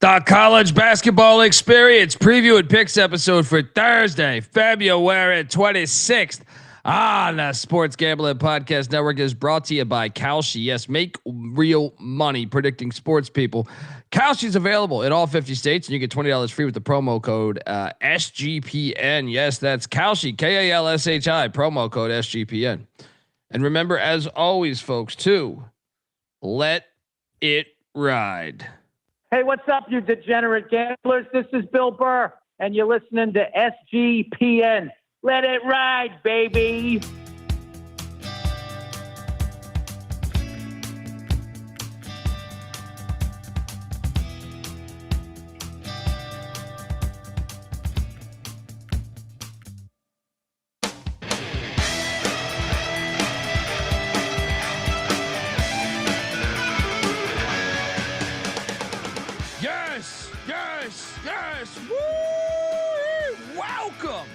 The college basketball experience preview and picks episode for Thursday, February 26th on the Sports Gambling Podcast Network is brought to you by Kalshi. Yes, make real money predicting sports, people. Kalshi is available in all 50 states, and you get $20 free with the promo code SGPN. Yes, that's Kalshi, Kalshi, promo code SGPN. And remember, as always, folks, to let it ride. Hey, what's up, you degenerate gamblers? This is Bill Burr, and you're listening to SGPN. Let it ride, baby. Yes. Woo! Welcome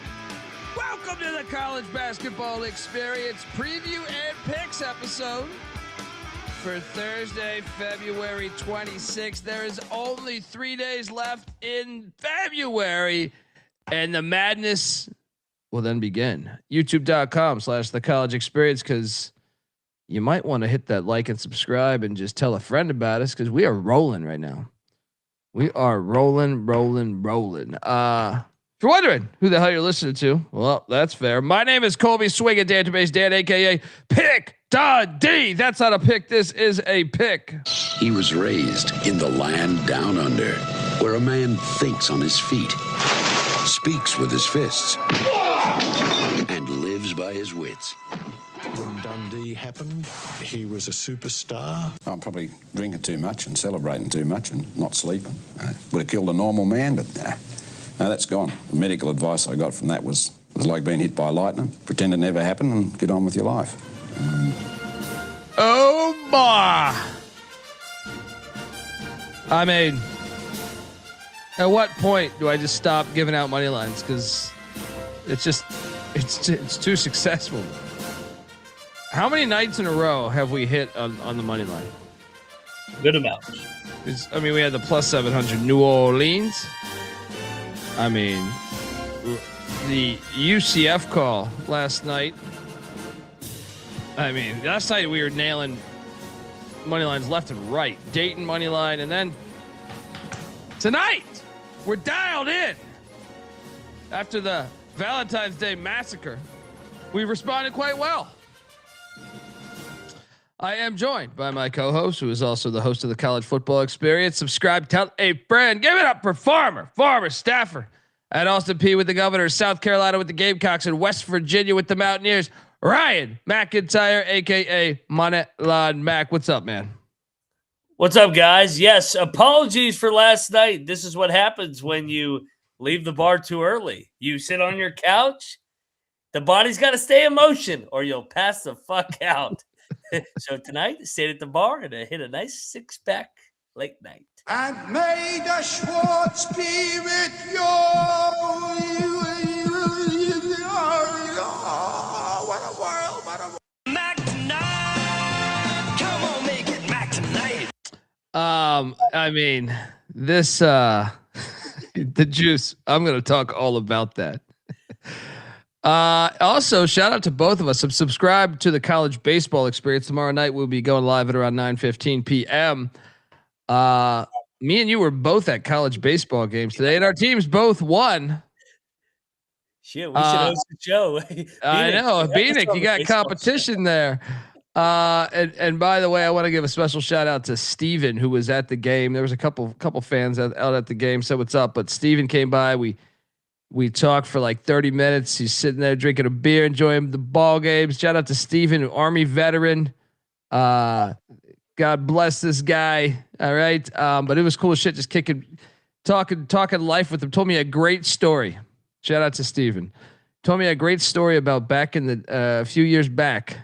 to the college basketball experience preview and picks episode for Thursday, February 26th. There is only 3 days left in February, and the madness will then begin. YouTube.com/the college experience, because you might want to hit that like and subscribe and just tell a friend about us, because we are rolling right now. We are rolling. If you're wondering who the hell you're listening to, well, that's fair. My name is Colby Swinging Database Dan, a.k.a. Pick D. That's not a pick. This is a pick. He was raised in the land down under, where a man thinks on his feet, speaks with his fists, and lives by his wits. When Dundee happened, he was a superstar. I'm probably drinking too much and celebrating too much and not sleeping. Would have killed a normal man, but no, that's gone. The medical advice I got from that was like being hit by lightning. Pretend it never happened and get on with your life. Oh, boy. I mean, at what point do I just stop giving out money lines? Because it's too successful. How many nights in a row have we hit on the money line? Good amount. We had the plus 700 New Orleans. I mean, the UCF call last night. Last night we were nailing money lines left and right. Dayton money line, and then tonight we're dialed in. After the Valentine's Day massacre, we responded quite well. I am joined by my co-host, who is also the host of the College Football Experience. Subscribe, tell a friend. Give it up for Farmer Staffer at Austin P with the Governors, South Carolina with the Gamecocks, and West Virginia with the Mountaineers. Ryan McIntyre, aka Moneyline Mac. What's up, man? What's up, guys? Yes, apologies for last night. This is what happens when you leave the bar too early. You sit on your couch. The body's got to stay in motion, or you'll pass the fuck out. So tonight, I stayed at the bar and I hit a nice 6-pack late night. And may the Schwartz be with you. What a world, what a world. Mac tonight. Come on, make it Mac tonight. This the juice. I'm going to talk all about that. Also, shout out to both of us. Subscribe to the College Baseball Experience. Tomorrow night we'll be going live at around 9:15 p.m. Me and you were both at college baseball games today, and our teams both won. Shit, we should host the show. I know, Bieniek, you got competition there. And by the way, I want to give a special shout out to Steven, who was at the game. There was a couple fans out at the game. So what's up? But Steven came by. We talked for like 30 minutes. He's sitting there drinking a beer, enjoying the ball games. Shout out to Steven, an Army veteran. God bless this guy. All right. But it was cool shit. Just talking life with him. Told me a great story. Shout out to Steven. Told me a great story about back in the a few years back.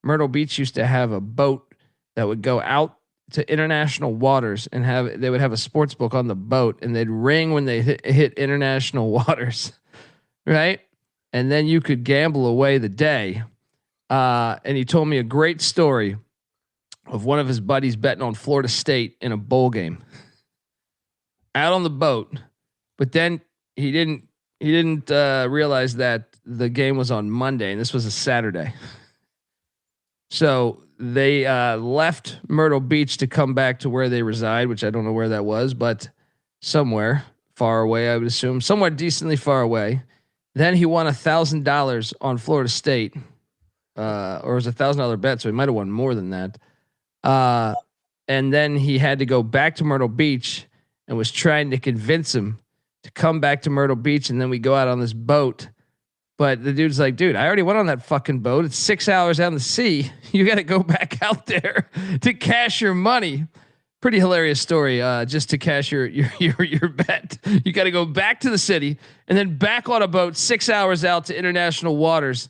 Myrtle Beach used to have a boat that would go out to international waters and they would have a sports book on the boat, and they'd ring when they hit international waters. Right. And then you could gamble away the day. And he told me a great story of one of his buddies betting on Florida State in a bowl game. out on the boat, but then he didn't realize that the game was on Monday and this was a Saturday. So they left Myrtle Beach to come back to where they reside, which I don't know where that was, but somewhere far away, I would assume, somewhere decently far away. Then he won $1,000 on Florida State, or it was $1,000 bet, so he might have won more than that. And then he had to go back to Myrtle Beach and was trying to convince him to come back to Myrtle Beach, and then we go out on this boat. But the dude's like, dude, I already went on that fucking boat. It's 6 hours out in the sea. You got to go back out there to cash your money. Pretty hilarious story. Just to cash your bet, you got to go back to the city and then back on a boat 6 hours out to international waters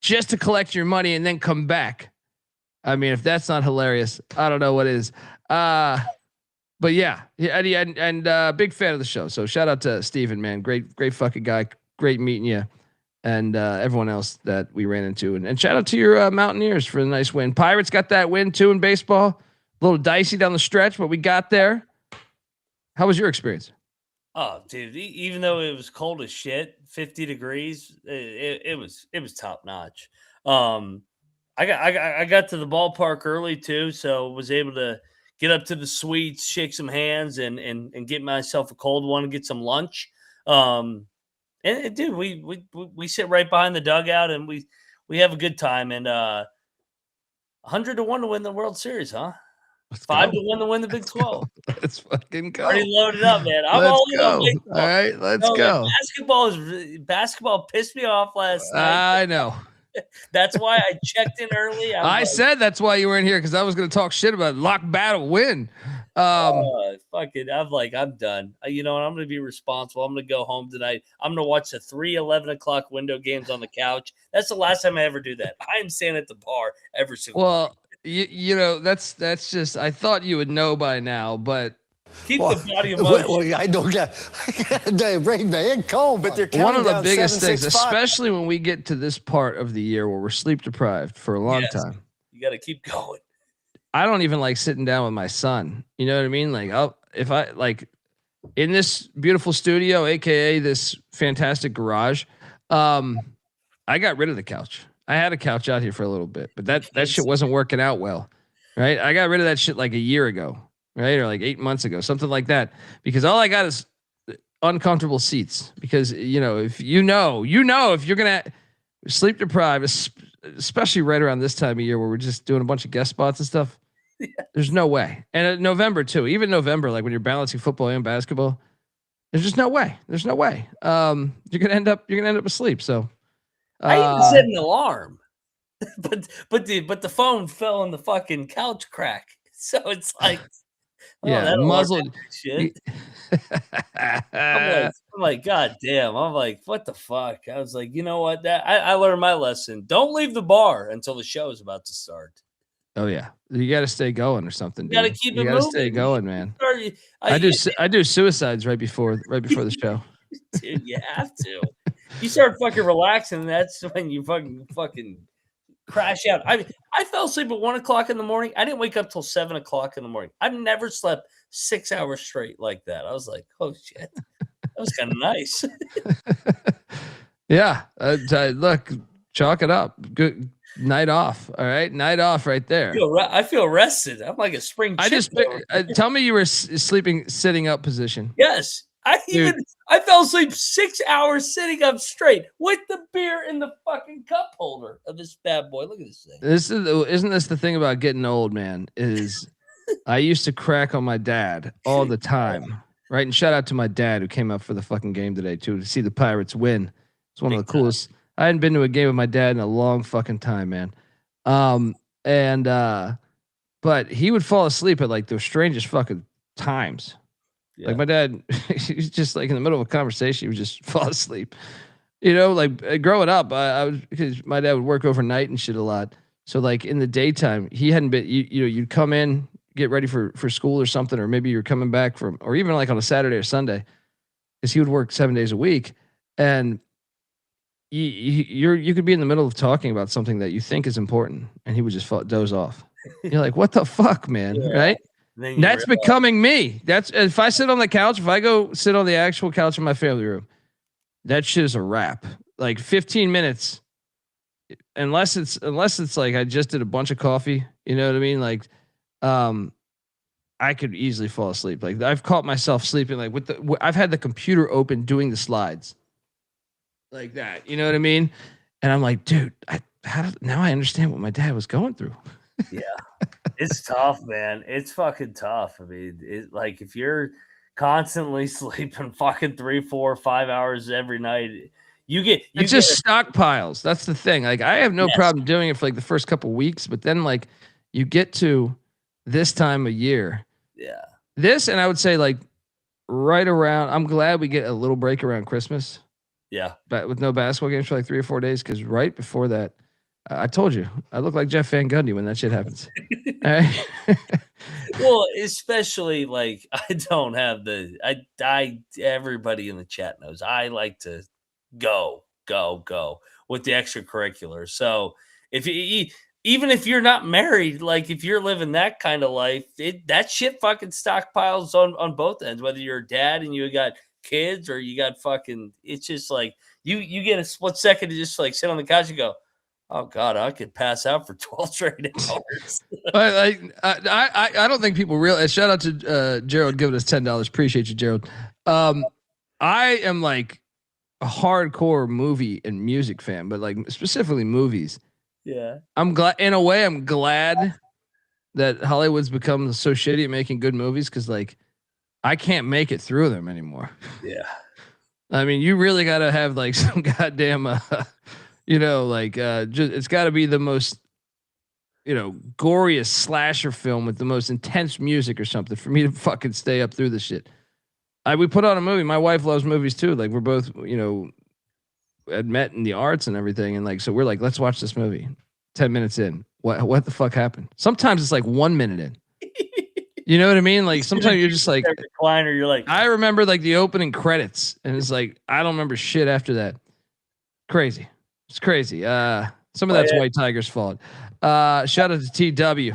just to collect your money and then come back. I mean, if that's not hilarious, I don't know what is. But yeah, and big fan of the show. So shout out to Steven, man. Great fucking guy. Great meeting you. And everyone else that we ran into. And shout out to your Mountaineers for the nice win. Pirates got that win too in baseball. A little dicey down the stretch, but we got there. How was your experience? Oh, dude, even though it was cold as shit, 50 degrees, it was top notch. I got to the ballpark early too, so was able to get up to the suites, shake some hands, and get myself a cold one and get some lunch. And dude, we sit right behind the dugout and we have a good time. And 100 to 1 to win the World Series, huh? 5 to 1 to win the Big 12. Let's fucking go. Already loaded up, man. I'm let's all in go. on baseball. All right, let's go. Basketball pissed me off last I night. know. That's why I checked in early. I said that's why you were in here, because I was going to talk shit about lock battle win. Fuck it. I'm done. You know what? I'm going to be responsible. I'm going to go home tonight. I'm going to watch the 3 11 o'clock window games on the couch. That's the last time I ever do that. I am staying at the bar every single night. You know, that's just, I thought you would know by now, but keep the body of motion. I don't get bring man cold, but they're one of the biggest things, especially when we get to this part of the year where we're sleep deprived for a long time. You got to keep going. I don't even like sitting down with my son. You know what I mean? Like, if I like in this beautiful studio, AKA this fantastic garage, I got rid of the couch. I had a couch out here for a little bit, but that shit wasn't working out well. Right. I got rid of that shit like a year ago, right? Or like 8 months ago, something like that, because all I got is uncomfortable seats. Because, if if you're going to sleep deprived, especially right around this time of year where we're just doing a bunch of guest spots and stuff, there's no way. And November too, even November, like when you're balancing football and basketball, there's just no way. There's no way. You're going to end up asleep. So I even set an alarm, but the phone fell in the fucking couch crack. So it's like, muzzled shit. I'm like, God damn. I'm like, what the fuck? I was like, you know what? I learned my lesson. Don't leave the bar until the show is about to start. Oh yeah, you got to stay going or something. You got to keep it moving. You got to stay going, man. I do suicides right before the show. Dude, you have to. You start fucking relaxing, that's when you fucking crash out. I fell asleep at 1 o'clock in the morning. I didn't wake up till 7 o'clock in the morning. I've never slept 6 hours straight like that. I was like, oh shit, that was kind of nice. Yeah, look, chalk it up. Good night off. All right, night off right there. I feel rested. I'm like a spring. Tell me you were sleeping sitting up position. Yes. I fell asleep 6 hours sitting up straight with the beer in the fucking cup holder of this bad boy. Look at this thing. Isn't this the thing about getting old, man? Is I used to crack on my dad all the time, right? And shout out to my dad who came up for the fucking game today too to see the Pirates win. It's one of the coolest. I hadn't been to a game with my dad in a long fucking time, man. But he would fall asleep at like the strangest fucking times. Yeah. Like my dad, he's just like in the middle of a conversation, he would just fall asleep. Like growing up, I was, because my dad would work overnight and shit a lot. So like in the daytime, he hadn't been. You'd come in, get ready for school or something, or maybe you're coming back from, or even like on a Saturday or Sunday, because he would work 7 days a week, and you could be in the middle of talking about something that you think is important, and he would just doze off. You're like, what the fuck, man, right? That's becoming me. That's if I sit on the couch, if I go sit on the actual couch in my family room, that shit is a wrap. Like 15 minutes, unless it's like I just did a bunch of coffee. You know what I mean? Like, I could easily fall asleep. Like I've caught myself sleeping. Like I've had the computer open doing the slides, like that. You know what I mean? And I'm like, dude, now I understand what my dad was going through. Yeah, it's tough, man. It's fucking tough. I mean, like if you're constantly sleeping fucking 3, 4, 5 hours every night, it's just stockpiles. That's the thing. Like I have no problem doing it for like the first couple weeks, but then like you get to this time of year. Yeah. This, and I would say like right around, I'm glad we get a little break around Christmas. Yeah. But with no basketball games for like 3 or 4 days. Cause right before that, I told you, I look like Jeff Van Gundy when that shit happens. All right. Well, especially like I don't have everybody in the chat knows I like to go with the extracurriculars. So if you, even if you're not married, like if you're living that kind of life, that shit fucking stockpiles on both ends, whether you're a dad and you got kids or you got fucking, it's just like you get a split second to just like sit on the couch and go, oh God, I could pass out for 12 straight hours. I don't think people realize. Shout out to Gerald giving us $10. Appreciate you, Gerald. I am like a hardcore movie and music fan, but like specifically movies. Yeah. I'm glad that Hollywood's become so shitty at making good movies because like I can't make it through them anymore. Yeah. I mean, you really got to have like some goddamn it's got to be the most, goriest slasher film with the most intense music or something for me to fucking stay up through the shit. We put on a movie. My wife loves movies too. Like we're both, had met in the arts and everything. And like, so we're like, let's watch this movie. 10 minutes in. What the fuck happened? Sometimes it's like 1 minute in. You know what I mean? Like sometimes you're just like, recliner, you're like, I remember like the opening credits and it's like, I don't remember shit after that. Crazy. It's crazy. Some of that's White Tiger's fault. Shout out to TW.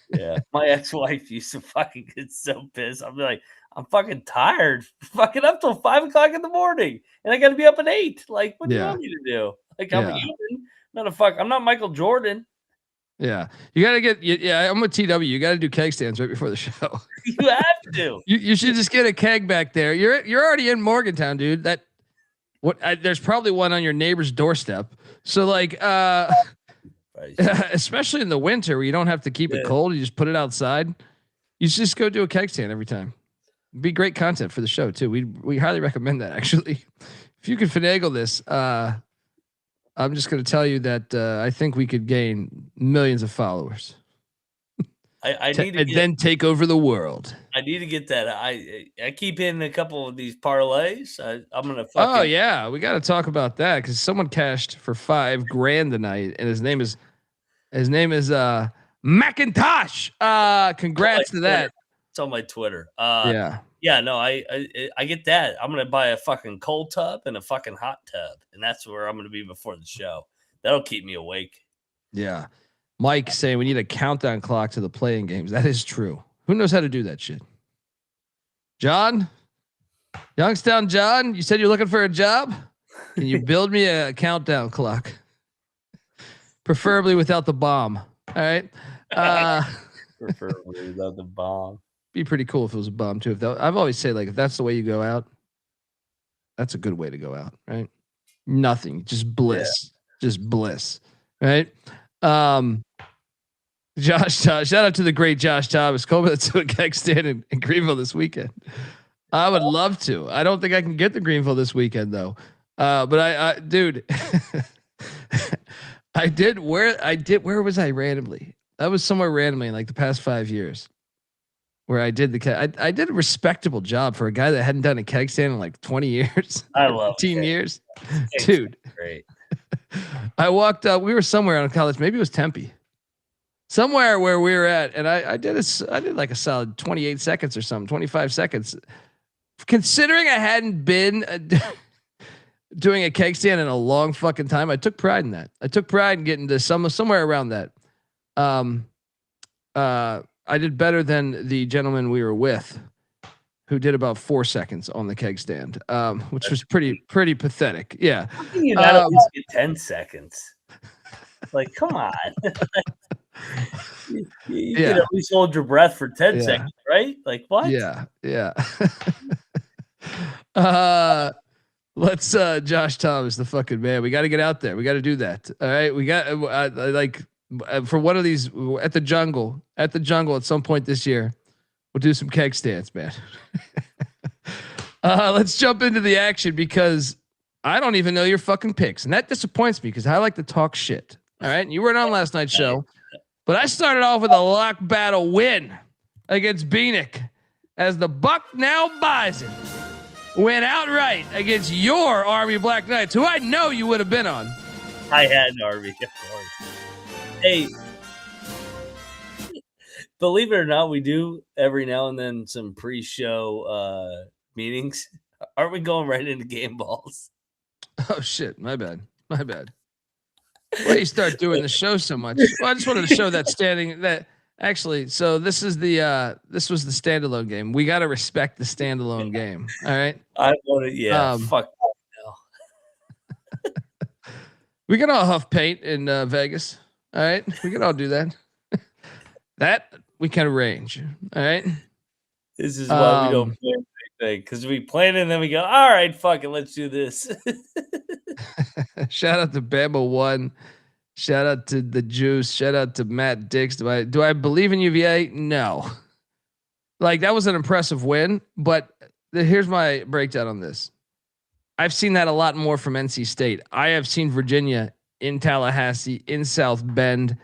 Yeah. My ex-wife used to fucking get so pissed. I'll be like, I'm fucking tired. Fucking up till 5 o'clock in the morning. And I got to be up at 8. Like, what do you want me to do? Like, I'm a human. I'm not Michael Jordan. Yeah. You got to get, I'm with TW. You got to do keg stands right before the show. You have to. You should just get a keg back there. You're already in Morgantown, dude. There's probably one on your neighbor's doorstep. So like, especially in the winter where you don't have to keep it cold. You just put it outside. You just go do a keg stand every time. It'd be great content for the show too. We highly recommend that actually. If you could finagle this, I'm just going to tell you that I think we could gain millions of followers. I need to then take over the world. I need to get that. I keep hitting a couple of these parlays. I'm gonna. Oh yeah, we got to talk about that because someone cashed for $5,000 tonight, and his name is McIntyre. Congrats to that. It's on my Twitter. Yeah. No, I get that. I'm gonna buy a fucking cold tub and a fucking hot tub, and that's where I'm gonna be before the show. That'll keep me awake. Yeah. Mike saying we need a countdown clock to the playing games. That is true. Who knows how to do that shit? John? Youngstown John, you said you're looking for a job? Can you build me a countdown clock? Preferably without the bomb. All right. Preferably without the bomb. Be pretty cool if it was a bomb too. I've always said like if that's the way you go out, that's a good way to go out, right? Nothing, just bliss. Just bliss. Right? Josh, shout out to the great Josh Thomas. Colby, let's do a keg stand in Greenville this weekend. I would love to. I don't think I can get to Greenville this weekend though. But I dude, where was I randomly? I was somewhere randomly in like the past 5 years where I did the keg. I did a respectable job for a guy that hadn't done a keg stand in like 20 years. I love 15 years. Dude. Great. I walked up, we were somewhere on college, maybe it was Tempe. Somewhere where we were at, and I did like a solid 28 seconds or something, 25 seconds. Considering I hadn't been doing a keg stand in a long fucking time, I took pride in that. I took pride in getting to somewhere around that. I did better than the gentleman we were with, who did about 4 seconds on the keg stand, which was pretty pathetic. Yeah. How can you not at least get 10 seconds? Like, come on. you can at least hold your breath for 10 seconds, right? Like, what? Yeah. Let's Josh Thomas, the fucking man. We got to get out there. We got to do that. All right. We got for one of these at the jungle at some point this year, we'll do some keg stands, man. Let's jump into the action because I don't even know your fucking picks, and that disappoints me because I like to talk shit. All right. You weren't on last night's show, but I started off with a lock battle win against Bieniek as the Bucknell Bison went outright against your Army Black Knights, who I know you would have been on. I had an Army, of course. Hey, believe it or not, we do every now and then some pre-show meetings. Aren't we going right into game balls? Oh shit, my bad. Why do you start doing the show so much? Well, I just wanted to show that standing that actually. So this was the standalone game. We got to respect the standalone game. All right. I want it. Yeah. Fuck. No. We can all huff paint in Vegas. All right. We can all do that. That we can arrange. All right. This is why we don't play anything, because we plan it and then we go, all right, fuck it, let's do this. Shout out to Bama One. Shout out to the Juice. Shout out to Matt Dix. Do I believe in UVA? No. Like, that was an impressive win, but here's my breakdown on this. I've seen that a lot more from NC State. I have seen Virginia in Tallahassee, in South Bend.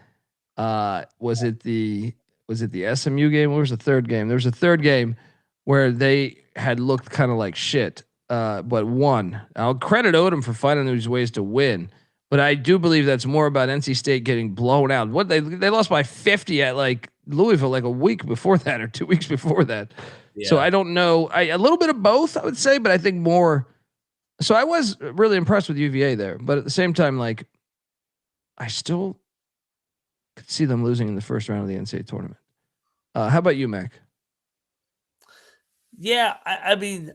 Was it the SMU game? What was the third game? There was a third game where they had looked kind of like shit, but won. I'll credit Odom for finding these ways to win, but I do believe that's more about NC State getting blown out. What they lost by 50 at like Louisville like a week before that or 2 weeks before that. Yeah. So I don't know. A little bit of both, I would say, but I think more. So I was really impressed with UVA there, but at the same time, like, I still could see them losing in the first round of the NCAA tournament. How about you, Mac? Yeah, I mean,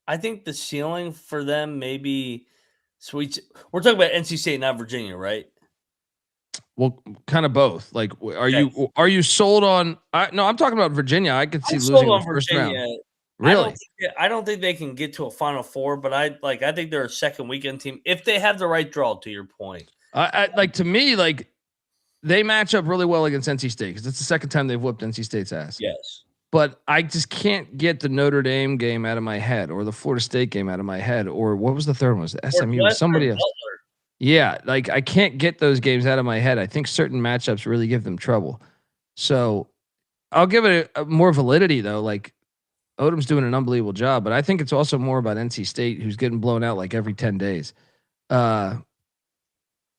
I think the ceiling for them maybe sweet. We're talking about NC State, not Virginia, right? Well, kind of both. Like, are you sold on? No, I'm talking about Virginia. I could see losing in the first round. Really? I don't think they can get to a Final Four, but I think they're a second weekend team if they have the right draw. To your point, to me, like, they match up really well against NC State because it's the second time they've whooped NC State's ass. Yes. But I just can't get the Notre Dame game out of my head or the Florida State game out of my head. Or what was the third one? Was it SMU or somebody else? Butler. Yeah. Like, I can't get those games out of my head. I think certain matchups really give them trouble. So I'll give it a more validity though. Like, Odom's doing an unbelievable job, but I think it's also more about NC State, who's getting blown out like every 10 days. Any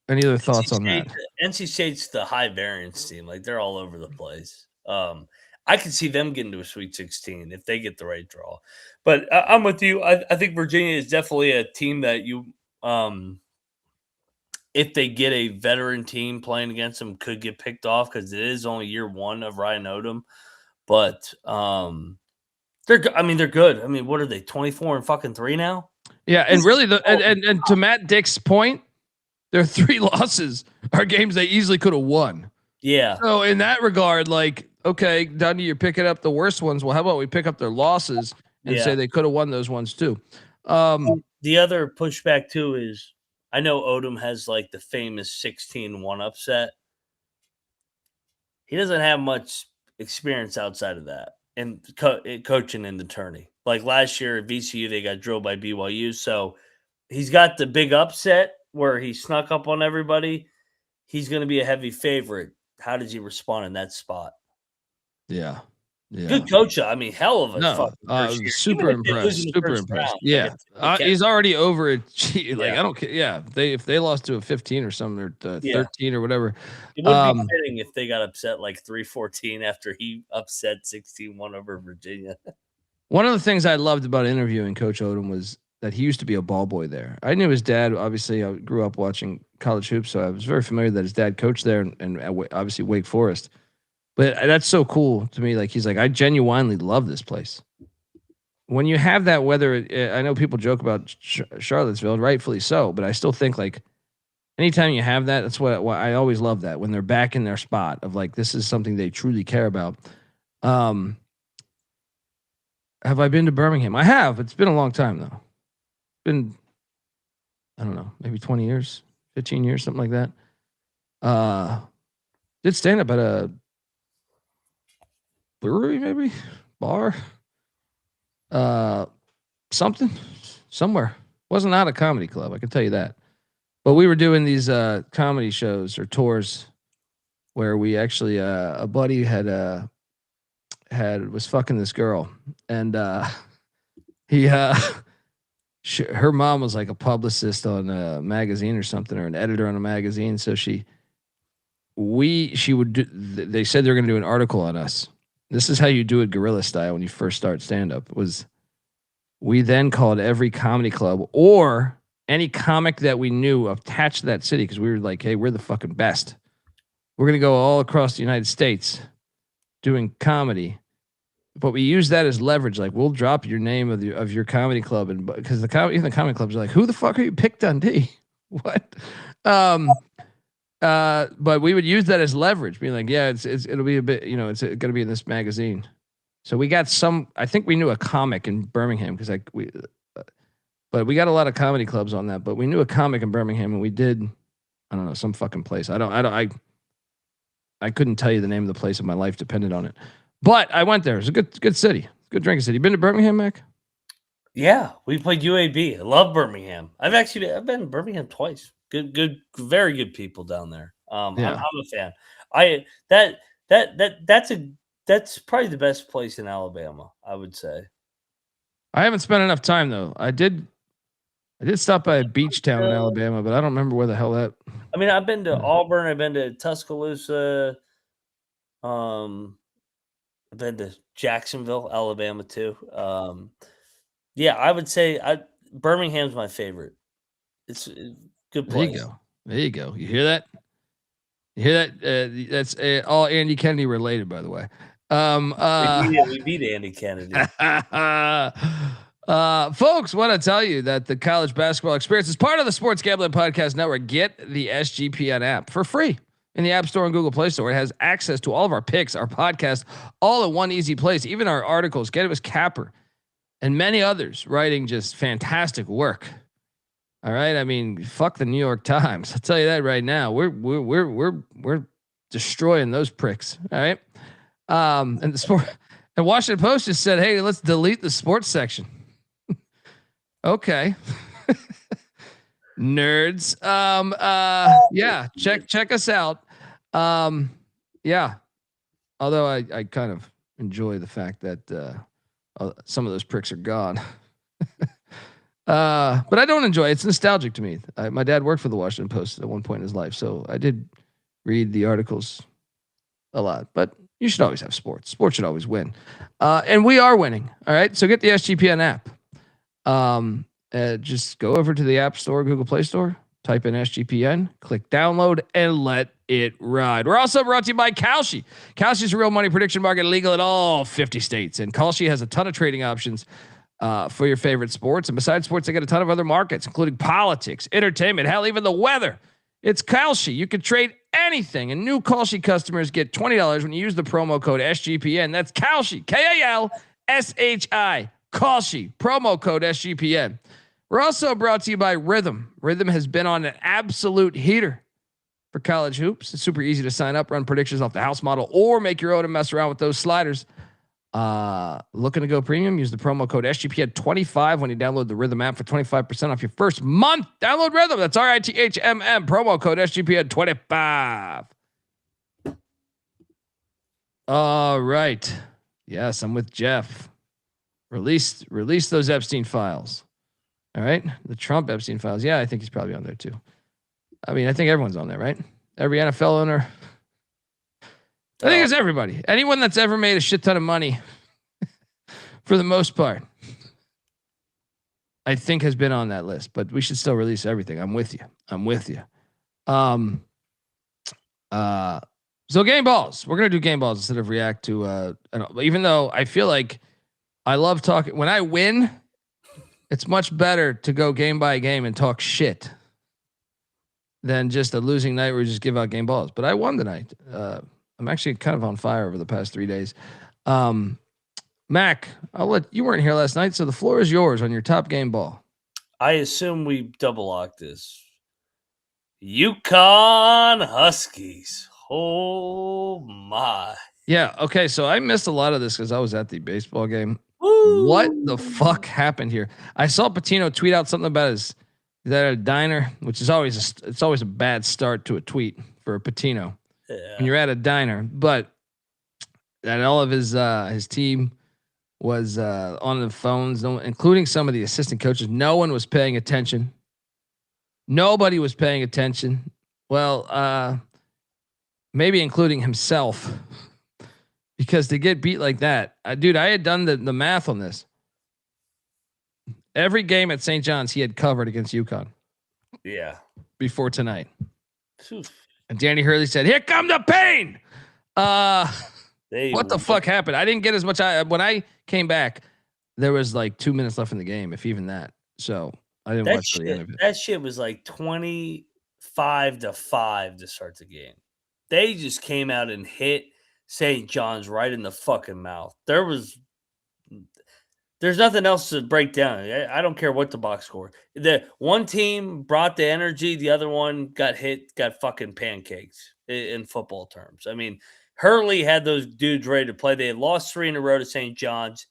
other thoughts on that? NC State's the high variance team. Like, they're all over the place. I can see them getting to a Sweet 16 if they get the right draw. But I'm with you. I think Virginia is definitely a team that you, if they get a veteran team playing against them, could get picked off because it is only year one of Ryan Odom. But they're good. I mean, what are they, 24-3 now? Yeah, and really, and to Matt Dick's point, their 3 losses are games they easily could have won. Yeah. So in that regard, like, okay, Dundee, you're picking up the worst ones. Well, how about we pick up their losses and say they could have won those ones too? The other pushback too is I know Odom has like the famous 16-1 upset. He doesn't have much experience outside of that and coaching in the tourney. Like last year at VCU, they got drilled by BYU. So he's got the big upset where he snuck up on everybody. He's going to be a heavy favorite. How did he respond in that spot? Yeah. Good coach. I mean, hell of a super impressed. Super impressed. Yeah. He's already over it. Like, I don't care. Yeah. If they lost to a 15 or something or 13 or whatever. It would be fitting if they got upset like 3-14 after he upset 16-1 over Virginia. One of the things I loved about interviewing Coach Odom was that he used to be a ball boy there. I knew his dad. Obviously, I grew up watching college hoops, so I was very familiar that his dad coached there and obviously Wake Forest. But that's so cool to me. Like, he's like, I genuinely love this place. When you have that weather, I know people joke about Charlottesville, rightfully so, but I still think like anytime you have that, that's what I always love that when they're back in their spot of like, this is something they truly care about. Have I been to Birmingham? I have. It's been a long time though. It's been, I don't know, maybe 20 years, 15 years, something like that. Did stand up at a brewery, maybe bar, something, somewhere. Wasn't at a comedy club, I can tell you that. But we were doing these comedy shows or tours where we actually a buddy was fucking this girl, and he her mom was like a publicist on a magazine or something, or an editor on a magazine. So she would do, they said they're going to do an article on us. This is how you do it guerrilla style when you first start stand up. Was we then called every comedy club or any comic that we knew attached to that city, because we were like, hey, we're the fucking best. We're going to go all across the United States doing comedy. But we use that as leverage. Like, we'll drop your name of your comedy club, and because the comedy clubs are like, who the fuck are you? Pick Dundee. What? But we would use that as leverage, being like, yeah, it'll be a bit, it's going to be in this magazine. So we got I think we knew a comic in Birmingham but we got a lot of comedy clubs on that. But we knew a comic in Birmingham, and we did, I don't know, some fucking place. I couldn't tell you the name of the place if my life depended on it. But I went there. It was a good city, good drinking city. You been to Birmingham, Mac? Yeah, we played UAB. I love Birmingham. I've been to Birmingham twice. Good, very good people down there. I'm a fan. That's probably the best place in Alabama, I would say. I haven't spent enough time though. I did stop by a beach town in Alabama, but I don't remember where the hell that. I mean, I've been to Auburn. I've been to Tuscaloosa. I've been to Jacksonville, Alabama too. Yeah, I would say Birmingham's my favorite. It's a good place. There you go. You hear that? You hear that? That's all Andy Kennedy related, by the way. We beat Andy Kennedy. Folks, want to tell you that the college basketball experience is part of the Sports Gambling Podcast Network. Get the SGPN app for free in the App Store and Google Play Store. It has access to all of our picks, our podcast, all in one easy place, even our articles. Get it with Capper and many others writing just fantastic work. All right. I mean, fuck the New York Times. I'll tell you that right now. We're destroying those pricks. All right. And the Washington Post just said, hey, let's delete the sports section. Okay. Nerds. Yeah, check us out. Yeah. Although I kind of enjoy the fact that some of those pricks are gone. But I don't enjoy it. It's nostalgic to me. My dad worked for the Washington Post at one point in his life, so I did read the articles a lot. But you should always have sports. Sports should always win. And we are winning. All right. So get the SGPN app. Just go over to the App Store, Google Play Store, type in SGPN, click download, and let it ride. We're also brought to you by Kalshi. Kalshi is a real money prediction market, legal in all 50 states. And Kalshi has a ton of trading options for your favorite sports. And besides sports, they got a ton of other markets, including politics, entertainment, hell, even the weather. It's Kalshi. You can trade anything. And new Kalshi customers get $20 when you use the promo code SGPN. That's Kalshi, Kalshi, Kalshi, promo code SGPN. We're also brought to you by Rhythm. Rhythm has been on an absolute heater for college hoops. It's super easy to sign up, run predictions off the house model, or make your own and mess around with those sliders. Looking to go premium? Use the promo code SGPN25 when you download the Rhythm app for 25% off your first month. Download Rhythm. That's RITHMM. Promo code SGPN25. All right. Yes, I'm with Jeff. Release those Epstein files. All right. The Trump Epstein files. Yeah, I think he's probably on there too. I mean, I think everyone's on there, right? Every NFL owner. I think it's everybody. Anyone that's ever made a shit ton of money, for the most part, I think has been on that list. But we should still release everything. I'm with you. So game balls. We're gonna do game balls instead of react to. Even though I feel like I love talking when I win, it's much better to go game by game and talk shit than just a losing night where you just give out game balls. But I won tonight. I'm actually kind of on fire over the past 3 days. Mac, you weren't here last night, so the floor is yours on your top game ball. I assume we double lock this. UConn Huskies. Oh my. Yeah. Okay. So I missed a lot of this because I was at the baseball game. Woo. What the fuck happened here? I saw Patino tweet out something about is that a diner, which is always a bad start to a tweet for a Patino when you're at a diner. But that all of his team was on the phones, including some of the assistant coaches. No one was paying attention. Nobody was paying attention. Well, maybe including himself, because to get beat like that, dude, I had done the math on this. Every game at St. John's, he had covered against UConn. Yeah. Before tonight. Oof. And Danny Hurley said, "Here come the pain." What the fuck happened? I didn't get as much. When I came back, there was like 2 minutes left in the game, if even that. So I didn't watch the end of it. That shit was like 25-5 to start the game. They just came out and hit St. John's right in the fucking mouth. There's nothing else to break down. I don't care what the box score. The one team brought the energy, the other one got fucking pancakes in football terms. I mean, Hurley had those dudes ready to play. They had lost 3 in a row to St. John's.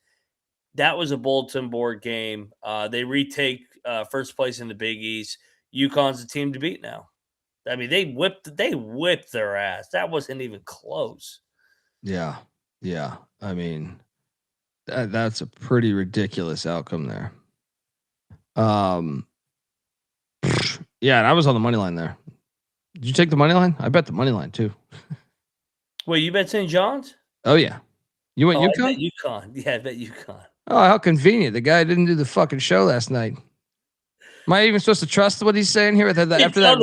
That was a bulletin board game. They retake first place in the Big East. UConn's the team to beat now. I mean, they whipped their ass. That wasn't even close. Yeah. Yeah. I mean, that's a pretty ridiculous outcome there. Yeah, and I was on the money line there. Did you take the money line? I bet the money line too. Wait, you bet St. John's? Oh yeah. You went UConn? I bet UConn. Yeah, I bet UConn. Oh, how convenient. The guy didn't do the fucking show last night. Am I even supposed to trust what he's saying here after that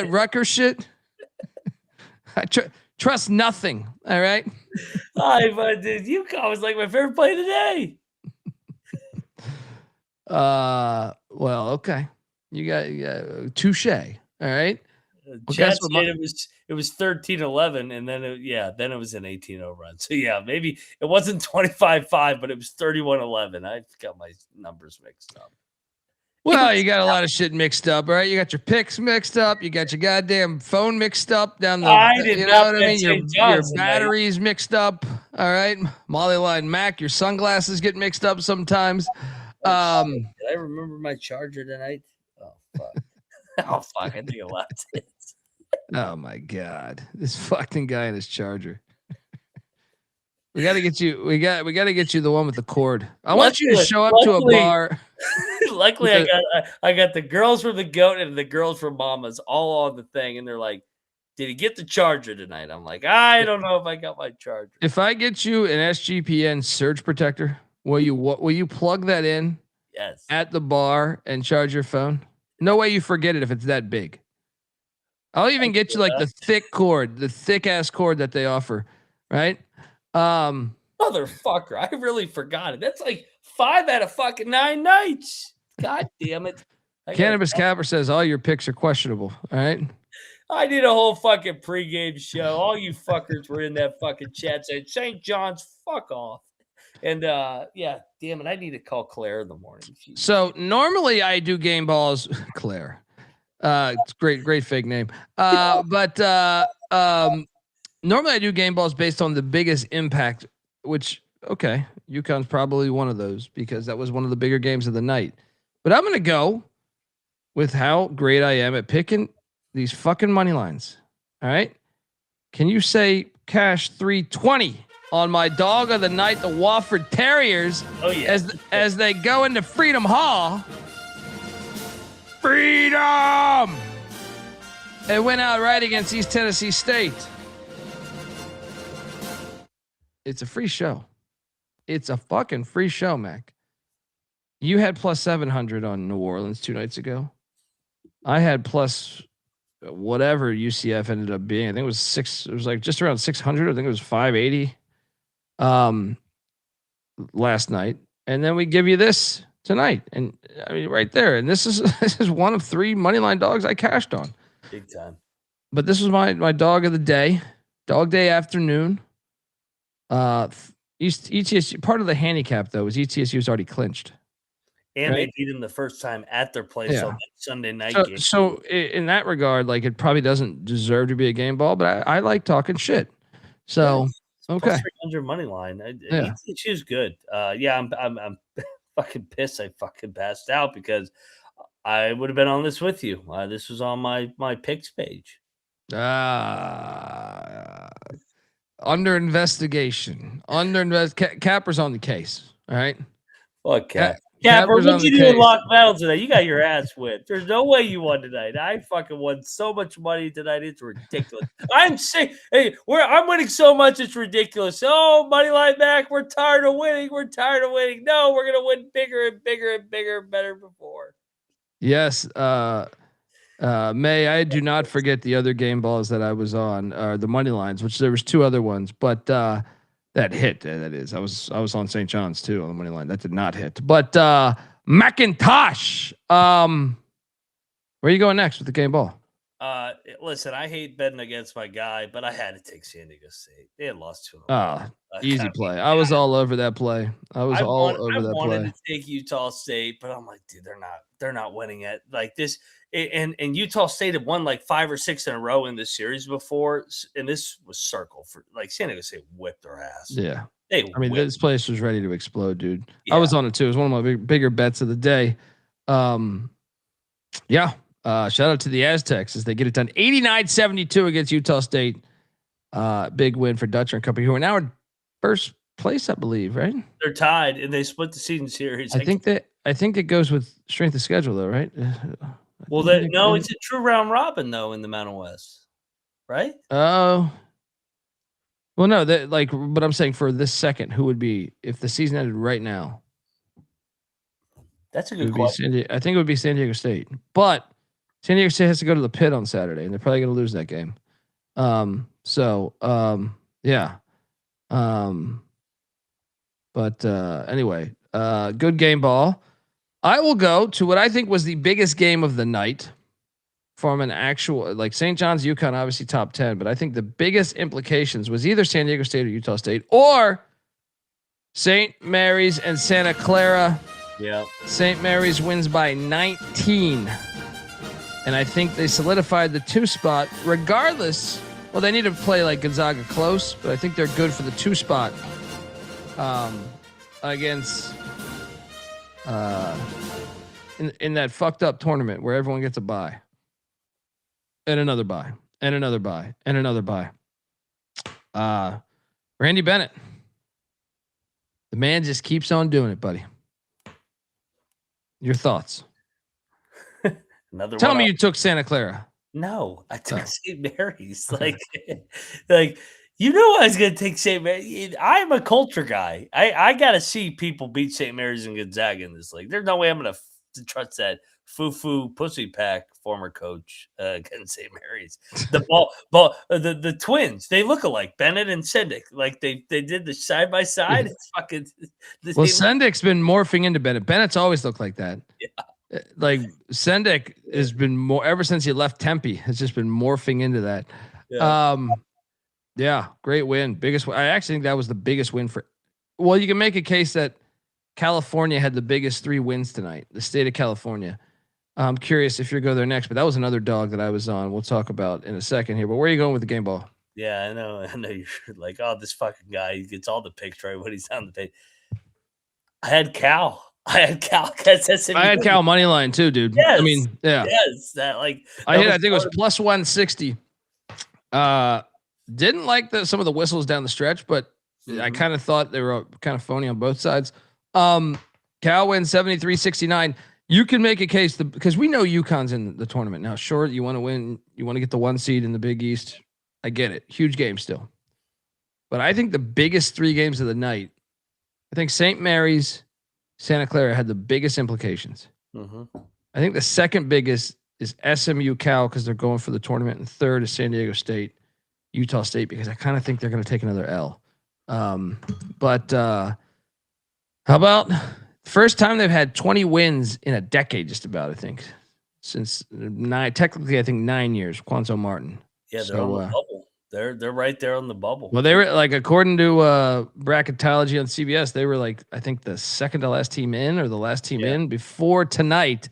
Rutgers shit? I trust nothing. All right. Dude, UConn was like my favorite play today. Well, okay. You got touche. All right. Well, it was 13-11, and then it was an 18-0 run. So yeah, maybe it wasn't 25-5, but it was 31-11. I got my numbers mixed up. Well, you got a lot of shit mixed up, all right? You got your picks mixed up. You got your goddamn phone mixed up down the. You know what I mean? Your batteries mixed up. All right, Moneyline Mac. Your sunglasses get mixed up sometimes. Did I remember my charger tonight? Oh fuck! Oh fuck! I think I left it. Oh my god, this fucking guy and his charger. We got to get you. We got to get you the one with the cord. I want you to show up to a bar. Luckily, I got the girls from the Goat and the girls from Mama's all on the thing, and they're like, "Did he get the charger tonight?" I'm like, "I don't know if I got my charger." If I get you an SGPN surge protector, will you plug that in? Yes. At the bar and charge your phone? No way you forget it if it's that big. I'll even get you like the thick ass cord that they offer, right? Motherfucker, I really forgot it. That's like 5 out of fucking 9 nights. God damn it. Cannabis Capper says all your picks are questionable. All right. I did a whole fucking pregame show. All you fuckers were in that fucking chat saying St. John's, fuck off. And yeah, damn it. I need to call Claire in the morning. Jeez. So normally I do game balls, Claire. It's great fake name. But normally I do game balls based on the biggest impact, which, okay, UConn's probably one of those because that was one of the bigger games of the night. But I'm going to go with how great I am at picking these fucking money lines. All right. Can you say cash 320 on my dog of the night, the Wofford Terriers? Oh, yeah. As they go into Freedom Hall. Freedom! It went out right against East Tennessee State. It's a free show. It's a fucking free show, Mac. You had plus 700 on New Orleans 2 nights ago. I had plus whatever UCF ended up being. I think it was it was like just around 600. I think it was 580 last night. And then we give you this tonight. And I mean, right there. And this is one of 3 Moneyline dogs I cashed on. Big time. But this was my dog of the day. Dog day afternoon. ETSU, part of the handicap, though, was ETSU was already clinched. And they beat them the first time at their place on that Sunday night game. So in that regard, like, it probably doesn't deserve to be a game ball, but I like talking shit. So, okay. Plus 300 money line. ETSU's good. I'm fucking pissed I fucking passed out because I would have been on this with you. This was on my picks page. Under investigation. Capper's on the case. All right. Fuck Cap. Capper, what'd you do in Lock Battle today? You got your ass whipped. There's no way you won tonight. I fucking won so much money tonight. It's ridiculous. I'm sick. Hey, I'm winning so much. It's ridiculous. Oh, Moneyline back. We're tired of winning. No, we're gonna win bigger and bigger and bigger and better before. Yes. May, I do not forget the other game balls that I was on, the money lines, which there was 2 other ones, but that hit. That is, I was on St. John's too on the money line. That did not hit. But McIntyre, where are you going next with the game ball? Listen, I hate betting against my guy, but I had to take San Diego State. They had lost 2. Easy play. I was all over that play. I wanted to take Utah State, but I'm like, dude, they're not winning it like this. And Utah State had won like 5 or 6 in a row in this series before, and this was circle for like San Diego State whipped their ass. Yeah, this place was ready to explode, dude. Yeah. I was on it too. It was one of my bigger bets of the day. Shout out to the Aztecs as they get it done, 89-72 against Utah State. Big win for Dutcher and company, who are now in first place, I believe. Right? They're tied, and they split the season series. I think it goes with strength of schedule, though, right? Well, it's a true round robin though in the Mountain West, right? Oh, well, no, but I'm saying for this second, who would be if the season ended right now? That's a good question. I think it would be San Diego State, but San Diego State has to go to the pit on Saturday, and they're probably going to lose that game. Anyway, good game ball. I will go to what I think was the biggest game of the night from an actual, like St. John's, UConn, obviously top 10, but I think the biggest implications was either San Diego State or Utah State or St. Mary's and Santa Clara. Yeah. St. Mary's wins by 19. And I think they solidified the 2 spot regardless. Well, they need to play like Gonzaga close, but I think they're good for the 2 spot against in that fucked up tournament where everyone gets a bye and another bye and another bye and another bye. Randy Bennett, the man just keeps on doing it, buddy. Your thoughts? Tell me you took Santa Clara. No, I took St. Mary's. Like you know, I was going to take St. Mary's. I'm a culture guy. I got to see people beat St. Mary's and Gonzaga in this league. There's no way I'm going to trust that foo-foo pussy pack former coach against St. Mary's. The twins, they look alike. Bennett and Sendick. Like they did the side by side. It's fucking. Well, Sendick's been morphing into Bennett. Bennett's always looked like that. Yeah. Like Sendick has been more ever since he left Tempe. Has just been morphing into that. Yeah. Yeah, great win. Biggest win. I actually think that was the biggest win for. Well, you can make a case that California had the biggest 3 wins tonight. The state of California. I'm curious if you go there next, but that was another dog that I was on. We'll talk about in a second here. But where are you going with the game ball? Yeah, I know you're like, oh, this fucking guy, he gets all the picks right when he's on the page. I had Cal. I had Cal money line too, dude. Yes. I mean, yeah. Yes, I think it was plus 160. Didn't like some of the whistles down the stretch, but I kind of thought they were kind of phony on both sides. Cal wins 73-69. You can make a case because we know UConn's in the tournament now. Sure, you want to win, you want to get the 1 seed in the Big East. I get it. Huge game still. But I think the biggest 3 games of the night, I think St. Mary's, Santa Clara had the biggest implications. Mm-hmm. I think the second biggest is SMU Cal because they're going for the tournament, and third is San Diego State, Utah State, because I kind of think they're going to take another L. But how about first time they've had 20 wins in a decade, just about, I think, since technically, I think 9 years, Quanzo Martin. Yeah, they're on the bubble. They're right there on the bubble. Well, they were like, according to bracketology on CBS, they were like, I think the second to last team in or the last team in before tonight,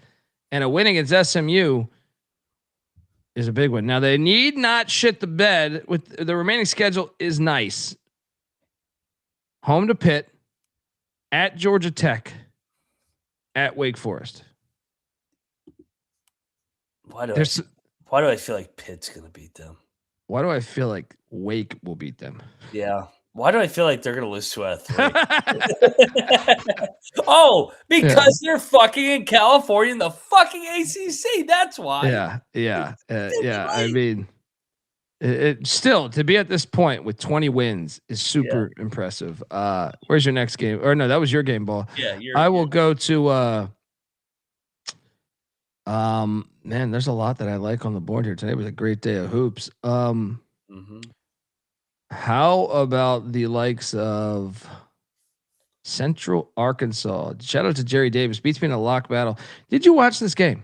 and a win against SMU is a big one. Now they need not shit the bed with the remaining schedule is nice. Home to Pitt, at Georgia Tech, at Wake Forest. Why do I feel like Pitt's going to beat them? Why do I feel like Wake will beat them? Yeah. Why do I feel like they're going to lose to a 3? Because they're fucking in California in the fucking ACC. That's why. Yeah. I mean, it still, to be at this point with 20 wins is super impressive. Where's your next game? Or no, that was your game, Ball. Yeah. I will go to man, there's a lot that I like on the board here. Today was a great day of hoops. How about the likes of Central Arkansas? Shout out to Jerry Davis. Beats me in a lock battle. Did you watch this game?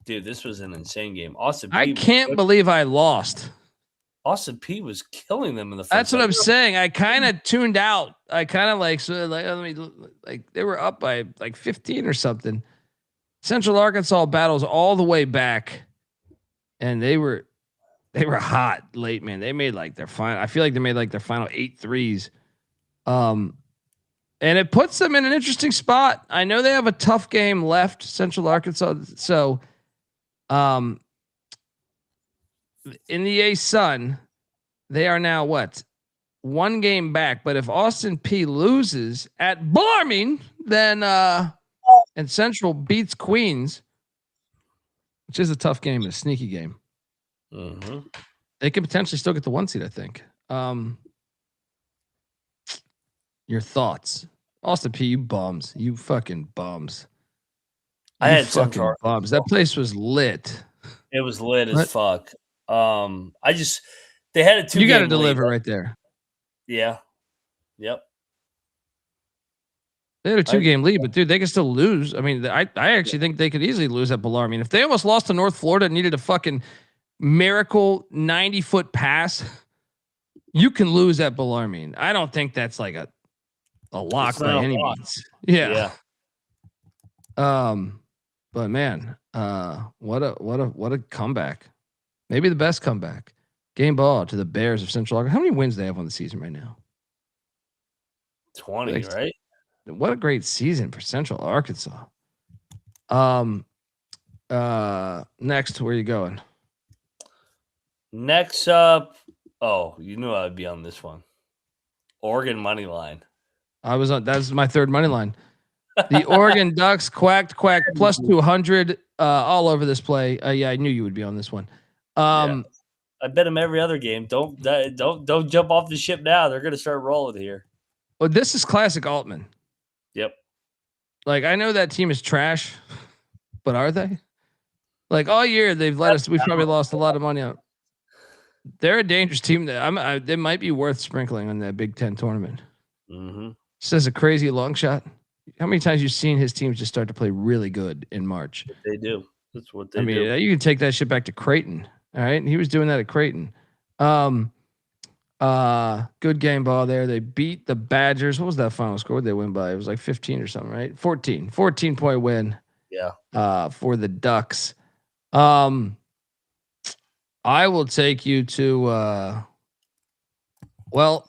Dude, this was an insane game. Austin P I can't believe I lost. Austin P was killing them in the first. That's what I'm saying. I kind of tuned out. I kind of they were up by like 15 or something. Central Arkansas battles all the way back, and they were hot late, man. They made like their final. I feel like they made like their final 8 threes. And it puts them in an interesting spot. I know they have a tough game left, Central Arkansas. So, in the ASUN, they are now what? 1 game back. But if Austin P loses at Bellarmine, then and Central beats Queens, which is a tough game, a sneaky game. They could potentially still get the 1 seed, I think. Your thoughts, Austin P? You bums, you fucking bums. I had fucking bums. That place was lit. It was lit as fuck. They had a 2. You got to deliver right there. Yeah. Yep. They had a 2-game lead, but dude, they can still lose. I mean, I actually think they could easily lose at Bellarmine. If they almost lost to North Florida and needed a fucking miracle 90-foot pass, you can lose at Bellarmine. I don't think that's like a lock by any means. Yeah. But man, what a comeback. Maybe the best comeback. Game ball to the Bears of Central Arkansas. How many wins do they have on the season right now? 20, right? What a great season for Central Arkansas. Next, where are you going? Next up, you knew I would be on this one. Oregon Moneyline. That's my third money line. The Oregon Ducks quacked plus 200 all over this play. Yeah, I knew you would be on this one. I bet them every other game. Don't jump off the ship now. They're going to start rolling here. Well, this is classic Altman. Yep. Like, I know that team is trash, but are they? Like, all year they've let us. We've probably lost a lot of money on. They're a dangerous team. They might be worth sprinkling on that Big Ten tournament. Says a crazy long shot. How many times you've seen his teams just start to play really good in March? They do. That's what they do. I mean, you can take that shit back to Creighton. All right, and he was doing that at Creighton. Good game ball there. They beat the Badgers. What was that final score? They win by? It was like 15 or something, right? 14-point win. Yeah. For the Ducks. I will take you to. Well,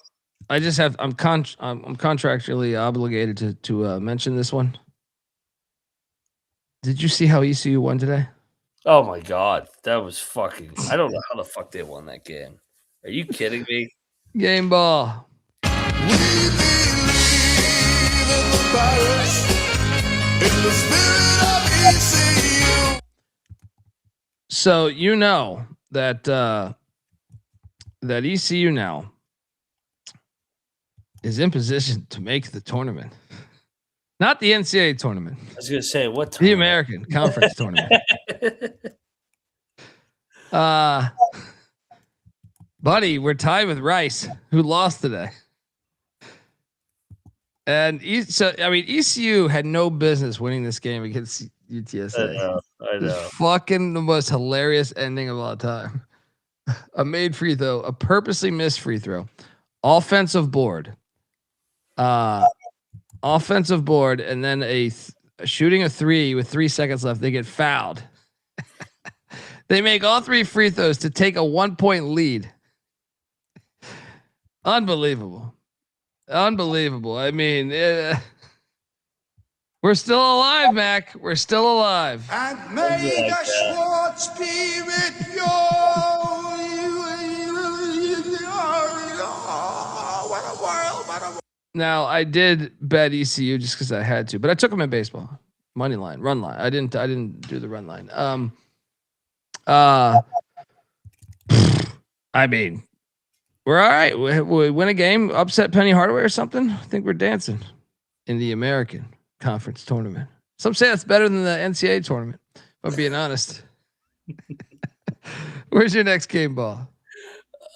I just have. I'm contractually obligated to mention this one. Did you see how ECU won today? Oh my God, that was fucking. I don't know how the fuck they won that game. Are you kidding me? Game ball. So you know that that ECU now is in position to make the tournament, not the NCAA tournament. I was gonna say what tournament? The American Conference tournament. Buddy, we're tied with Rice, who lost today. And ECU had no business winning this game against UTSA. I know. It's fucking the most hilarious ending of all time. A made free throw, a purposely missed free throw, offensive board, and then shooting a three with 3 seconds left. They get fouled. They make all 3 free throws to take a 1-point lead. Unbelievable. I mean, we're still alive, Mac. We're still alive. And may the Schwartz be with you. What a world. Now, I did bet ECU just because I had to, but I took them in baseball. Moneyline, run line. I didn't do the run line. I mean, we're all right. We win a game, upset Penny Hardaway or something. I think we're dancing in the American Conference tournament. Some say that's better than the NCAA tournament, if I'm being honest. Where's your next game ball?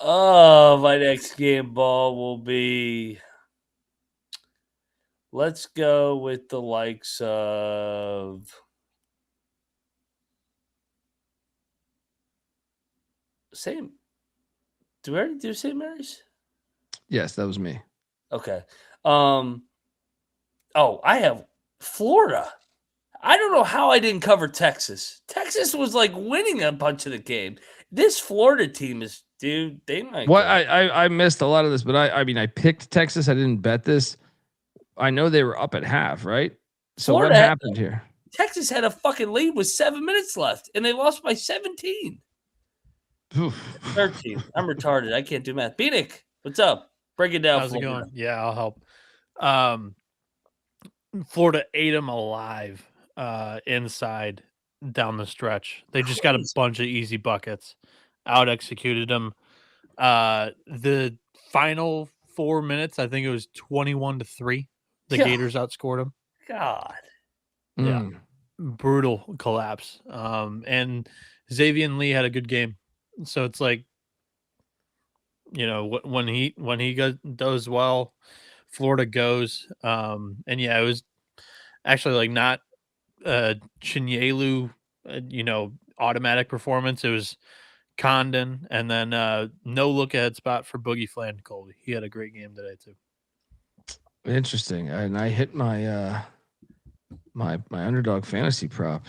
Oh, my next game ball will be. Let's go with the likes of. Same. Do we already do St. Mary's? Yes, that was me. Okay. I have Florida. I don't know how I didn't cover Texas. Texas was like winning a bunch of the game. This Florida team is, dude, they might. What I missed a lot of this, but I mean, I picked Texas. I didn't bet this. I know they were up at half, right? So Florida what happened here? Texas had a fucking lead with 7 minutes left, and they lost by 17. 13. I'm retarded. I can't do math. Bieniek, what's up? Break it down. How's it going? Yeah, I'll help. Florida ate them alive inside down the stretch. They just got a bunch of easy buckets. Out executed them. The final 4 minutes, I think it was 21-3. The Gators outscored them. God. Yeah. Brutal collapse. And Xavier Lee had a good game. So it's like, when he does well, Florida goes. And yeah, it was actually like not Chinyelu, automatic performance. It was Condon, and then no look ahead spot for Boogie Flan Colby. He had a great game today too. Interesting. And I hit my my underdog fantasy prop.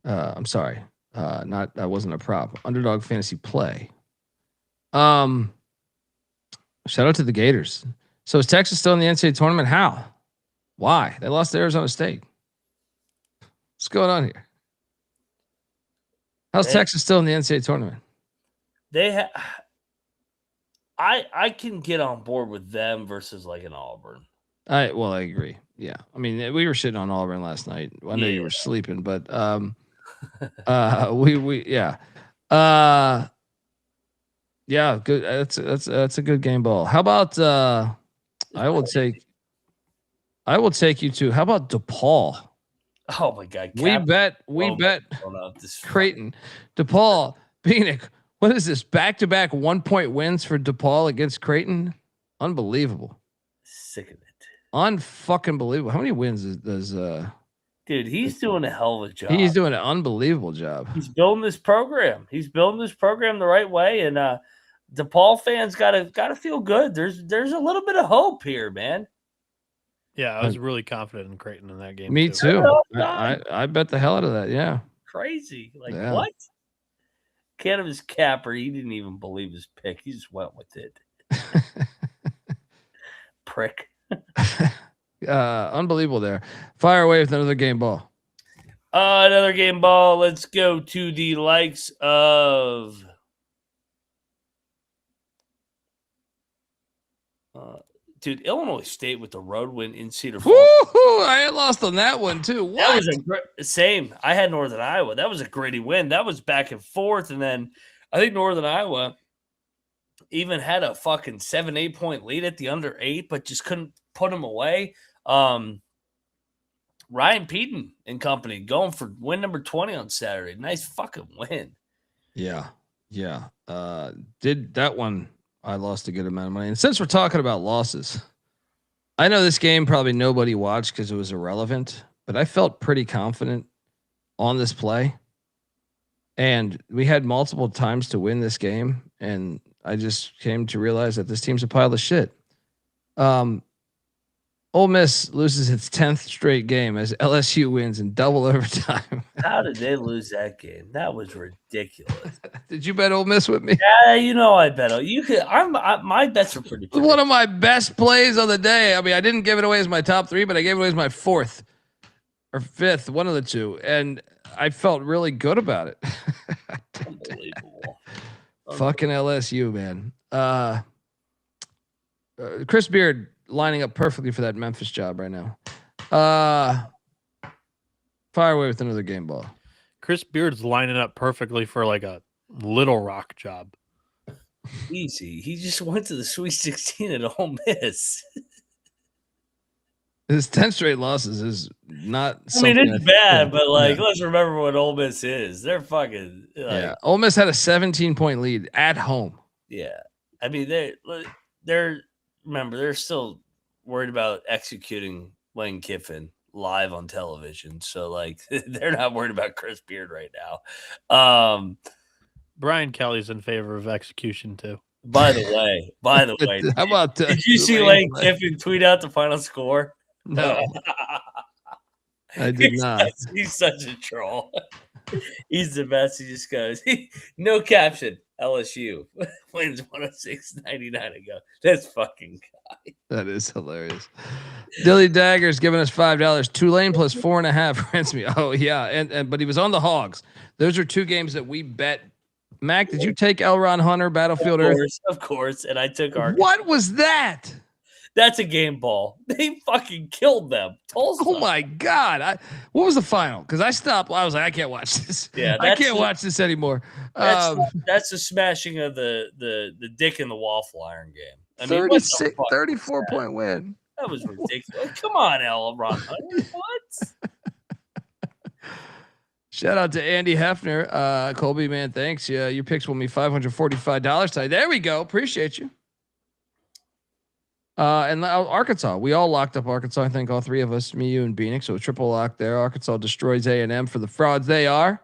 I'm sorry. That wasn't a prop. Underdog fantasy play. Shout out to the Gators. So is Texas still in the NCAA tournament? How? Why? They lost to Arizona State. What's going on here? How's Texas still in the NCAA tournament? I can get on board with them versus like an Auburn. I agree. Yeah. I mean, we were shitting on Auburn last night. I know you were sleeping, but yeah, good. That's a good game ball. How about I will take you to, how about DePaul? Oh my God. We bet Creighton. DePaul, Bieniek. What is this? Back-to-back 1-point wins for DePaul against Creighton? Unbelievable. Sick of it. Unfucking believable. How many wins does dude, he's doing a hell of a job. He's doing an unbelievable job. He's building this program. The right way, and DePaul fans gotta feel good. There's a little bit of hope here, man. Yeah, I was really confident in Creighton in that game. Me too. I bet the hell out of that. Yeah. Crazy. What? Cannabis Capper, he didn't even believe his pick. He just went with it. Prick. Unbelievable there. Fire away with another game ball. Another game ball. Let's go to the likes of dude, Illinois State with the road win in Cedar Falls. Woo-hoo, I had lost on that one too. What? That was same. I had Northern Iowa. That was a gritty win. That was back and forth, and then I think Northern Iowa even had a fucking 7-8 point lead at the under 8, but just couldn't put them away. Ryan Peden and company going for win number 20 on Saturday. Nice fucking win. Yeah. Did that one? I lost a good amount of money. And since we're talking about losses, I know this game probably nobody watched because it was irrelevant, but I felt pretty confident on this play. And we had multiple times to win this game, and I just came to realize that this team's a pile of shit. Ole Miss loses its 10th straight game as LSU wins in double overtime. How did they lose that game? That was ridiculous. Did you bet Ole Miss with me? Yeah, I bet. You could. My bets are pretty. One of my best plays of the day. I mean, I didn't give it away as my top 3, but I gave it away as my 4th or 5th, one of the two, and I felt really good about it. Unbelievable. Fucking LSU, man. Chris Beard lining up perfectly for that Memphis job right now. Fire away with another game ball. Chris Beard's lining up perfectly for like a Little Rock job. Easy. He just went to the Sweet 16 at Ole Miss. His 10 straight losses is not. I mean, it's bad, but let's remember what Ole Miss is. They're fucking. Yeah. Ole Miss had a 17-point lead at home. Yeah. I mean, they're still worried about executing Lane Kiffin live on television. So they're not worried about Chris Beard right now. Brian Kelly's in favor of execution too. By the way, how about did you see Lane Kiffin tweet out the final score? No, I did not. He's such a troll. He's the best. He just goes, no caption. LSU wins 106-99 ago. That's fucking guy. That is hilarious. Dilly Dagger's giving us $5. Tulane plus 4.5 rents me. Oh yeah, and but he was on the Hogs. Those are 2 games that we bet. Mac, did you take L. Ron Hunter, Battlefield Earth? Of course, and I took our. What was that? That's a game ball. They fucking killed them. Tulsa. Oh my god! What was the final? Because I stopped. I was like, I can't watch this. Yeah, I can't watch this anymore. That's the smashing of the dick in the waffle iron game. I mean, 34-point win. That was ridiculous. Come on, L. Ron Hunter. What? Shout out to Andy Hefner. Colby, man, thanks. Yeah, your picks won me $545 today. There we go. Appreciate you. And Arkansas, we all locked up Arkansas. I think all 3 of us, me, you, and Bieniek. So a triple lock there. Arkansas destroys A&M for the frauds they are.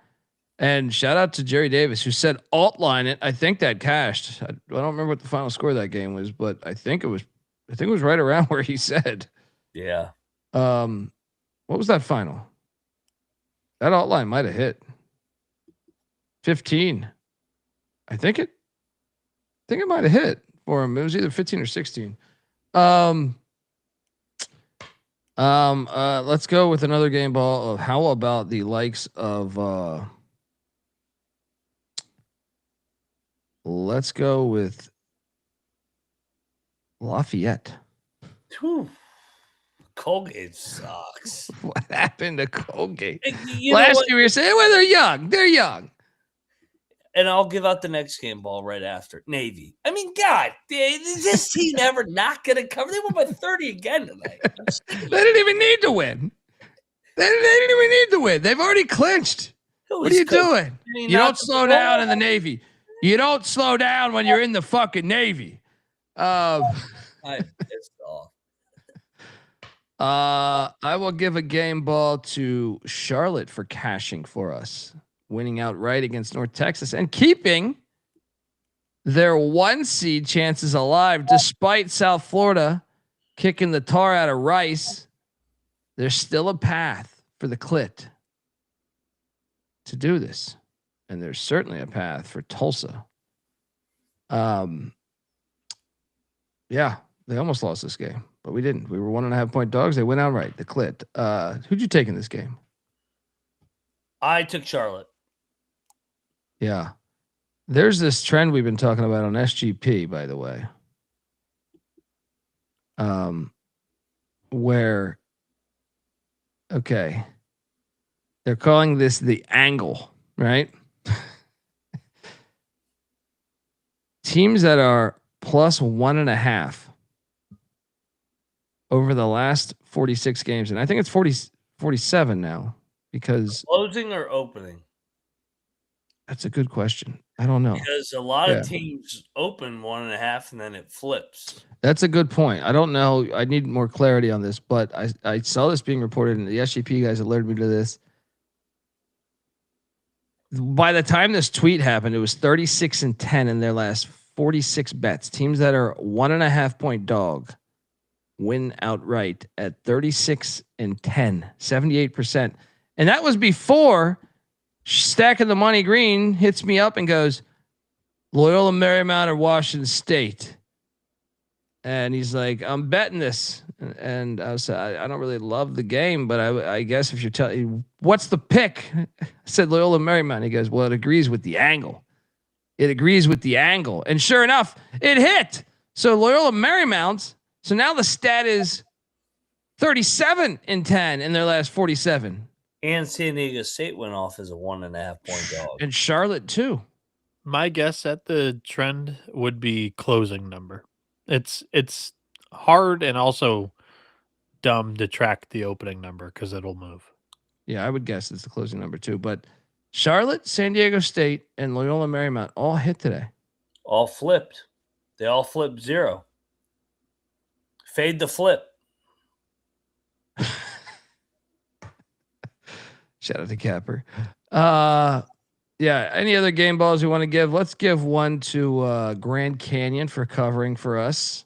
And shout out to Jerry Davis, who said alt line it. I think that cashed. I don't remember what the final score of that game was, but I think it was right around where he said. Yeah. What was that final? That alt line might have hit 15. I think it might have hit for him. It was either 15 or 16. Let's go with another game ball of how about the likes of let's go with Lafayette. Whew. Colgate sucks. What happened to Colgate? You Last year we were saying, well, they're young. They're young. And I'll give out the next game ball right after. Navy. I mean, God, is this team ever not going to cover? They won by 30 again tonight. They didn't even need to win. They didn't even need to win. They've already clinched. What are you doing? You don't slow down in the Navy. You don't slow down when you're in the fucking Navy. I'm pissed off. I will give a game ball to Charlotte for cashing for us, winning outright against North Texas and keeping their 1 seed chances alive despite South Florida kicking the tar out of Rice. There's still a path for the Clit to do this, and there's certainly a path for Tulsa. Yeah, they almost lost this game, but we didn't. We were 1.5 point dogs. They went outright. The Clit. Who'd you take in this game? I took Charlotte. Yeah. There's this trend we've been talking about on SGP, by the way. Where, okay, they're calling this the angle, right? Teams that are plus 1.5 over the last 46 games. And I think it's 47 now because closing or opening. That's a good question. I don't know. Because a lot of teams open 1.5 and then it flips. That's a good point. I don't know. I need more clarity on this, but I saw this being reported, and the SGP guys alerted me to this. By the time this tweet happened, it was 36-10 in their last 46 bets. Teams that are 1.5 point dog win outright at 36-10, 78%. And that was before Stacking the Money Green hits me up and goes, Loyola Marymount or Washington State. And he's like, I'm betting this. And I was, I don't really love the game, but I guess if you're telling, what's the pick? I said Loyola Marymount. He goes, well, it agrees with the angle. It agrees with the angle. And sure enough, it hit. So Loyola Marymount. So now the stat is 37-10 in their last 47. And San Diego State went off as a 1.5 point dog. And Charlotte too. My guess at the trend would be closing number. It's hard and also dumb to track the opening number because it'll move. Yeah, I would guess it's the closing number too. But Charlotte, San Diego State, and Loyola Marymount all hit today. All flipped. They all flipped 0. Fade the flip. Shout out to Capper. Yeah. Any other game balls we want to give? Let's give one to Grand Canyon for covering for us.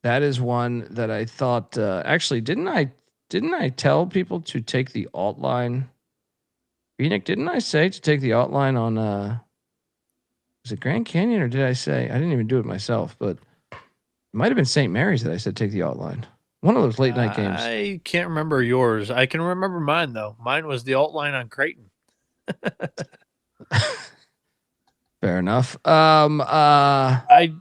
That is one that I thought. Actually, didn't I tell people to take the alt line? Bieniek, didn't I say to take the alt line on? Was it Grand Canyon or did I say I didn't even do it myself? But it might have been St. Mary's that I said take the alt line. One of those late night games. I can't remember yours. I can remember mine though. Mine was the alt line on Creighton. Fair enough. I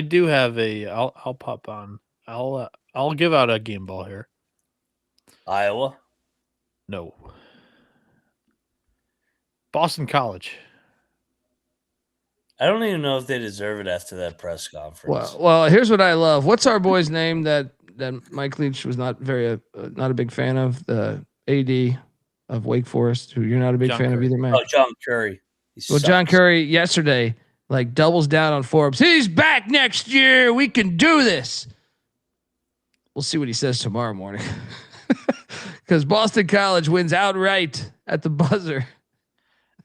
do have a. I'll pop on. I'll give out a game ball here. Iowa. No. Boston College. I don't even know if they deserve it after that press conference. Well, here's what I love. What's our boy's name that Mike Leach was not a big fan of, the AD of Wake Forest, who you're not a big fan of either, man? Oh, John Curry. Well, John Curry yesterday doubles down on Forbes. He's back next year. We can do this. We'll see what he says tomorrow morning. Because Boston College wins outright at the buzzer.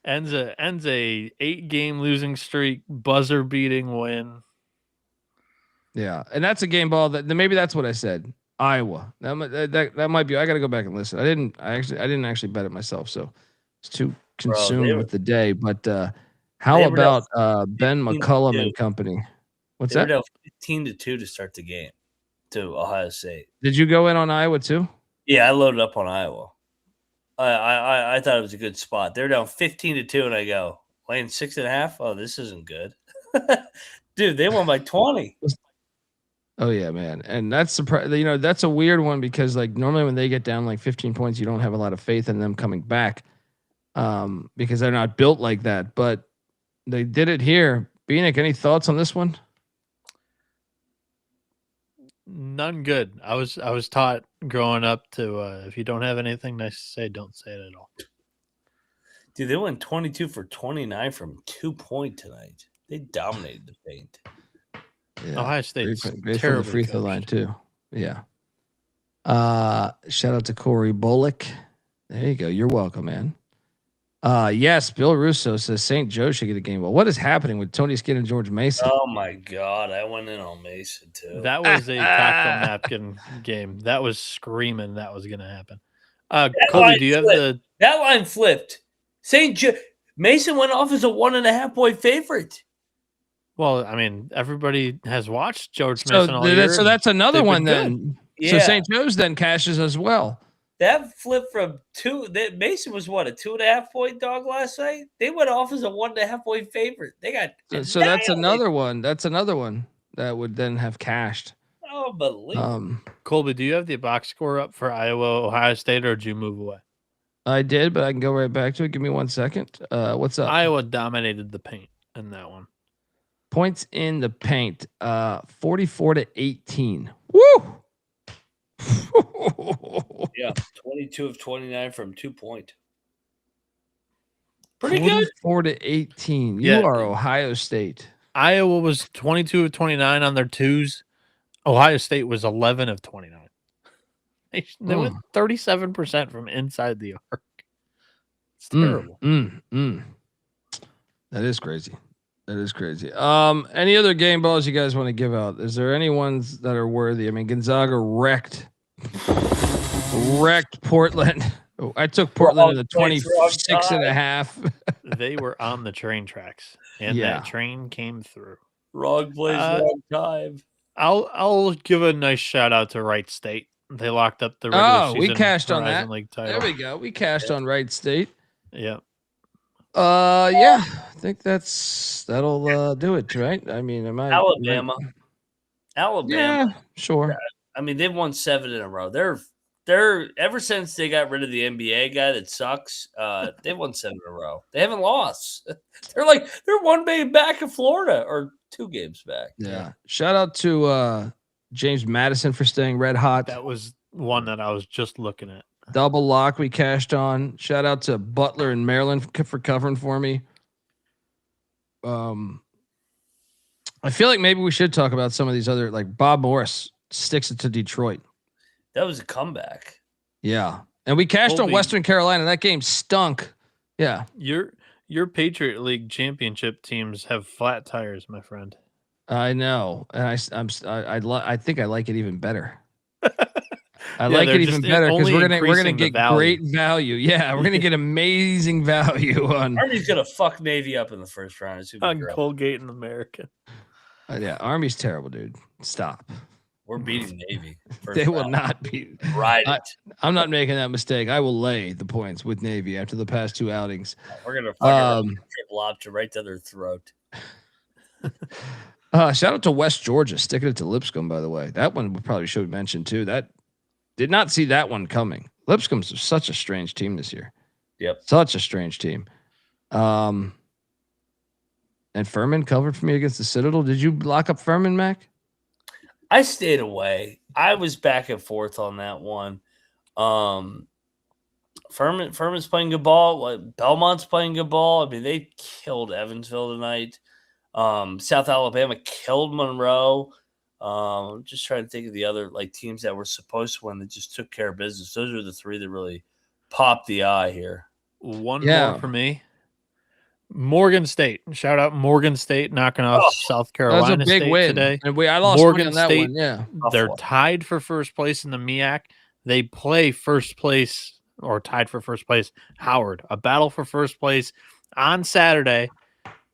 Ends a 8-game losing streak, buzzer beating win. Yeah, and that's a game ball that maybe that's what I said. Iowa. That might be. I got to go back and listen. I didn't actually bet it myself, so it's too consumed with the day. But how about Ben McCullum and company? What's that? They were down 15-2 to start the game to Ohio State. Did you go in on Iowa too? Yeah, I loaded up on Iowa. I thought it was a good spot. They're down 15-2, and I go laying 6.5. Oh, this isn't good, dude. They won by 20. Oh yeah, man, and that's that's a weird one because normally when they get down 15 points, you don't have a lot of faith in them coming back, because they're not built like that. But they did it here. Bieniek, any thoughts on this one? None good. I was taught growing up to if you don't have anything nice to say, don't say it at all. Dude, they went 22 for 29 from 2-point tonight. They dominated the paint. Yeah. Ohio State's great from the free throw line too. Yeah. Shout out to Corey Bullock. There you go. You're welcome, man. Yes, Bill Russo says St. Joe should get a game ball. What is happening with Tony Skinn and George Mason? Oh my God, I went in on Mason too. That was a tackle napkin game. That was screaming that was going to happen. Colby, do you have that line flipped? St. Joe Mason went off as a 1.5 point favorite. Well, I mean, everybody has watched George Mason all year. So that's another one then. Yeah. So St. Joe's then cashes as well. That flipped from 2. Mason was what, a 2.5 point dog last night? They went off as a 1.5 point favorite. They got so that's another one. That's another one that would then have cashed. Oh, believe. Colby, do you have the box score up for Iowa, Ohio State, or did you move away? I did, but I can go right back to it. Give me 1 second. What's up? Iowa dominated the paint in that one. Points in the paint, 44-18. Woo! Yeah, 22 of 29 from 2 point. Pretty good. 44-18. Yeah. You are Ohio State. Iowa was 22 of 29 on their twos. Ohio State was 11 of 29. They went 37% from inside the arc. It's terrible. That is crazy. Any other game balls you guys want to give out? Is there any ones that are worthy? I mean, Gonzaga wrecked Portland. Oh, I took Portland in the 26.5. They were on the train tracks, and that train came through. Wrong place, wrong time. I'll give a nice shout out to Wright State. They locked up the regular season we cashed on Horizon that. League title. There we go. We cashed on Wright State. Yeah. Yeah. I think that'll do it, right? I mean, Alabama. Yeah, sure. I mean, they've won 7 in a row. They're ever since they got rid of the NBA guy that sucks. They've won 7 in a row. They haven't lost. They're 1 game back in Florida, or 2 games back. Yeah. Shout out to James Madison for staying red hot. That was one that I was just looking at. Double lock we cashed on. Shout out to Butler in Maryland for covering for me. I feel like maybe we should talk about some of these other, like Bob Morris sticks it to Detroit. That was a comeback. Yeah. And we cashed on Western Carolina. That game stunk. Yeah. Your Patriot League championship teams have flat tires, my friend. I know. And I think I like it even better. I like it even better because we're gonna get great value. Yeah, we're gonna get amazing value on. Army's gonna fuck Navy up in the first round. On Colgate and American. Yeah, Army's terrible, dude. Stop. We're beating Navy. They will not beat. Ride it. I'm not making that mistake. I will lay the points with Navy after the past 2 outings. We're gonna fucking triple lobster right to their throat. Shout out to West Georgia sticking it to Lipscomb. By the way, that one we probably should mention too. That did not see that one coming. Lipscomb's such a strange team this year. Yep, such a strange team. And Furman covered for me against the Citadel. Did you lock up Furman, Mac? I stayed away. I was back and forth on that one. Furman's playing good ball. Belmont's playing good ball. I mean, they killed Evansville tonight. South Alabama killed Monroe. Just trying to think of the other teams that were supposed to win that just took care of business. Those are the 3 that really popped the eye here. One more for me. Morgan State. Shout out Morgan State knocking off South Carolina that was a big State win today. And I lost Morgan on that State, one. Yeah. They're tied for first place in the MEAC. They play first place or tied for first place Howard. A battle for first place on Saturday.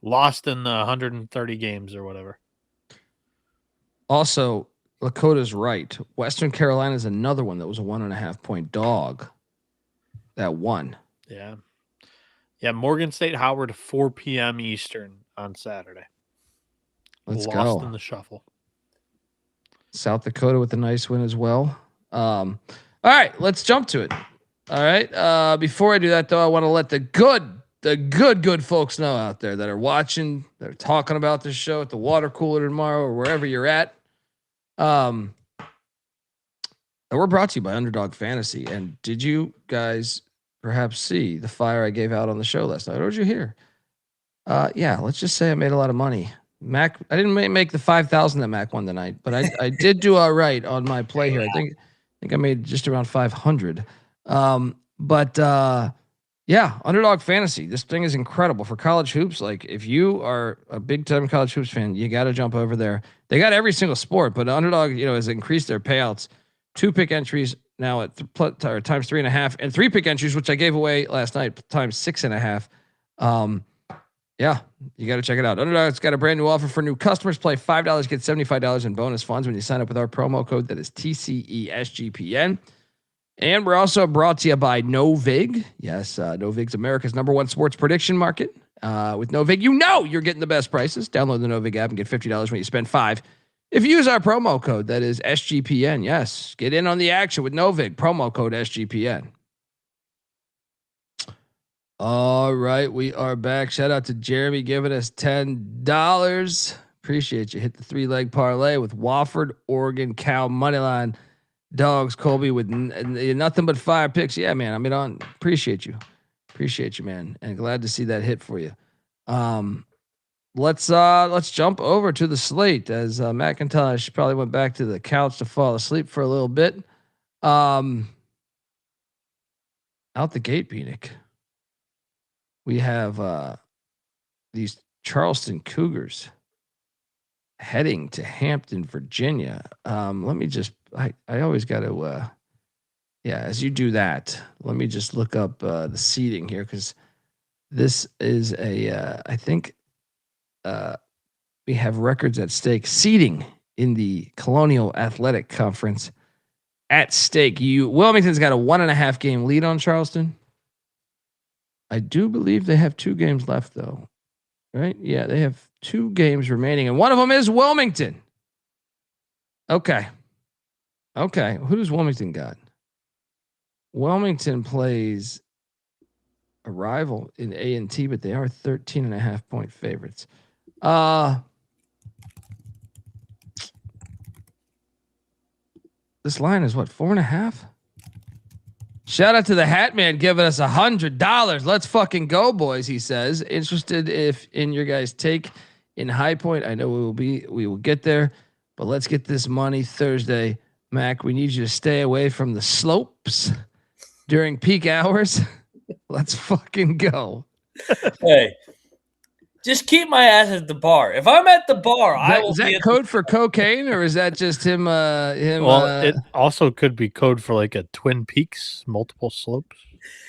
Lost in the 130 games or whatever. Also, Lakota's right. Western Carolina is another one that was a 1.5 point dog that won. Yeah. Yeah, Morgan State Howard 4 p.m. Eastern on Saturday. Let's Lost go. in the shuffle. South Dakota with a nice win as well. All right, let's jump to it. All right. Before I do that, though, I want to let the good folks know out there that are watching, that are talking about this show at the water cooler tomorrow or wherever you're at. We're brought to you by Underdog Fantasy. And did you guys perhaps see the fire I gave out on the show last night? Or did you hear? Yeah, let's just say I made a lot of money. Mac, I didn't make the 5,000 that Mac won tonight, but I did do all right on my play here. I think I made just around 500. Yeah, Underdog Fantasy. This thing is incredible for college hoops. Like, if you are a big time college hoops fan, you got to jump over there. They got every single sport, but Underdog, has increased their payouts. 2 pick entries now at times 3.5, and 3 pick entries, which I gave away last night, times 6.5. Yeah, you got to check it out. Underdog's got a brand new offer for new customers. Play $5, get $75 in bonus funds when you sign up with our promo code. That is TCESGPN. And we're also brought to you by NoVig. Yes, NoVig's America's #1 sports prediction market. With NoVig, you're getting the best prices. Download the NoVig app and get $50 when you spend $5. If you use our promo code, that is SGPN. Yes, get in on the action with NoVig. Promo code SGPN. All right, we are back. Shout out to Jeremy giving us $10. Appreciate you. Hit the 3-leg parlay with Wofford, Oregon, Cal, Moneyline. Dogs, Colby with nothing but 5 picks. Yeah, man. Appreciate you. Appreciate you, man, and glad to see that hit for you. Let's jump over to the slate as McIntyre probably went back to the couch to fall asleep for a little bit. Out the gate, Bieniek. We have these Charleston Cougars heading to Hampton, Virginia. Let me just I always got to as you do that, let me just look up the seating here, because this is I think we have records at stake. Seating in the Colonial Athletic Conference at stake. Wilmington's got a 1.5 game lead on Charleston. I do believe they have 2 games left, though. Right? Yeah, they have 2 games remaining, and one of them is Wilmington. Okay. Who does Wilmington got? Wilmington plays a rival in A&T, but they are 13.5 point favorites. This line is what, 4.5? Shout out to the Hat Man giving us $100. Let's fucking go, boys. He says, interested in your guys' take in High Point. I know we will get there, but let's get this money Thursday. Mac, we need you to stay away from the slopes during peak hours. Let's fucking go. Hey, just keep my ass at the bar. If I'm at the bar, is that code for cocaine, or is that just him? Well, it also could be code for like a Twin Peaks, multiple slopes.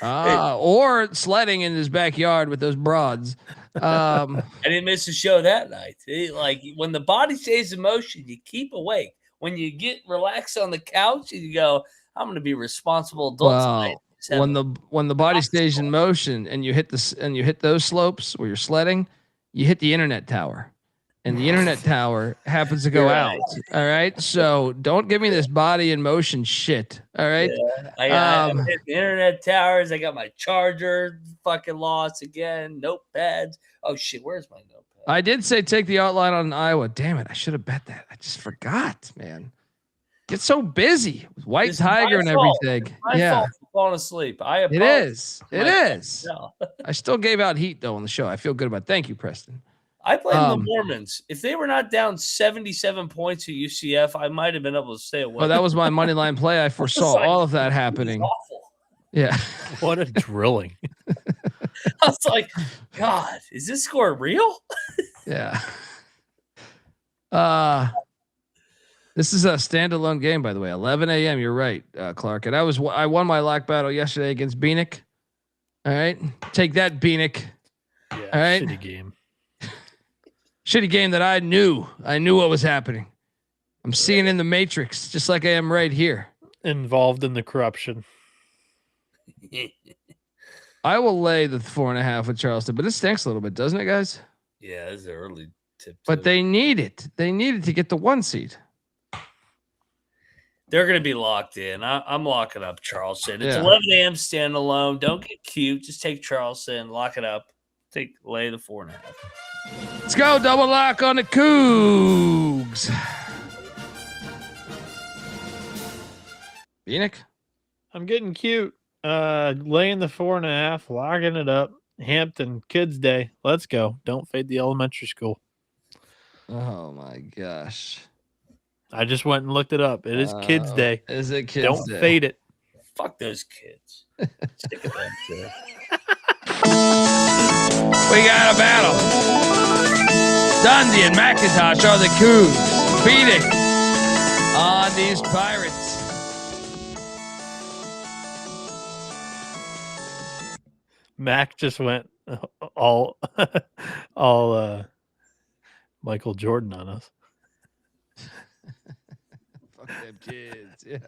Or sledding in his backyard with those broads. I didn't miss a show that night. Like when the body stays in motion, you keep awake. When you get relaxed on the couch and you go, I'm going to be responsible adult tonight. When the body stays in motion and you hit those slopes where you're sledding, you hit the internet tower, and the internet tower happens to go out. All right. So don't give me this body in motion shit. All right. Yeah, I hit the internet towers. I got my charger fucking lost again. Notepads. Oh shit. Where's my notepad? I did say take the outline on Iowa. Damn it. I should have bet that. I just forgot, man. Get so busy with White Tiger and everything. My fault for falling asleep. It is. No. I still gave out heat though on the show. I feel good about it. Thank you, Preston. I blame the Mormons. If they were not down 77 points at UCF, I might have been able to stay away. Oh, that was my money line play. I foresaw all of that happening. Awful. Yeah. What a drilling. I was like, God, is this score real? Yeah. This is a standalone game, by the way. 11 a.m. You're right, Clark. And I won my lock battle yesterday against Bieniek. All right, take that, Bieniek. Yeah, all right. Shitty game. Shitty game that I knew. I knew what was happening. I'm seeing in the Matrix, just like I am right here. Involved in the corruption. I will lay the 4.5 with Charleston, but it stinks a little bit, doesn't it, guys? Yeah, this is an early tip. But they need it. They needed to get the 1 seed. They're going to be locked in. I'm locking up Charleston. It's 11 a.m. standalone. Don't get cute. Just take Charleston. Lock it up. Lay the 4.5. Let's go. Double lock on the Cougs. Bieniek? I'm getting cute. Laying the 4.5, locking it up. Hampton, Kids Day. Let's go. Don't fade the elementary school. Oh, my gosh. I just went and looked it up. It is Kids Day. Is it Kids Don't Day? fade it. Fuck those kids. Sick of them too. We got a battle. Dundee and McIntyre are the Cougs. Bieniek on these Pirates. Mac just went all Michael Jordan on us. Fuck them kids. Yeah.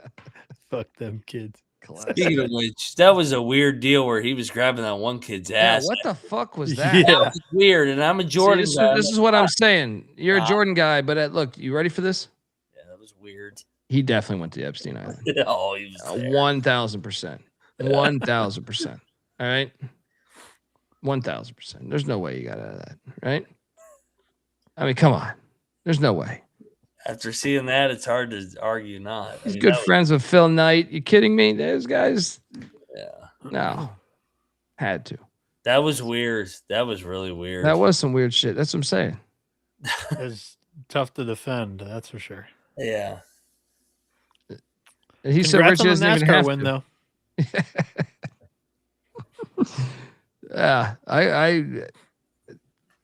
Fuck them kids. Speaking of which, that was a weird deal where he was grabbing that one kid's ass. Yeah, what the fuck was that? Yeah. That was weird, and I'm a Jordan guy. This is what I'm saying. You're a Jordan guy, but look, you ready for this? Yeah, that was weird. He definitely went to Epstein Island. Oh, he was there. 1,000%. 1,000%. All right? 1,000%. There's no way you got out of that, right? I mean, come on. There's no way. After seeing that, it's hard to argue not. He's good friends with Phil Knight. You kidding me? Those guys? Yeah. No. Had to. That was weird. That was really weird. That was some weird shit. That's what I'm saying. It was tough to defend, that's for sure. Yeah. And he said Congrats Richie on the doesn't even NASCAR have win, to. though. Yeah, I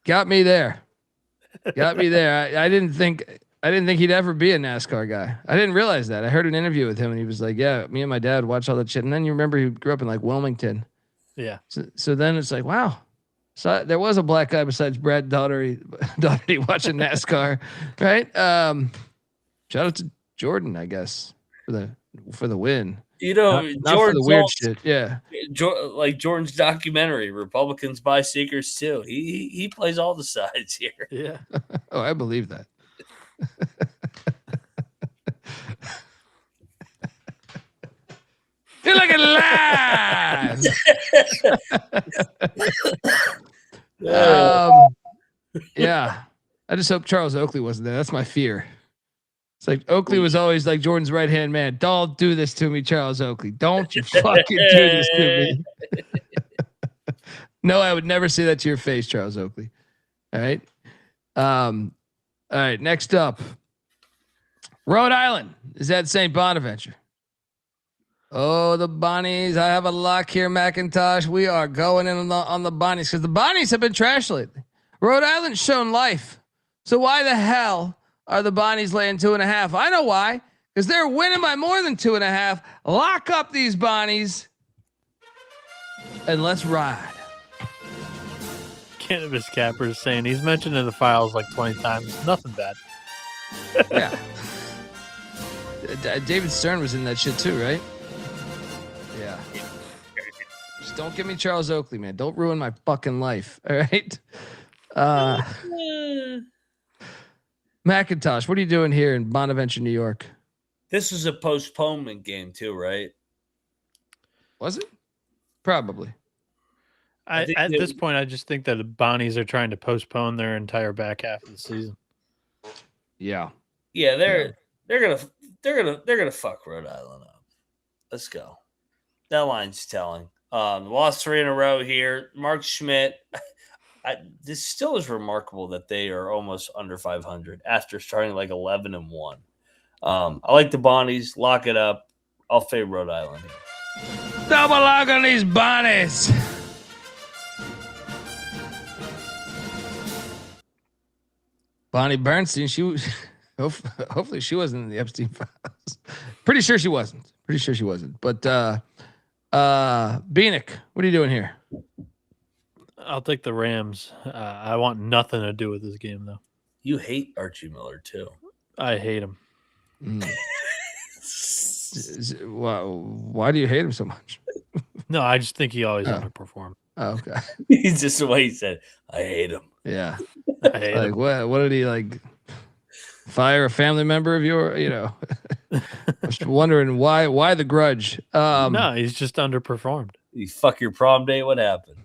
got me there. Got me there. I didn't think he'd ever be a NASCAR guy. I didn't realize that. I heard an interview with him and he was like, "Yeah, me and my dad watch all that shit." And then you remember he grew up in like Wilmington. Yeah. So then it's like, wow. So there was a black guy besides Brad Daugherty watching NASCAR, right? Shout out to Jordan, I guess, for the win. You know, not for the weird shit. Yeah. Like Jordan's documentary, Republicans buy seekers too. He plays all the sides here. Yeah. Oh, I believe that. You're looking live. Yeah. I just hope Charles Oakley wasn't there. That's my fear. It's like Oakley was always like Jordan's right-hand man. Don't do this to me, Charles Oakley. Don't you fucking do this to me. No, I would never say that to your face, Charles Oakley. All right. All right. Next up, Rhode Island is at St. Bonaventure. Oh, the Bonnies. I have a lock here, McIntyre. We are going in on the Bonnies because the Bonnies have been trash lately. Rhode Island's shown life. So why the hell are the Bonnies laying 2.5? I know why. Because they're winning by more than 2.5. Lock up these Bonnies. And let's ride. Cannabis Capper is saying he's mentioned in the files like 20 times. Nothing bad. Yeah. David Stern was in that shit too, right? Yeah. Just don't give me Charles Oakley, man. Don't ruin my fucking life. All right. McIntosh, what are you doing here in Bonaventure, New York? This was a postponement game too, right? Was it? Probably. At this point, I just think that the Bonnies are trying to postpone their entire back half of the season. Yeah. Yeah, they're gonna fuck Rhode Island up. Let's go. That line's telling. Lost 3 in a row here. Mark Schmidt. This still is remarkable that they are almost under 500 after starting like 11-1. I like the Bonnies. Lock it up. I'll fade Rhode Island here. Double lock on these Bonnies. Bonnie Bernstein, she was hopefully she wasn't in the Epstein files. Pretty sure she wasn't. But Bieniek, what are you doing here? I'll take the Rams. I want nothing to do with this game, though. You hate Archie Miller too. I hate him. Why do you hate him so much? No, I just think he always underperformed. Oh, okay. He's just the way he said, I hate him. Yeah. I hate Like him. what did he like fire a family member of your, I was wondering why the grudge. No, he's just underperformed. You fuck your prom date, what happened?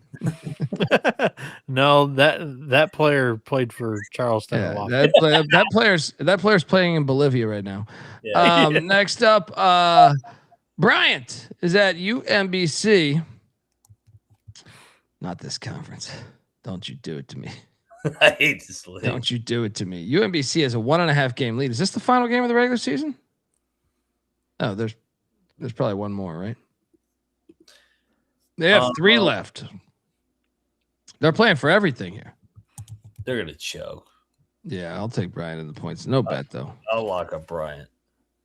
No, that player played for Charleston a lot. That player's playing in Bolivia right now. Yeah. Next up, Bryant is at UMBC. Not this conference. Don't you do it to me. I hate this league. Don't you do it to me. UMBC has a 1.5 game lead. Is this the final game of the regular season? Oh, there's probably one more, right? They have 3 left. They're playing for everything here. They're gonna choke. Yeah, I'll take Bryant in the points. No bet though. I'll lock up Bryant.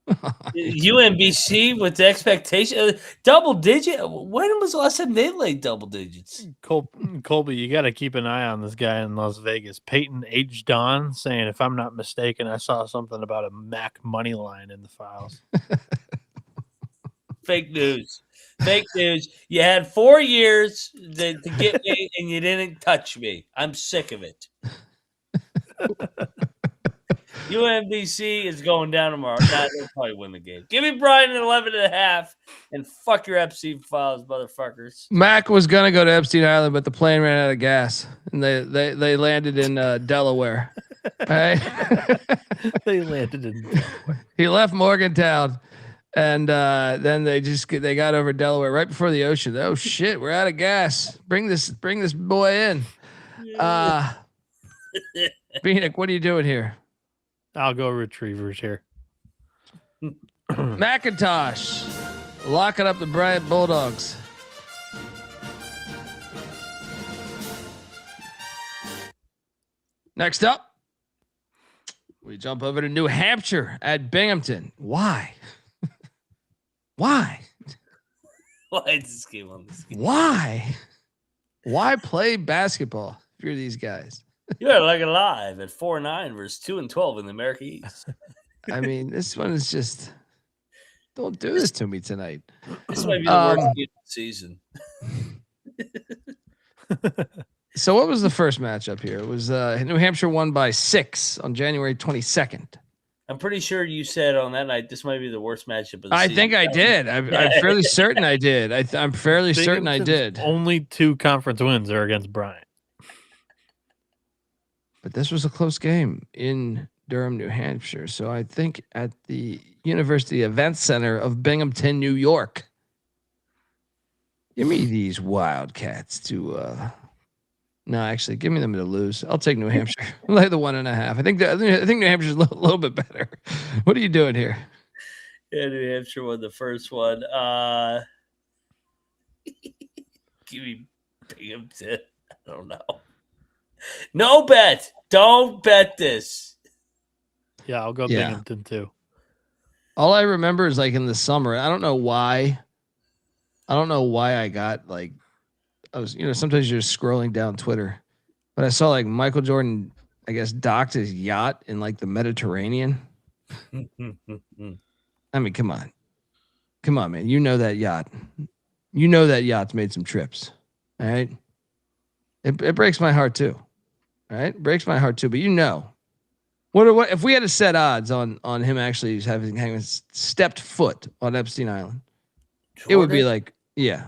UMBC with the expectation double digit. When was the last time they laid double digits? Colby, you got to keep an eye on this guy in Las Vegas. Peyton H. Don saying, if I'm not mistaken, I saw something about a Mac Moneyline in the files. Fake news. Fake news. You had 4 years to get me, and you didn't touch me. I'm sick of it. UMBC is going down tomorrow. Nah, they'll probably win the game. Give me Bryant at 11.5 and fuck your Epstein files, motherfuckers. Mac was gonna go to Epstein Island, but the plane ran out of gas, and they landed in Delaware. Right? They landed in Delaware. He left Morgantown, And then they got over Delaware right before the ocean. Oh shit, we're out of gas. Bring this boy in. Bieniek, what are you doing here? I'll go Retrievers here. McIntyre locking up the Bryant Bulldogs. Next up, we jump over to New Hampshire at Binghamton. Why? Why? Why is this game on this game? Why? Why play basketball if you're these guys? You're like alive at 4-9 versus 2-12 in the America East. I mean, this one is just. Don't do this to me tonight. This might be the worst game of the season. So what was the first matchup here? It was New Hampshire won by 6 on January 22nd. I'm pretty sure you said on that night this might be the worst matchup of the season. I think I did. I'm fairly certain I did. I'm fairly certain I did. Only 2 conference wins are against Bryant. But this was a close game in Durham, New Hampshire. So I think at the University Event Center of Binghamton, New York. Give me these Wildcats to no, actually, give me them to lose. I'll take New Hampshire. I'll lay the 1.5. I think New Hampshire's a little bit better. What are you doing here? Yeah, New Hampshire won the first one. Give me Binghamton. I don't know. No bet. Don't bet this. Yeah, I'll go Binghamton too. All I remember is like in the summer. I don't know why I got like. I was, sometimes you're just scrolling down Twitter, but I saw like Michael Jordan, I guess, docked his yacht in like the Mediterranean. I mean, come on, man. You know that yacht. You know that yacht's made some trips. All right. It breaks my heart too. All right. It breaks my heart too. But what if we had to set odds on him actually having stepped foot on Epstein Island? Jordan? It would be like, yeah.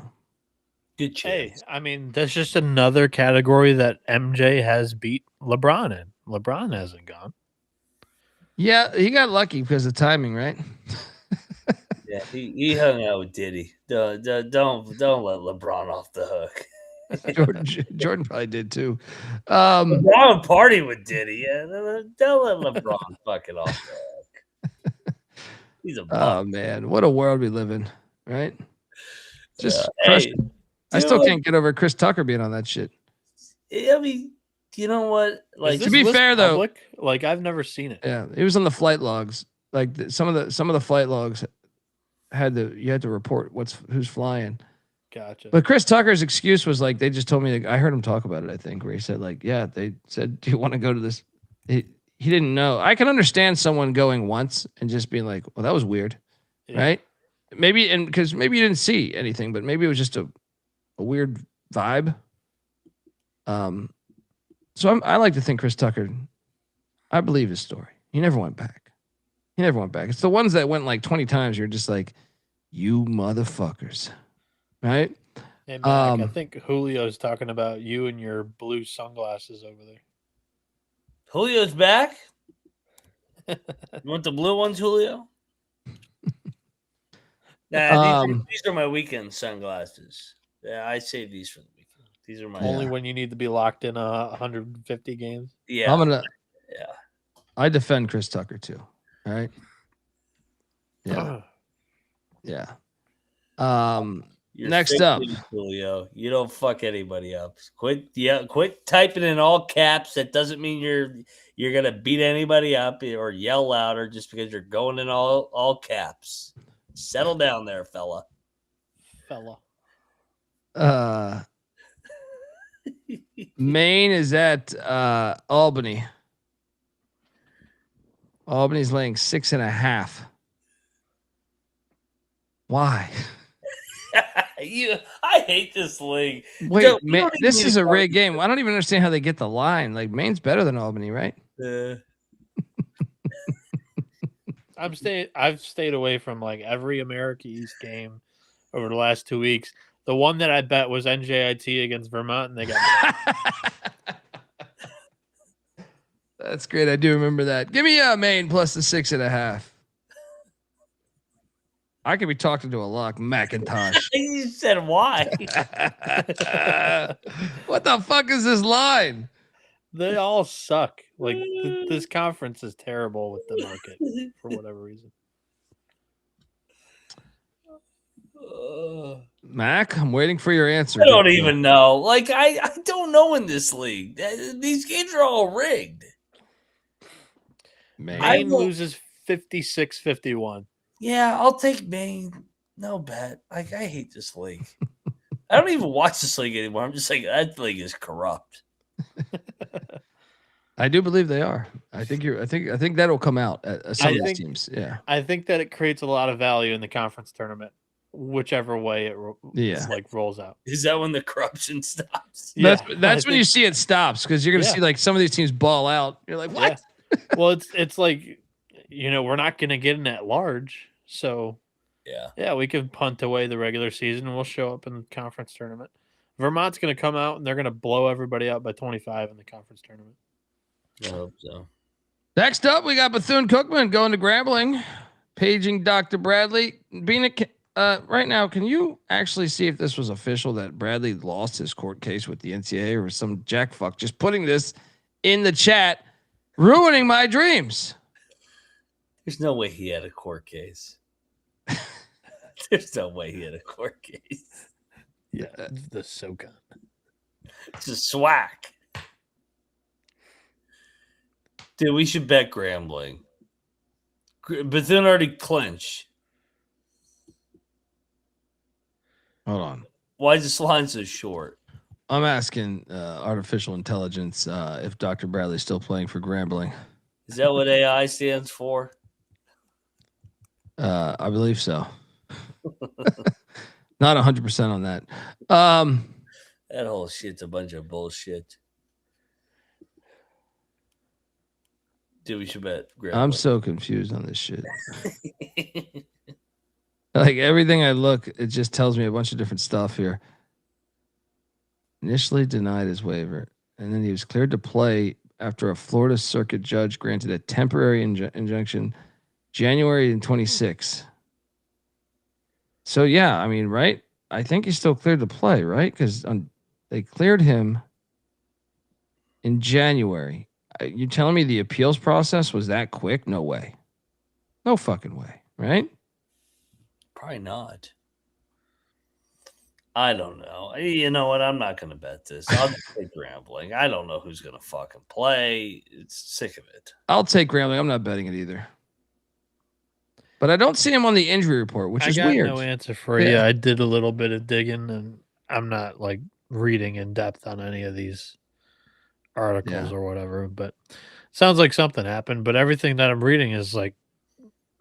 Good chance. Hey, I mean, that's just another category that MJ has beat LeBron in. LeBron hasn't gone. Yeah, he got lucky because of timing, right? Yeah, he hung out with Diddy. Don't let LeBron off the hook. Jordan probably did too. LeBron party with Diddy. Yeah, don't let LeBron fucking off the hook. He's a bum. Oh man, what a world we live in, right? Just I still can't get over Chris Tucker being on that shit. I mean, you know what? Like, to be fair though, like I've never seen it. Yeah, it was on the flight logs. Like some of the flight logs you had to report who's flying. Gotcha. But Chris Tucker's excuse was like, they just told me, like, I heard him talk about it, I think, where he said like, yeah, they said, do you want to go to this? He didn't know. I can understand someone going once and just being like, well, that was weird. Yeah. Right? Maybe, and because maybe you didn't see anything, but maybe it was just a weird vibe. So I like to think Chris Tucker, I believe his story. He never went back. It's the ones that went like 20 times. You're just like, you motherfuckers. Right? Hey, Mac, I think Julio's talking about you and your blue sunglasses over there. Julio's back? You want the blue ones, Julio? Nah, these are my weekend sunglasses. Yeah, I save these for the weekend. These are my only when you need to be locked in 150 games. Yeah, I defend Chris Tucker too. All right. Yeah. Yeah. Next up, Julio, you don't fuck anybody up. Quit typing in all caps. That doesn't mean you're gonna beat anybody up or yell louder just because you're going in all caps. Settle down there, fella. Maine is at Albany. Albany's laying 6.5. Why? I hate this league. Wait, this is a rigged game. I don't even understand how they get the line. Like, Maine's better than Albany, right? I've stayed away from like every America East game over the last 2 weeks. The one that I bet was NJIT against Vermont, and they got That's great. I do remember that. Give me Maine plus the 6.5. I could be talking to a lock, McIntyre. You said why? What the fuck is this line? They all suck. Like this conference is terrible with the market for whatever reason. Mac, I'm waiting for your answer. I don't even know. Like, I don't know in this league. These games are all rigged. Maine loses 56-51. Yeah, I'll take Maine. No bet. Like, I hate this league. I don't even watch this league anymore. I'm just like, that league is corrupt. I do believe they are. I think that'll come out at some of these teams. Yeah. I think that it creates a lot of value in the conference tournament, whichever way it rolls out. Is that when the corruption stops? That's when you see it stops, because you're going to see like some of these teams ball out. You're like, what? Yeah. Well, it's like, we're not going to get in at large, so yeah, we can punt away the regular season and we'll show up in the conference tournament. Vermont's going to come out and they're going to blow everybody out by 25 in the conference tournament. I hope so. Next up, we got Bethune-Cookman going to Grambling, paging Dr. Bradley. Bieniek, right now, can you actually see if this was official that Bradley lost his court case with the NCAA, or was some jackfuck just putting this in the chat, ruining my dreams? There's no way he had a court case. There's no way he had a court case. Yeah, the SoCon. It's a SWAC. Dude, we should bet Grambling. Bethune already clinched. Hold on. Why is this line so short? I'm asking artificial intelligence if Dr. Bradley's still playing for Grambling. Is that what AI stands for? I believe so. Not 100% on that. That whole shit's a bunch of bullshit. Dude, we should bet Grambling. I'm so confused on this shit. Like everything I look, it just tells me a bunch of different stuff here. Initially denied his waiver, and then he was cleared to play after a Florida Circuit judge granted a temporary injunction January in 26. So yeah, I mean, right? I think he's still cleared to play, right? Because they cleared him in January. You telling me the appeals process was that quick? No way. No fucking way, right? Probably not. I don't know. You know what? I'm not going to bet this. I'll just take Grambling. I don't know who's going to fucking play. It's sick of it. I'll take Grambling. I'm not betting it either. But I don't see him on the injury report, which is weird. No answer for you. I did a little bit of digging, and I'm not like reading in depth on any of these articles or whatever, but sounds like something happened. But everything that I'm reading is like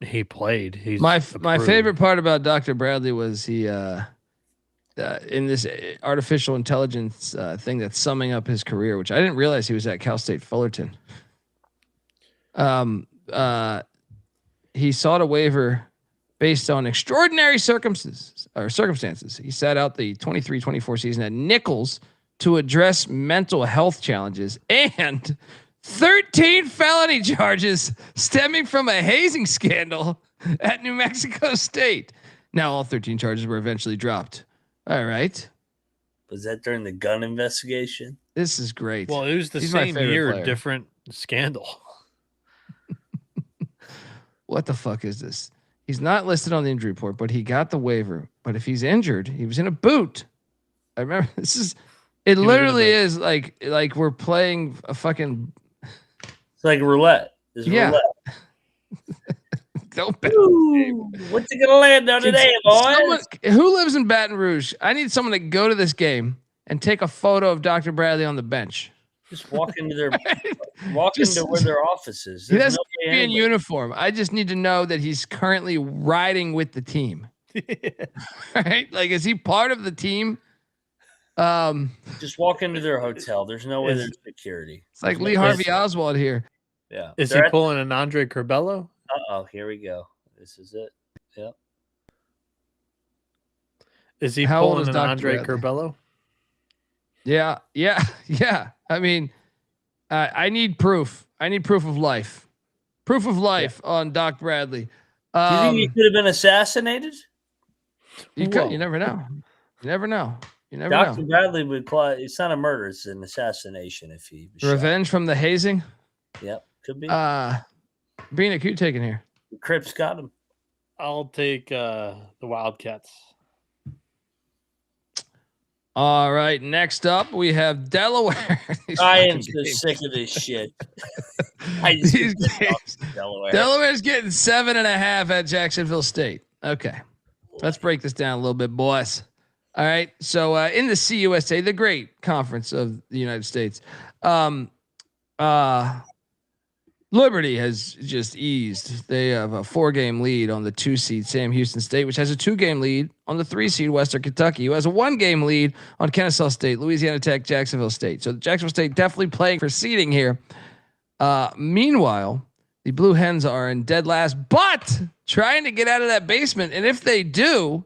he played. He's my favorite part about Dr. Bradley was he in this artificial intelligence thing that's summing up his career, which I didn't realize he was at Cal State Fullerton. He sought a waiver based on extraordinary circumstances. He sat out the 23-24 season at Nichols to address mental health challenges and 13 felony charges stemming from a hazing scandal at New Mexico State. Now all 13 charges were eventually dropped. All right. Was that during the gun investigation? This is great. Well, it was the same year, different scandal. What the fuck is this? He's not listed on the injury report, but he got the waiver. But if he's injured, he was in a boot. I remember it literally is like we're playing a fucking. It's like roulette. It's roulette. Don't bet. What's it gonna land on today, boys? Who lives in Baton Rouge? I need someone to go to this game and take a photo of Dr. Bradley on the bench. Just walk into their into where their office is. He doesn't need to be in uniform. I just need to know that he's currently riding with the team. Right? Like, is he part of the team? Just walk into their hotel. There's no way there's security. It's like Lee Harvey Oswald here. Yeah. Is he pulling an Andre Curbelo? Uh-oh, here we go. This is it. Yep. Is he pulling an Andre Curbelo? Yeah. I mean, I need proof. I need proof of life. Proof of life on Doc Bradley. Do you think he could have been assassinated? You never know. You never know. You never know. Dr. Bradley would call it. It's not a murder. It's an assassination. If he was Revenge from the hazing. Yep, could be. Bieniek, who you taking here? The Crips got him. I'll take the Wildcats. All right. Next up, we have Delaware. I am so sick of this shit. These games. Delaware's getting 7.5 at Jacksonville State. Okay. Let's break this down a little bit, boys. All right. So in the CUSA, the great conference of the United States, Liberty has just eased. They have a 4-game lead on the 2 seed Sam Houston State, which has a 2-game lead on the 3 seed Western Kentucky, who has a 1-game lead on Kennesaw State, Louisiana Tech, Jacksonville State. So Jacksonville State definitely playing for seeding here. Meanwhile, the Blue Hens are in dead last, but trying to get out of that basement. And if they do,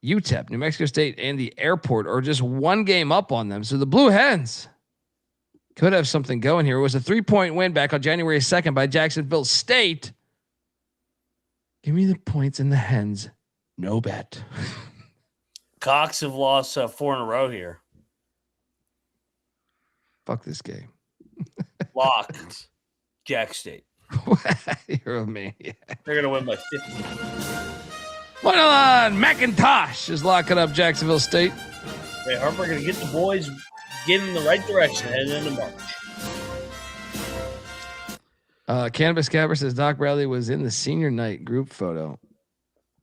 UTEP, New Mexico State, and the airport are just 1 game up on them. So the Blue Hens could have something going here. It was a 3-point win back on January 2nd by Jacksonville State. Give me the points in the Hens. No bet. Cox have lost 4 in a row here. Fuck this game. Lock. Jack State. You're a maniac. They're going to win by 50. Moneyline, McIntyre is locking up Jacksonville State. Hey, Harper going to get the boys getting in the right direction heading into March. Cannabis Capper says Doc Bradley was in the senior night group photo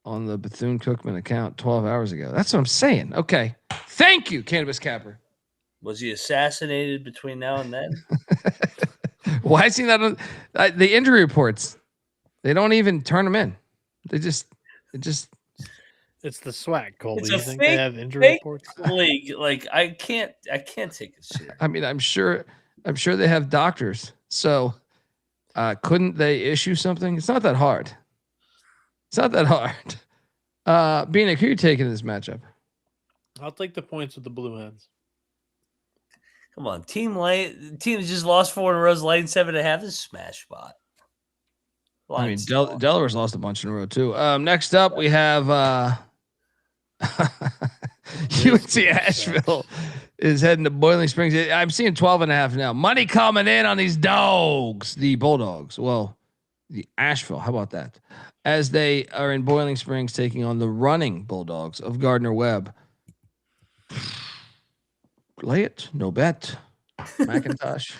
on the Bethune-Cookman account 12 hours ago. That's what I'm saying. Okay. Thank you, Cannabis Capper. Was he assassinated between now and then? Why is he not on the injury reports? They don't even turn them in. It's the SWAC, Colby. It's you think they have injury reports? League. Like I can't take it serious. I mean, I'm sure they have doctors. So couldn't they issue something? It's not that hard. Bieniek, who are you taking in this matchup? I'll take the points with the Blue Hens. Come on, team just lost 4 in a row, laying 7.5 is smash spot. I mean, Delaware's lost a bunch in a row too. Next up, we have UNC Asheville is heading to Boiling Springs. I'm seeing 12.5 now. Money coming in on these dogs, the Bulldogs. Well, the Asheville. How about that? As they are in Boiling Springs taking on the running Bulldogs of Gardner-Webb. Lay it, no bet. McIntyre.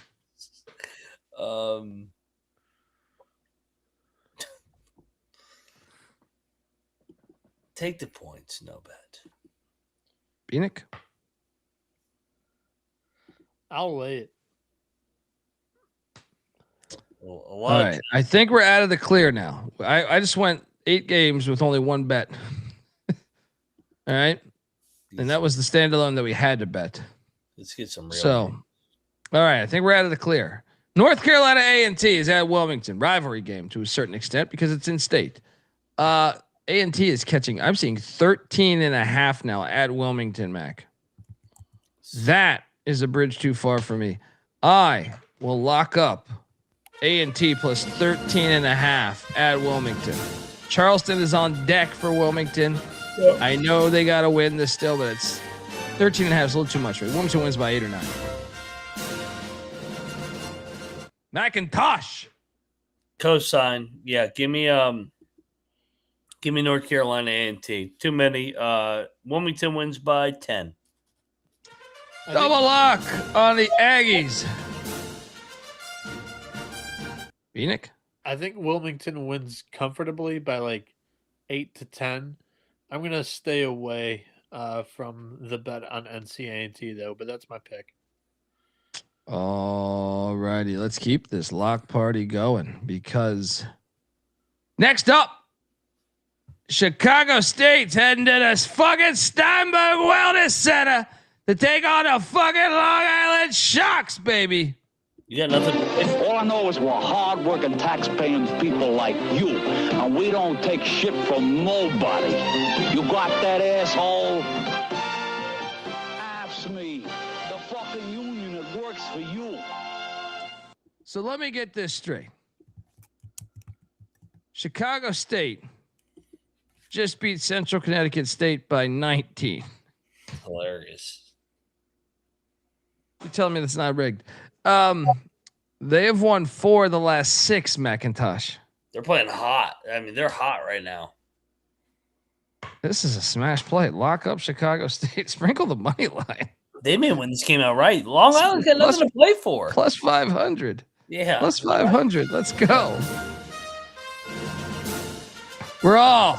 Take the points, no bet. Bieniek? I'll lay it. All right. I think we're out of the clear now. I just went 8 games with only 1 bet. All right. And that was the standalone that we had to bet. Let's get some real. So, all right. I think we're out of the clear. North Carolina A&T is at Wilmington. Rivalry game to a certain extent because it's in state. A&T is catching. I'm seeing 13.5 now at Wilmington, Mac. That is a bridge too far for me. I will lock up A&T plus 13.5 at Wilmington. Charleston is on deck for Wilmington. Yep. I know they got to win this still, but it's 13.5 is a little too much. Right? Wilmington wins by 8 or 9. McIntyre. Cosign. Yeah, give me North Carolina A&T. Too many. Wilmington wins by 10. Double lock on the Aggies. Bieniek? I think Wilmington wins comfortably by like 8 to 10. I'm going to stay away from the bet on NC-A&T, though, but that's my pick. All righty. Let's keep this lock party going because next up, Chicago State's heading to this fucking Steinberg Wellness Center to take on the fucking Long Island Sharks, baby. You got nothing. All I know is we're hard-working, tax-paying people like you, and we don't take shit from nobody. You got that, asshole? Ask me. The fucking union, it works for you. So let me get this straight. Chicago State just beat Central Connecticut State by 19. Hilarious. You're telling me that's not rigged? They have won 4 of the last 6, McIntyre. They're playing hot. I mean, they're hot right now. This is a smash play. Lock up Chicago State. Sprinkle the money line. They may win this game outright. Long Island's got nothing to play for. Plus 500. Yeah. Plus 500. Let's go. We're all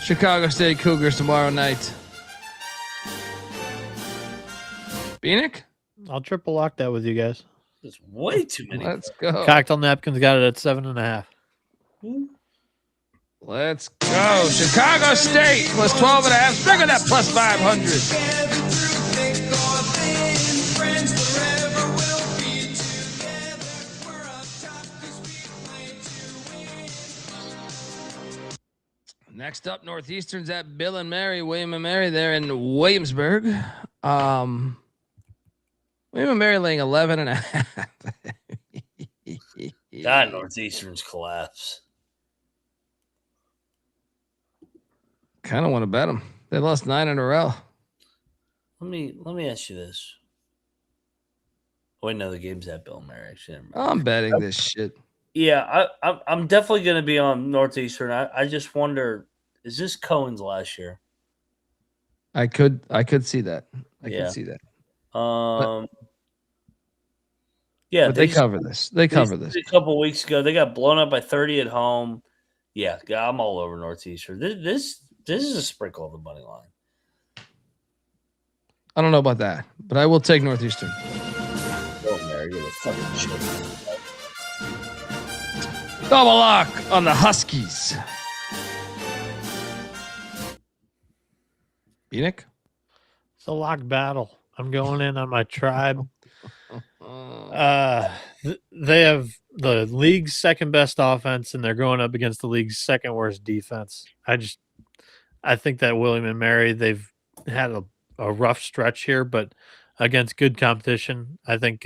Chicago State Cougars tomorrow night. Bieniek? I'll triple lock that with you guys. There's way too many. Let's go. Cocktail Napkins got it at 7.5. Let's go. Chicago State plus 12.5. Sprinkle that plus 500. Next up, Northeastern's at Bill and Mary, William and Mary there in Williamsburg. William and Mary laying 11.5. God, Northeastern's collapse. Kind of want to bet them. They lost 9 in a row. Let me ask you this. Oh, wait, no, the game's at Bill and Mary. Actually, I'm betting this shit. Yeah, I'm definitely going to be on Northeastern. I just wonder, is this Cohen's last year? I could see that. I could see that. Yeah, but they cover this. They cover this. A couple weeks ago, they got blown up by 30 at home. Yeah, I'm all over Northeastern. This is a sprinkle of the money line. I don't know about that, but I will take Northeastern. Oh, Mary, you're the fucking shit. Double lock on the Huskies. Bieniek? It's a lock battle. I'm going in on my tribe. They have the league's second best offense, and they're going up against the league's second worst defense. I think that William and Mary, they've had a rough stretch here, but against good competition, I think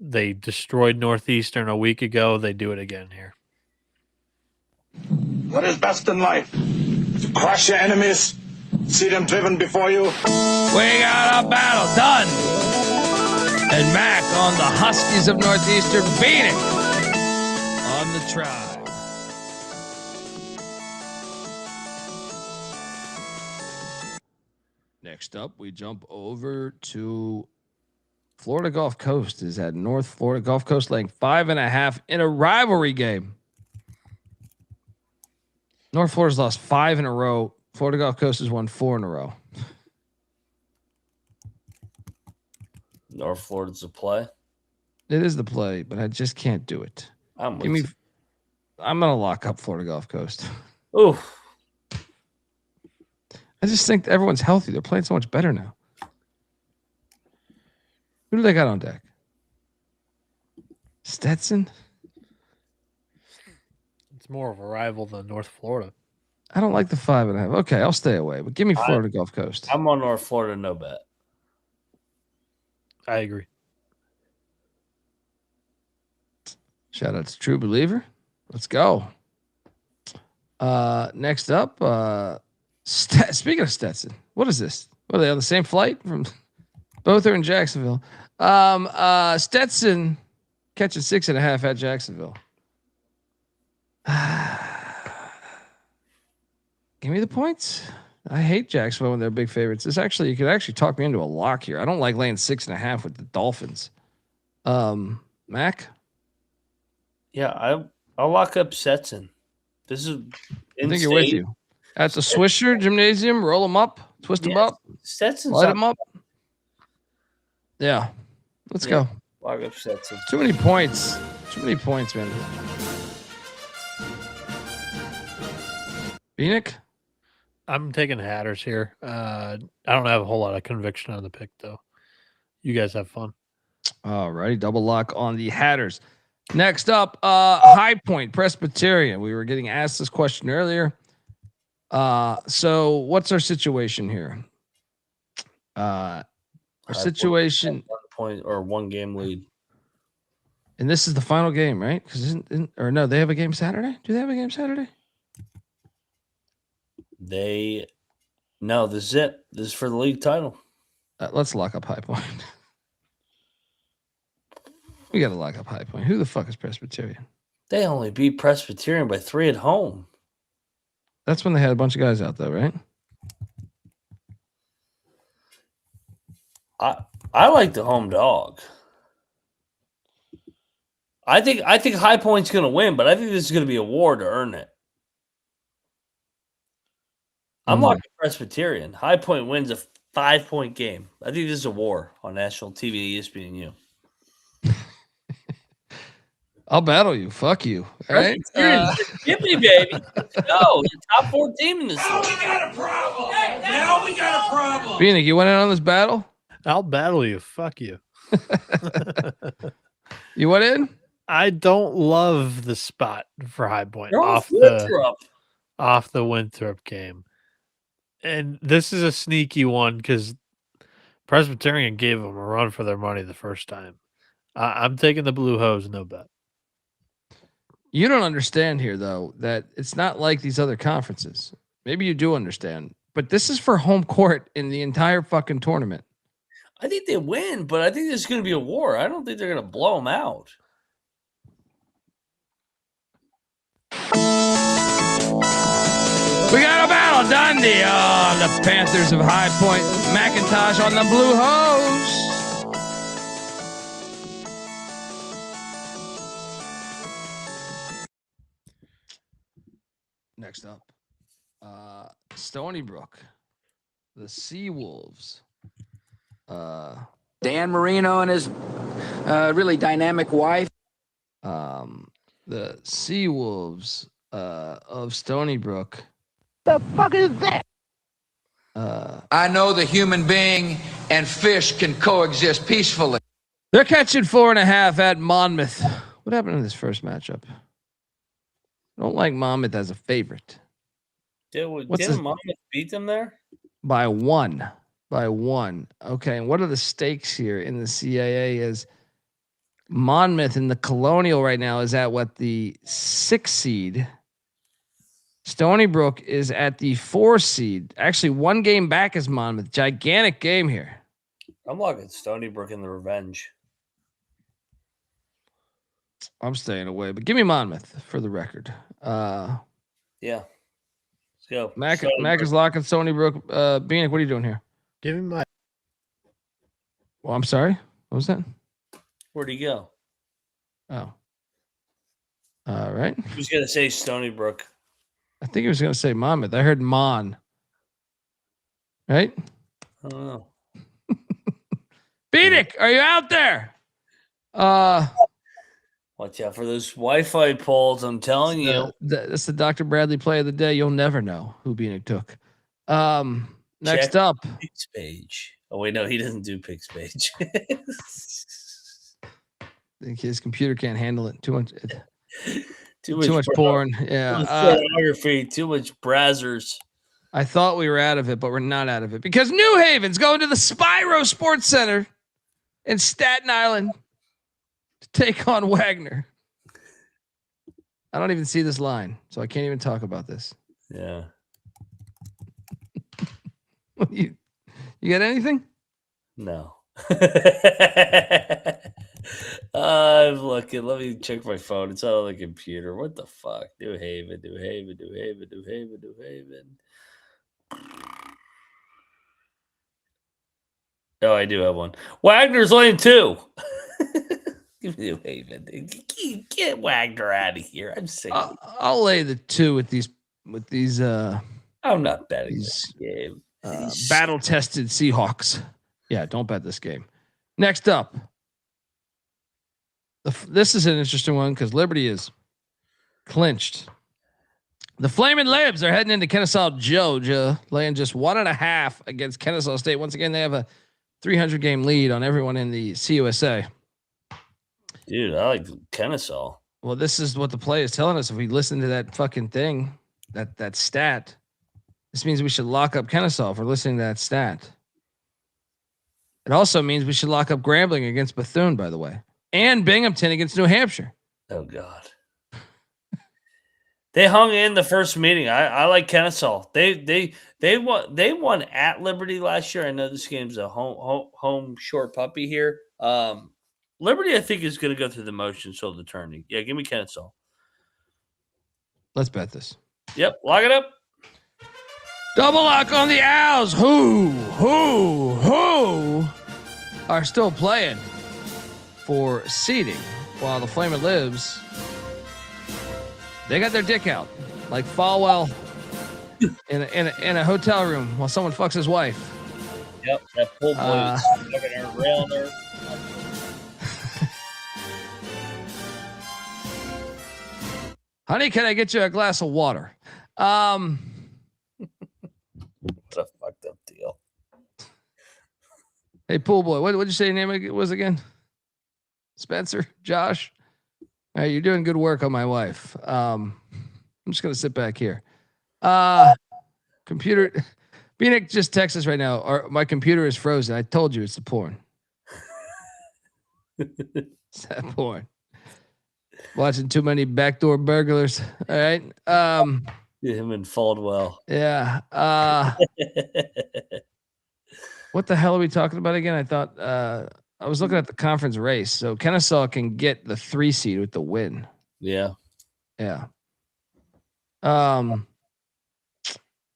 they destroyed Northeastern a week ago. They do it again here. What is best in life? To crush your enemies, see them driven before you. We got a battle done. And Mac on the Huskies of Northeastern, Bieniek on the tribe. Next up, we jump over to Florida Gulf Coast. Is at North Florida Gulf Coast laying 5.5 in a rivalry game. North Florida's lost 5 in a row. Florida Gulf Coast has won 4 in a row. North Florida's a play. It is the play, but I just can't do it. I'm gonna lock up Florida Gulf Coast. Ooh. I just think everyone's healthy. They're playing so much better now. Who do they got on deck? Stetson? It's more of a rival than North Florida. I don't like the 5.5. Okay, I'll stay away, but give me Florida Gulf Coast. I'm on North Florida, no bet. I agree. Shout out to True Believer. Let's go. Next up, speaking of Stetson, what is this? What are they on the same flight from? Both are in Jacksonville. Stetson catching 6.5 at Jacksonville. Give me the points. I hate Jacksonville when they're big favorites. You could actually talk me into a lock here. I don't like laying 6.5 with the Dolphins. Mac? Yeah, I'll lock up Stetson. This is I think you're with you. At the Swisher Gymnasium, roll them up, twist them up, Stetson's light them up. Yeah. Let's go. Lock up Stetson. Too many points. Too many points, man. Bieniek? I'm taking Hatters here. I don't have a whole lot of conviction on the pick, though. You guys have fun. All righty. Double lock on the Hatters. Next up, High Point Presbyterian. We were getting asked this question earlier. So what's our situation here? Our situation. 1 point or 1 game lead. And this is the final game, right? Because no, they have a game Saturday. Do they have a game Saturday? No, this is it. This is for the league title. Let's lock up High Point. We got to lock up High Point. Who the fuck is Presbyterian? They only beat Presbyterian by 3 at home. That's when they had a bunch of guys out, though, right? I like the home dog. I think High Point's going to win, but I think this is going to be a war to earn it. I'm locking Presbyterian. High Point wins a 5-point game. I think this is a war on national TV, ESPNU. I'll battle you. Fuck you. All right. Get me, baby. Let's go. The top 4 team in this league. We got a problem. Now we got a problem. Bieniek, you went in on this battle? I'll battle you. Fuck you. You went in? I don't love the spot for High Point off the Winthrop game. And this is a sneaky one because Presbyterian gave them a run for their money the first time. I'm taking the Blue Hose, no bet. You don't understand here, though, that it's not like these other conferences. Maybe you do understand, but this is for home court in the entire fucking tournament. I think they win, but I think this is going to be a war. I don't think they're going to blow them out. We got a battle, Dundee. Oh, the Panthers of High Point. McIntyre on the Blue Hose. Next up, Stony Brook, the Seawolves. Dan Marino and his really dynamic wife. The Seawolves of Stony Brook. The fuck is that? I know the human being and fish can coexist peacefully. They're catching 4.5 at Monmouth. What happened in this first matchup? I don't like Monmouth as a favorite. Didn't Monmouth beat them there? By one. Okay, and what are the stakes here in the CAA is Monmouth in the Colonial right now is at the 6th seed. Stony Brook is at the 4th seed. Actually, 1 game back is Monmouth. Gigantic game here. I'm locking Stony Brook in the revenge. I'm staying away, but give me Monmouth for the record. Yeah. Let's go. Mac is locking Stony Brook. Bieniek, what are you doing here? Give me my. Well, I'm sorry. What was that? Where'd he go? Oh. All right. He was going to say Stony Brook. I think he was going to say Monmouth. I heard Mon. Right? I don't know. Bieniek, are you out there? Watch out for those Wi-Fi polls. I'm telling you. That's the Dr. Bradley play of the day. You'll never know who Bieniek took. Next up. Picks page. Oh, wait, no, he doesn't do picks page. I think his computer can't handle it. Too much porn. Yeah. Pornography. Too much brazzers. I thought we were out of it, but we're not out of it because New Haven's going to the Spyro Sports Center in Staten Island to take on Wagner. I don't even see this line, so I can't even talk about this. Yeah. You got anything? No. I'm looking. Let me check my phone. It's on the computer. What the fuck? New Haven. Oh, I do have one. Wagner's lane 2. New Haven. Get Wagner out of here. I'm sick. I'll lay the 2 with these. I'm not betting this game. Battle-tested Seahawks. Yeah, don't bet this game. Next up. This is an interesting one because Liberty is clinched. The Flamin' Libs are heading into Kennesaw, Georgia, laying just 1.5 against Kennesaw State. Once again, they have a 300-game lead on everyone in the CUSA. Dude, I like Kennesaw. Well, this is what the play is telling us. If we listen to that fucking thing, that stat, this means we should lock up Kennesaw if we're listening to that stat. It also means we should lock up Grambling against Bethune, by the way. and Binghamton against New Hampshire. Oh God. They hung in the first meeting. I like Kennesaw. They won at Liberty last year. I know this game's a home short puppy here. Liberty, I think, is going to go through the motions till the turning. Yeah, give me Kennesaw. Let's bet this. Yep, lock it up. Double lock on the Owls. Who are still playing for seeding while the Flamin' Libs, they got their dick out like Falwell in a hotel room while someone fucks his wife. Yep, that pool boy is rail there. Honey, can I get you a glass of water? What a fucked up deal. Hey, pool boy, what did you say your name was again? Spencer? Josh? All right, you're doing good work on my wife. I'm just going to sit back here. Computer. Bieniek just texts us right now. My computer is frozen. I told you it's the porn. It's that porn. Watching too many backdoor burglars. All right. Him and Faldwell. Yeah. What the hell are we talking about again? I thought I was looking at the conference race. So Kennesaw can get the 3 seed with the win. Yeah. Yeah.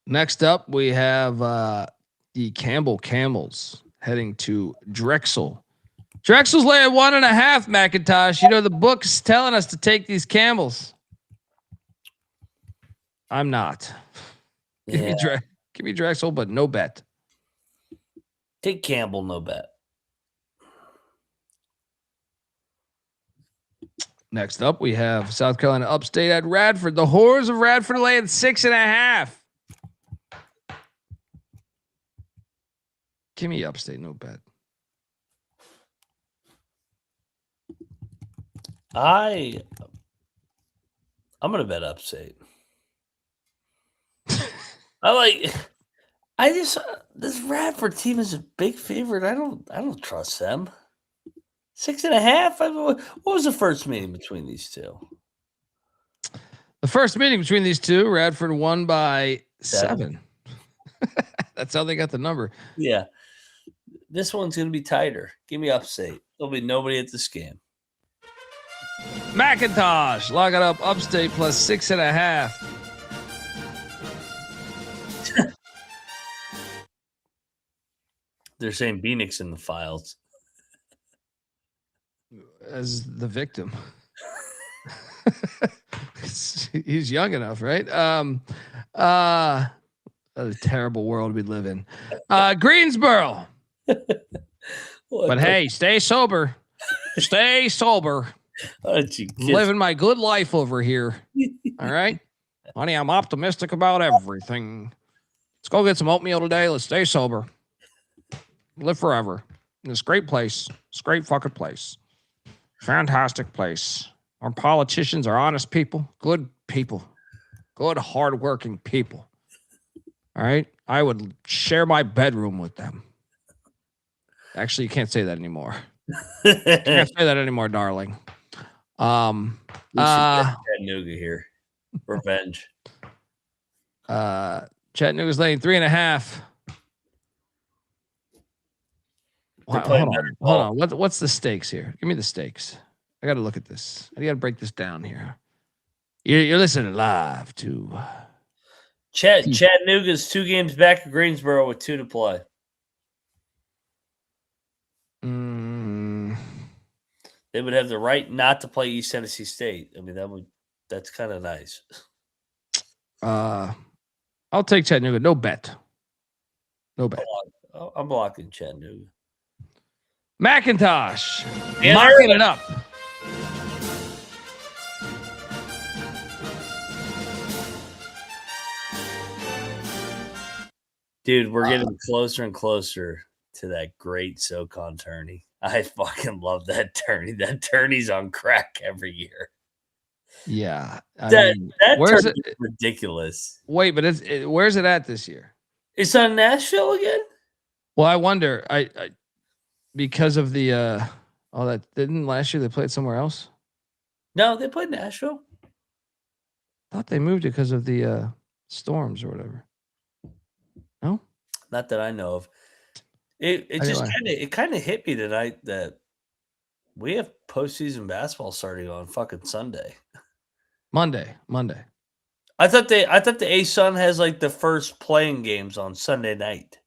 Next up, we have the Campbell Camels heading to Drexel. Drexel's laying 1.5, McIntyre. You know, the book's telling us to take these Camels. I'm not. Yeah. Give me Drexel, but no bet. Take Campbell, no bet. Next up, we have South Carolina Upstate at Radford. The Horrors of Radford laying 6.5. Give me Upstate, no bet. I'm gonna bet Upstate. This Radford team is a big favorite. I don't trust them. 6.5. What was the first meeting between these two? The first meeting between these two, Radford won by 7. That's how they got the number. Yeah. This one's going to be tighter. Give me Upstate. There'll be nobody at this game. McIntyre, lock it up. Upstate plus 6.5. They're saying Bieniek's in the files. As the victim. He's young enough, right? A terrible world we live in. Greensboro. But hey, stay sober. Stay sober. Living my good life over here. All right. Honey, I'm optimistic about everything. Let's go get some oatmeal today. Let's stay sober. Live forever. In this great place. It's a great fucking place. Fantastic place. Our politicians are honest people, good, hardworking people. All right. I would share my bedroom with them. Actually, you can't say that anymore. Can't say that anymore, darling. Chattanooga here. Revenge. Chattanooga's laying 3.5. Hold on. What's the stakes here? Give me the stakes. I got to look at this. I got to break this down here. You're listening live to Chattanooga's 2 games back at Greensboro with 2 to play. They would have the right not to play East Tennessee State. I mean, that's kind of nice. I'll take Chattanooga. No bet. I'm blocking Chattanooga. McIntyre, marking it up. Dude, we're getting closer and closer to that great SoCon tourney. I fucking love that tourney. That tourney's on crack every year. Yeah. That tourney's ridiculous. Wait, but where's it at this year? It's on Nashville again? Well, I wonder. I because of the Oh, that didn't last year. They played somewhere else. No, they played Nashville. I thought they moved it because of the storms or whatever. No, not that I know of. It just kind of hit me tonight that we have postseason basketball starting on fucking Sunday. Monday. I thought the ASUN has like the first playing games on Sunday night.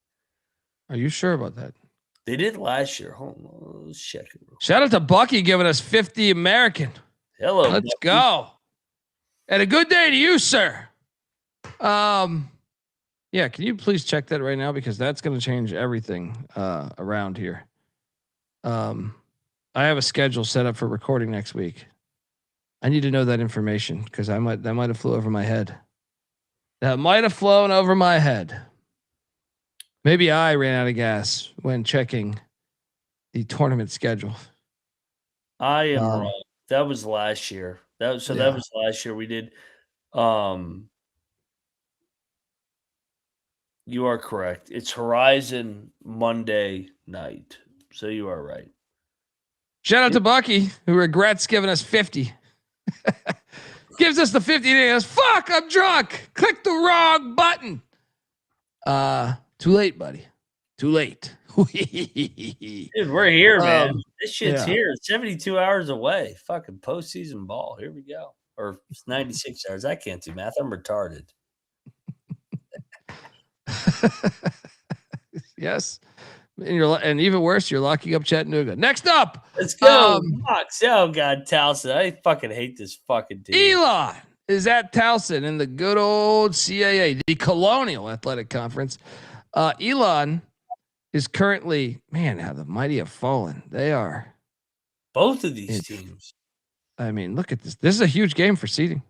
Are you sure about that? They did last year. Hold on, let's check it. Shout out to Bucky giving us 50 American. Hello, let's Bucky. go. And a good day to you, sir. Yeah, can you please check that right now, because that's going to change everything around here. I have a schedule set up for recording next week. I need to know that information, because that might have flew over my head. That might have flown over my head. Maybe I ran out of gas when checking the tournament schedule. I am wrong. That was last year. That was last year. We did. You are correct. It's Horizon Monday night. So you are right. Shout out to Bucky, who regrets giving us 50. Gives us the 50 and he goes, fuck, I'm drunk. Click the wrong button. Too late, buddy. Too late. Dude, we're here, man. This shit's here. 72 hours away. Fucking postseason ball. Here we go. Or 96 hours. I can't do math. I'm retarded. Yes. And even worse, you're locking up Chattanooga. Next up. Let's go. Locks. Oh, God, Towson. I fucking hate this fucking team. Elon is at Towson in the good old CAA, the Colonial Athletic Conference. Elon is currently, man, how the mighty have fallen. They are. Both of these teams. I mean, look at this. This is a huge game for seeding.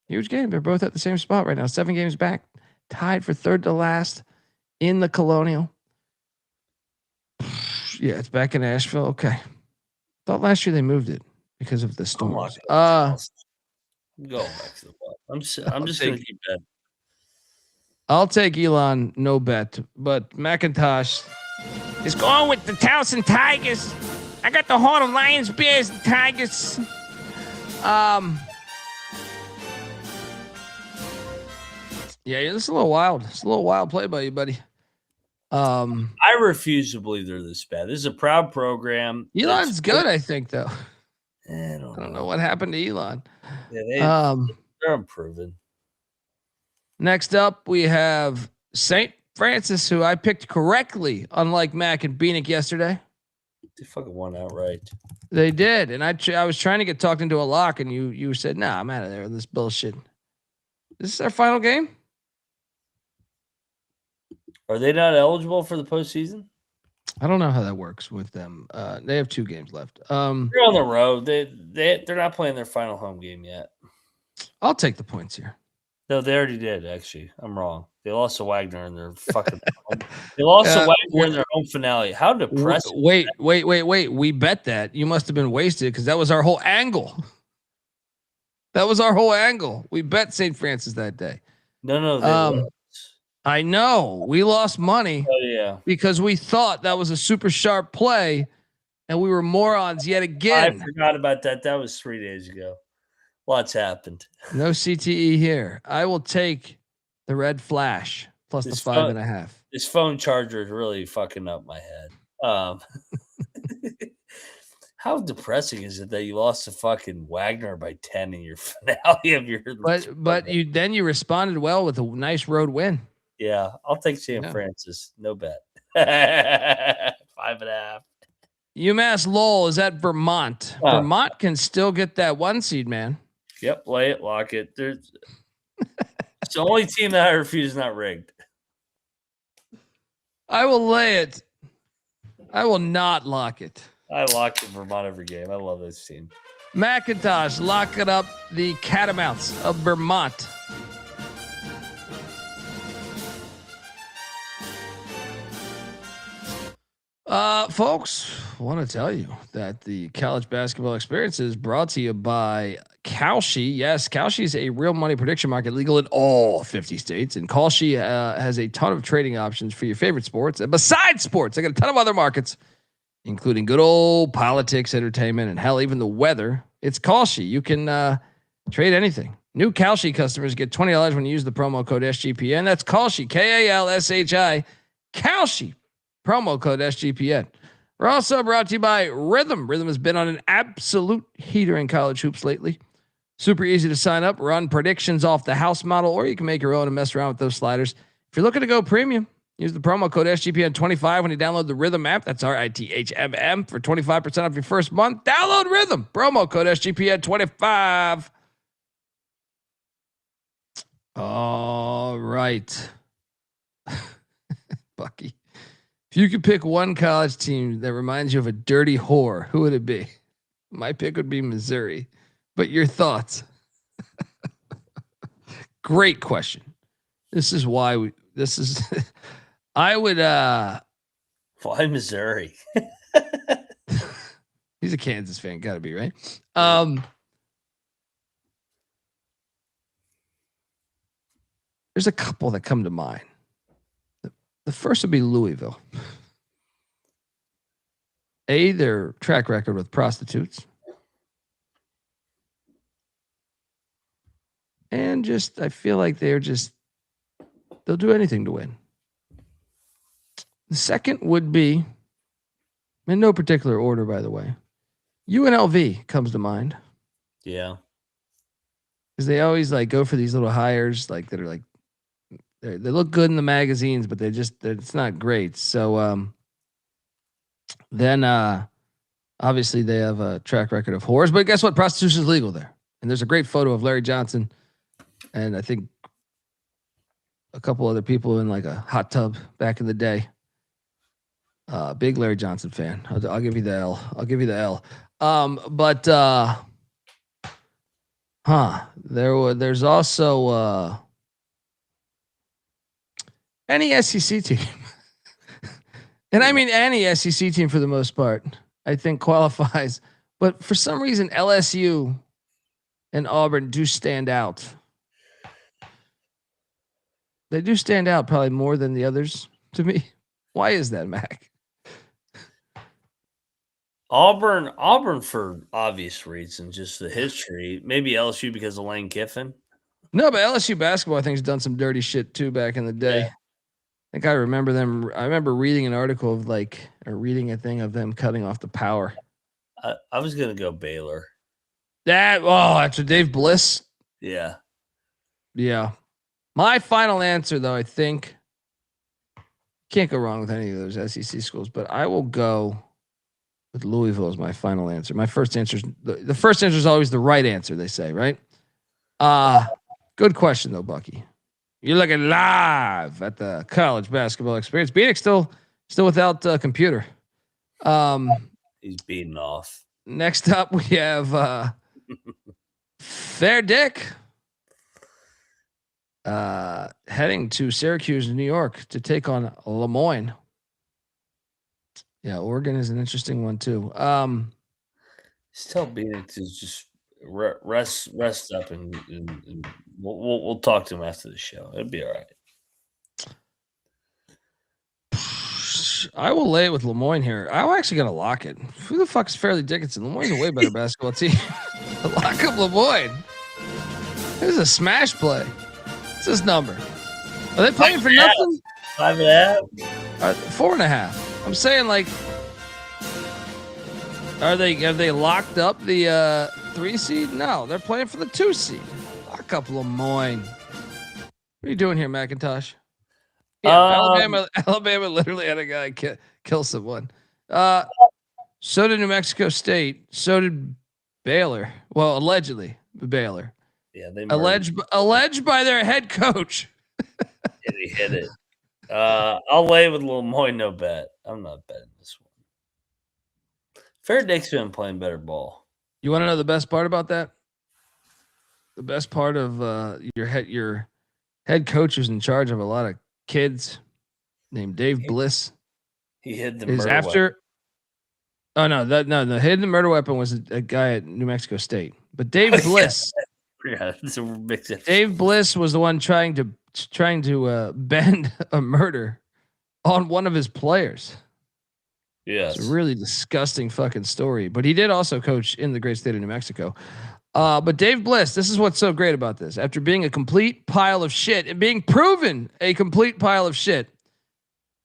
Huge game. They're both at the same spot right now. 7 games back. Tied for third to last in the Colonial. Yeah, it's back in Asheville. Okay. Thought last year they moved it because of the storms. Go back to the ball. I'm just going to keep that. I'll take Elon, no bet. But McIntyre is going with the Towson Tigers. I got the Harlem Lions, Bears, and Tigers. Yeah, this is a little wild. It's a little wild play by you, buddy. I refuse to believe they're this bad. This is a proud program. Elon's good, I think, though. I don't know what happened to Elon. Yeah, they're improving. Next up, we have St. Francis, who I picked correctly, unlike Mac and Bieniek yesterday. They fucking won outright. They did, and I was trying to get talked into a lock, and you said, "Nah, I'm out of there with this bullshit." This is our final game. Are they not eligible for the postseason? I don't know how that works with them. They have 2 games left. They're on the road. They're not playing their final home game yet. I'll take the points here. No, they already did. Actually, I'm wrong. They lost to Wagner in their fucking. They lost to Wagner in their home finale. How depressing! Wait. We bet that. You must have been wasted because that was our whole angle. That was our whole angle. We bet St. Francis that day. No. I know we lost money. Oh yeah, because we thought that was a super sharp play, and we were morons yet again. I forgot about that. That was 3 days ago. Lots happened. No CTE here. I will take the red flash plus the 5.5. This phone charger is really fucking up my head. How depressing is it that you lost to fucking Wagner by 10 in your finale of your? But you responded well with a nice road win. Yeah, I'll take St. Francis. No bet. 5.5. UMass Lowell is at Vermont. Vermont can still get that 1 seed, man. Yep, lay it, lock it. It's the only team that I refuse not rigged. I will lay it. I will not lock it. I lock in Vermont every game. I love this team. McIntyre locking up the Catamounts of Vermont. Folks, I want to tell you that the college basketball experience is brought to you by Kalshi. Yes, Kalshi is a real money prediction market legal in all 50 states. And Kalshi has a ton of trading options for your favorite sports. And besides sports, they got a ton of other markets, including good old politics, entertainment, and hell, even the weather. It's Kalshi. You can trade anything. New Kalshi customers get $20 when you use the promo code SGPN. That's Kalshi, Kalshi, Kalshi, promo code SGPN. We're also brought to you by Rhythm. Rhythm has been on an absolute heater in college hoops lately. Super easy to sign up, run predictions off the house model, or you can make your own and mess around with those sliders. If you're looking to go premium, use the promo code SGPN25 when you download the Rhythm app. That's RITHMM for 25% off your first month. Download Rhythm. Promo code SGPN25. All right. Bucky. If you could pick one college team that reminds you of a dirty whore, who would it be? My pick would be Missouri. But your thoughts? Great question. This is why I would why Missouri? He's a Kansas fan, gotta be, right? There's a couple that come to mind. The first would be Louisville. Their track record with prostitutes. And just, I feel like they'll do anything to win. The second would be, in no particular order, by the way, UNLV comes to mind. Yeah. Because they always go for these little hires, that are they look good in the magazines, but it's not great. So then obviously they have a track record of whores, but guess what? Prostitution is legal there. And there's a great photo of Larry Johnson and I think a couple other people in a hot tub back in the day. Big Larry Johnson fan. I'll give you the L. There's also any SEC team. And I mean any SEC team for the most part, I think qualifies. But for some reason, LSU and Auburn do stand out. They do stand out probably more than the others to me. Why is that, Mac? Auburn for obvious reasons, just the history. Maybe LSU because of Lane Kiffin. No, but LSU basketball I think has done some dirty shit too back in the day. Yeah. I think I remember them. I remember reading an article of reading a thing of them cutting off the power. I was gonna go Baylor. After Dave Bliss. Yeah. Yeah. My final answer, though, I think can't go wrong with any of those SEC schools, but I will go with Louisville as my final answer. My first answer is the first answer is always the right answer, they say, right? Good question though, Bucky. You're looking live at the college basketball experience. Bieniek still without computer. He's beaten off. Next up, we have Fair Dick heading to Syracuse, New York to take on Lemoyne. Yeah, Oregon is an interesting one too. Just tell Bieniek to just rest up and we'll talk to him after the show. It'll be all right. I will lay it with Lemoyne here. I'm actually gonna lock it. Who the fuck is Fairleigh Dickinson? Lemoyne's a way better basketball team. Lock up Lemoyne. This is a smash play. What's this number? Are they playing for nothing? 5.5. 4.5. I'm saying have they locked up the 3 seed? No, they're playing for the 2 seed. Lock up Lemoyne. What are you doing here, McIntosh? Yeah, Alabama literally had a guy kill someone. So did New Mexico State. So did Baylor. Well, allegedly Baylor. Yeah, they alleged by their head coach. Yeah, he hit it. I'll lay with Lemoyne, no bet. I'm not betting this one. Fair Dick's been playing better ball. You want to know the best part about that? The best part of your head coach who's in charge of a lot of kids named Dave Bliss. He hid the is murder after. weapon. Oh no, the hidden murder weapon was a guy at New Mexico State, but Dave Bliss. Yeah, it's a big difference. Dave Bliss was the one trying to bend a murder on one of his players. Yes. It's a really disgusting fucking story. But he did also coach in the great state of New Mexico. But Dave Bliss, this is what's so great about this. After being a complete pile of shit and being proven a complete pile of shit,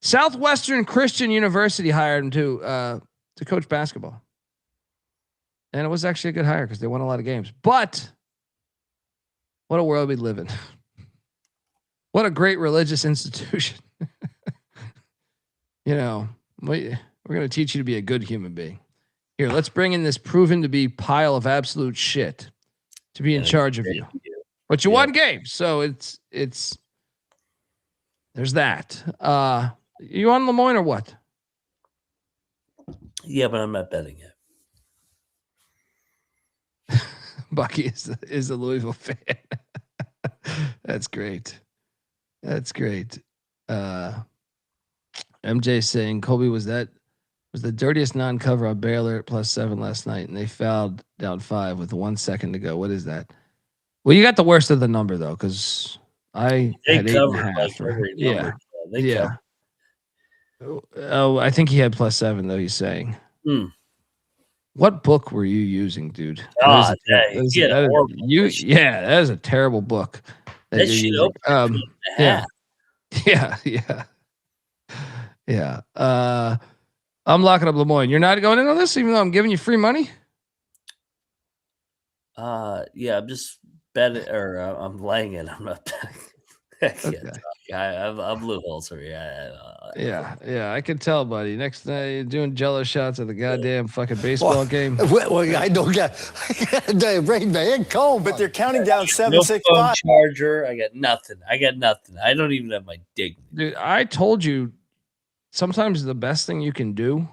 Southwestern Christian University hired him to coach basketball. And it was actually a good hire because they won a lot of games. But what a world we live in. What a great religious institution. You know, we're going to teach you to be a good human being. Here, let's bring in this proven to be pile of absolute shit to be in charge of you. But you won games, so it's there's that. You on Lemoyne or what? Yeah, but I'm not betting it. Bucky is a Louisville fan. That's great. That's great. MJ saying Colby was the dirtiest non-cover on Baylor at +7 last night, and they fouled down 5 with 1 second to go. What is that? Well, you got the worst of the number though, because I had 8.5. Yeah. Yeah. Oh, I think he had +7 though. He's saying. What book were you using, dude? That is a terrible book. That shit opened Yeah. I'm locking up Lemoyne. You're not going in on this, even though I'm giving you free money? Yeah, I'm just betting, or I'm laying it. I'm not betting. I'm blue holes here. Yeah. I can tell, buddy. Next day, you're doing jello shots at the goddamn fucking baseball game. Well, I don't got rain man cold, but they're counting down 7-6-5. No charger. I got nothing. I don't even have my dignity. Dude, I told you sometimes the best thing you can do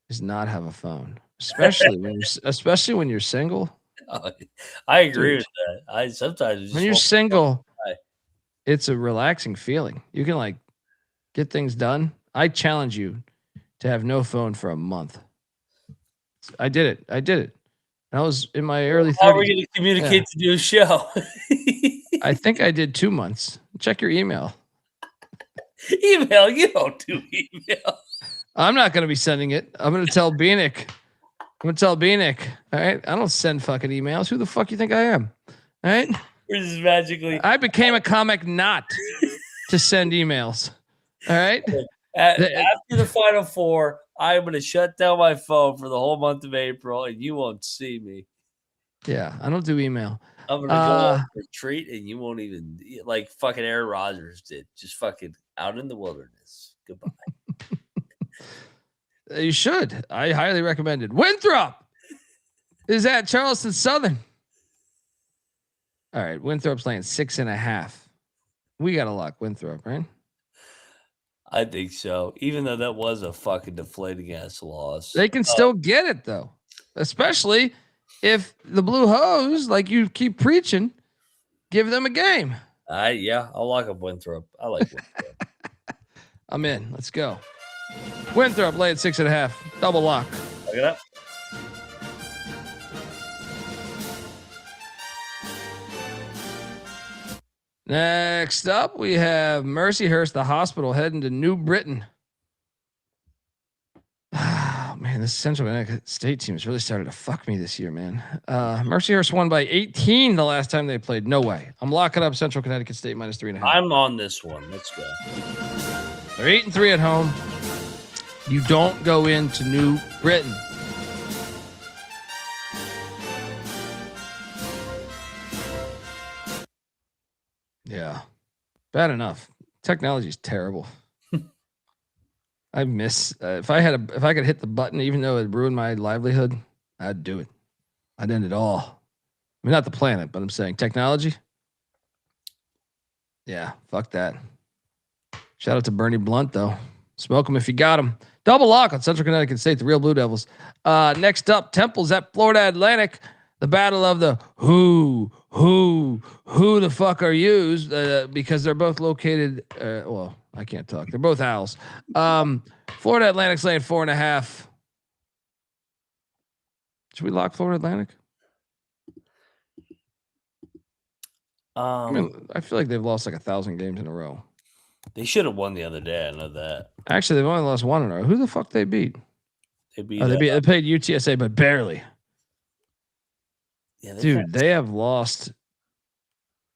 is not have a phone, especially when you're single. I agree with that. I sometimes when you're single, it's a relaxing feeling. You can like get things done. I challenge you to have no phone for a month. I did it. I was in my early 30s. How are we going to communicate to do a show? I think I did 2 months. Check your email. Email? You don't do email. I'm not going to be sending it. I'm going to tell Bieniek. All right. I don't send fucking emails. Who the fuck you think I am? All right. We're just magically. I became a comic not to send emails. All right. After the Final Four, I'm going to shut down my phone for the whole month of April, and you won't see me. Yeah, I don't do email. I'm going to go on a retreat, and you won't even, like fucking Aaron Rodgers did, just fucking out in the wilderness. Goodbye. You should. I highly recommend it. Winthrop is at Charleston Southern. All right, Winthrop's laying 6.5. We got to lock Winthrop, right? I think so. Even though that was a fucking deflating ass loss, they can still get it though, especially if the Blue Hose, like you keep preaching, give them a game. I'll lock up Winthrop. I like Winthrop. I'm in. Let's go. Winthrop laying 6.5. Double lock. Look it up. Next up, we have Mercyhurst, the hospital, heading to New Britain. Oh, man, this Central Connecticut State team has really started to fuck me this year, man. Mercyhurst won by 18 the last time they played. No way. I'm locking up Central Connecticut State -3.5. I'm on this one. Let's go. They're 8-3 at home. You don't go into New Britain. Yeah, bad enough. Technology is terrible. I miss if I could hit the button, even though it ruined my livelihood, I'd do it. I'd end it all. I mean, not the planet, but I'm saying technology. Yeah, fuck that. Shout out to Bernie Blunt though. Smoke him if you got him. Double lock on Central Connecticut State, the real Blue Devils. Next up, Temple's at Florida Atlantic. The battle of the who the fuck are yous? Because they're both located. Well, I can't talk. They're both Owls. Florida Atlantic's laying 4.5. Should we lock Florida Atlantic? I mean, I feel like they've lost like 1,000 games in a row. They should have won the other day. I know that. Actually, they've only lost one in a row. Who the fuck they beat? They beat. They played UTSA, but barely. Yeah, dude, they have lost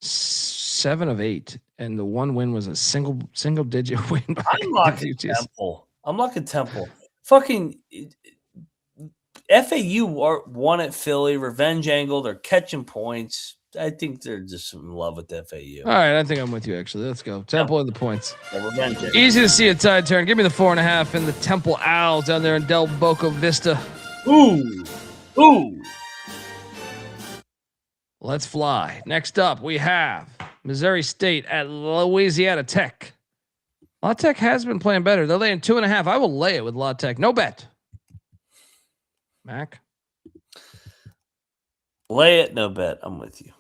7 of 8, and the one win was a single digit win. I'm locking Temple. I'm locking Temple. Fucking FAU won at Philly. Revenge angle. They're catching points. I think they're just in love with FAU. All right, I think I'm with you, actually. Let's go. Temple and the points. Revenge angle. Easy to see a tide turn. Give me the 4.5 in the Temple Owls down there in Del Boca Vista. Ooh. Ooh. Let's fly. Next up, we have Missouri State at Louisiana Tech. La Tech has been playing better. They're laying 2.5. I will lay it with La Tech. No bet. Mac? Lay it, no bet. I'm with you.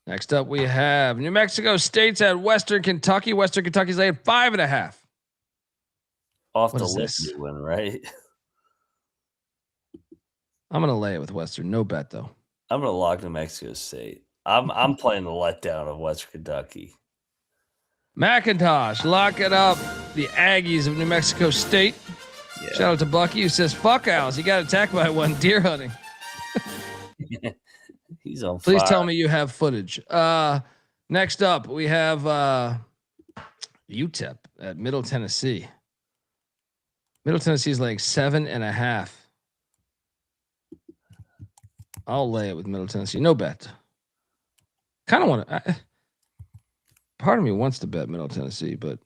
Next up, we have New Mexico State's at Western Kentucky. Western Kentucky's laying 5.5. Off the list, win, right? I'm gonna lay it with Western. No bet though. I'm gonna lock New Mexico State. I'm playing the letdown of Western Kentucky. McIntyre, lock it up. The Aggies of New Mexico State. Yeah. Shout out to Bucky who says, "Fuck owls, he got attacked by one deer hunting." He's on Please fire. tell me you have footage. Next up, we have UTEP at Middle Tennessee. Middle Tennessee is like 7.5. I'll lay it with Middle Tennessee. No bet. Kind of want to. Part of me wants to bet Middle Tennessee, but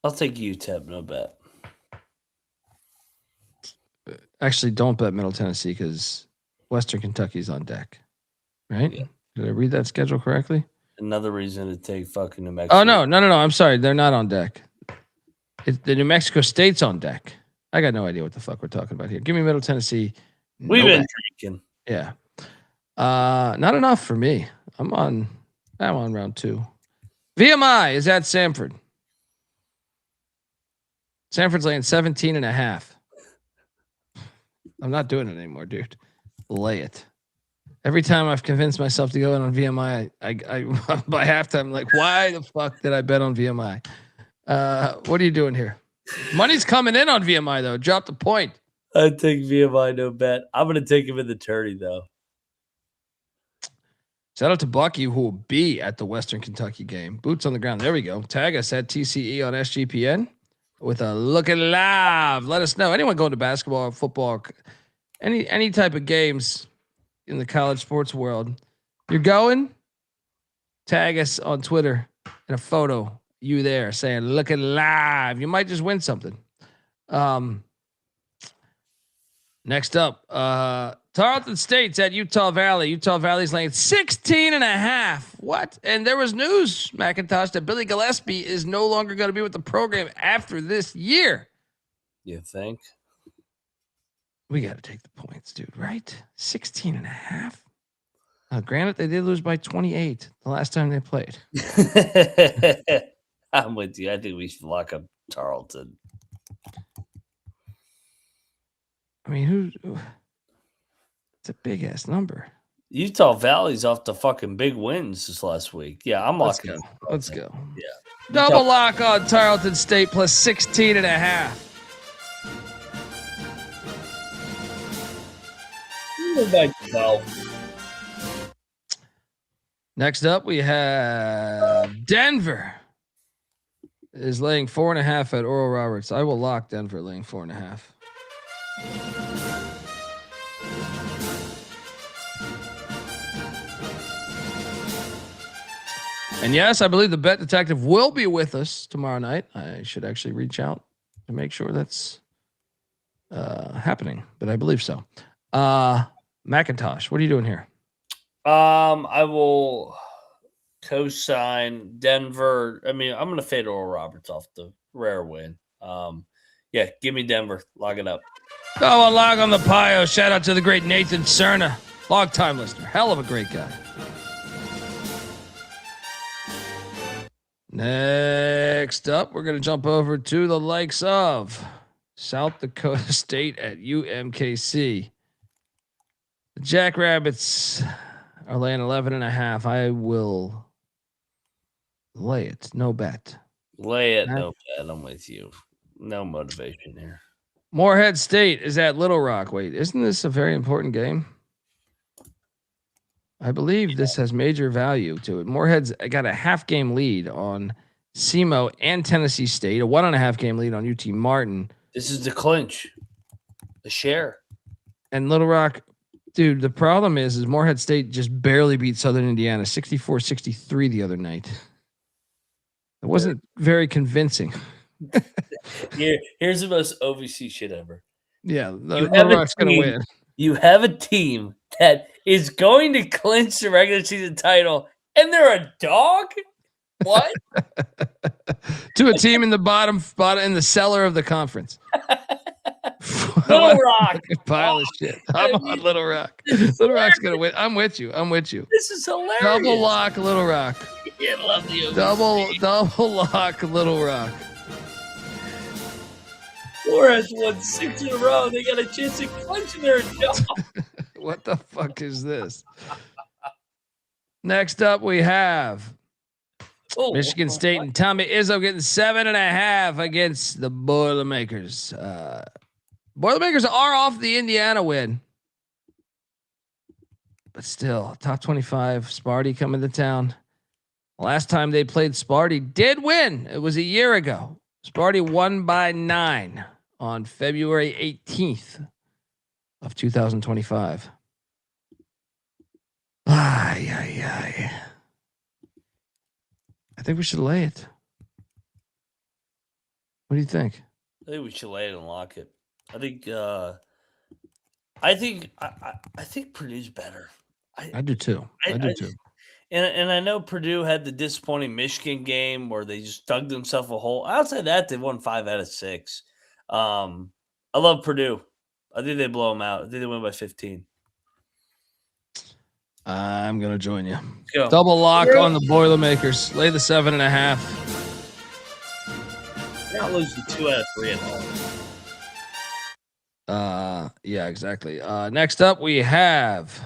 I'll take UTEP. No bet. Actually, don't bet Middle Tennessee because Western Kentucky's on deck. Right? Yeah. Did I read that schedule correctly? Another reason to take fucking New Mexico. Oh no! I'm sorry. They're not on deck. The New Mexico State's on deck. I got no idea what the fuck we're talking about here. Give me Middle Tennessee. We've been drinking. Yeah. Not enough for me. I'm on round 2. VMI is at Samford. Samford's laying 17.5. I'm not doing it anymore, dude. Lay it. Every time I've convinced myself to go in on VMI, I by halftime, I'm like, why the fuck did I bet on VMI? What are you doing here? Money's coming in on VMI though. Drop the point. I take VMI, no bet. I'm gonna take him in the tourney though. Shout out to Bucky who will be at the Western Kentucky game. Boots on the ground. There we go. Tag us at TCE on SGPN with a look at live. Let us know. Anyone going to basketball, football, any type of games in the college sports world. You're going? Tag us on Twitter in a photo. You there saying, look at live. You might just win something. Next up, Tarleton State's at Utah Valley. Utah Valley's laying 16.5. What? And there was news, McIntyre, that Billy Gillespie is no longer going to be with the program after this year. You think? We got to take the points, dude, right? 16.5. Granted, they did lose by 28 the last time they played. I'm with you. I think we should lock up Tarleton. I mean, it's a big ass number. Utah Valley's off the fucking big wins this last week. Yeah, I'm locking. Let's go. Yeah. Double lock on Tarleton State plus 16.5. Next up, we have Denver is laying 4.5 at Oral Roberts. I will lock Denver laying 4.5. And yes, I believe the bet detective will be with us tomorrow night. I should actually reach out to make sure that's happening, but I believe so. McIntyre, what are you doing here? I will co-sign Denver. I mean, I'm going to fade Oral Roberts off the rare win. Yeah, give me Denver. Log it up. Oh, a log on the Pio. Shout out to the great Nathan Cerna. Long-time listener. Hell of a great guy. Next up, we're going to jump over to the likes of South Dakota State at UMKC. The Jackrabbits are laying 11.5. I will lay it. No bet. Lay it. No bet. I'm with you. No motivation here. Morehead State is at Little Rock. Wait, isn't this a very important game? I believe this has major value to it. Morehead's got a half-game lead on SEMO and Tennessee State, a 1.5-game lead on UT Martin. This is the clinch. The share. And Little Rock, dude, the problem is Morehead State just barely beat Southern Indiana 64-63 the other night. It wasn't very convincing. Here's the most OVC shit ever. Yeah, Little Rock's going to win. You have a team that is going to clinch the regular season title, and they're a dog? What? To a team in the bottom in the cellar of the conference. Little Rock. Pile of shit. I'm on Little Rock. Little Rock's going to win. I'm with you. This is hilarious. Double lock Little Rock. Yeah, love the OVC. Double lock Little Rock. Flores won 6 in a row. They got a chance to clinch their job. What the fuck is this? Next up, we have Michigan State and Tommy Izzo getting 7.5 against the Boilermakers. Boilermakers are off the Indiana win, but still top 25. Sparty coming to town. Last time they played, Sparty did win. It was a year ago. Sparty won by 9 on February 18th of 2025. I think we should lay it. What do you think? I think we should lay it and lock it. I think Purdue's better. I do too. I do too. And I know Purdue had the disappointing Michigan game where they just dug themselves a hole. Outside that, they won 5 out of 6. I love Purdue. I think they blow them out. I think they win by 15. I'm gonna join you. Go. Double lock on the Boilermakers. Lay the 7.5. You're not losing 2 out of 3 at home. Yeah, exactly. Next up, we have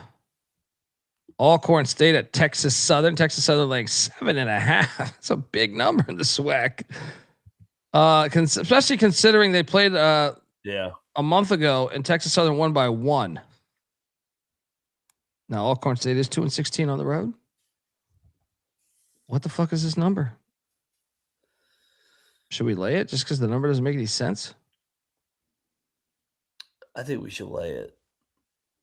Alcorn State at Texas Southern. Texas Southern laying 7.5. That's a big number in the SWAC. Especially considering they played a month ago and Texas Southern won by 1. Now Alcorn State is 2-16 on the road. What the fuck is this number? Should we lay it just because the number doesn't make any sense? I think we should lay it.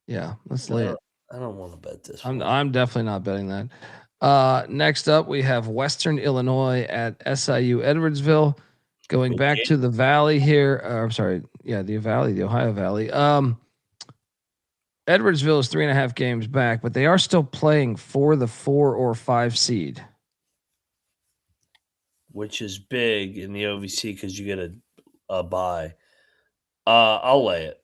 Yeah, let's lay it. I don't want to bet this. I'm definitely not betting that. Next up, we have Western Illinois at SIU Edwardsville. Going back to the Valley here. I'm sorry. Yeah, the Valley, the Ohio Valley. Edwardsville is 3.5 games back, but they are still playing for the 4 or 5 seed. Which is big in the OVC because you get a bye. I'll lay it.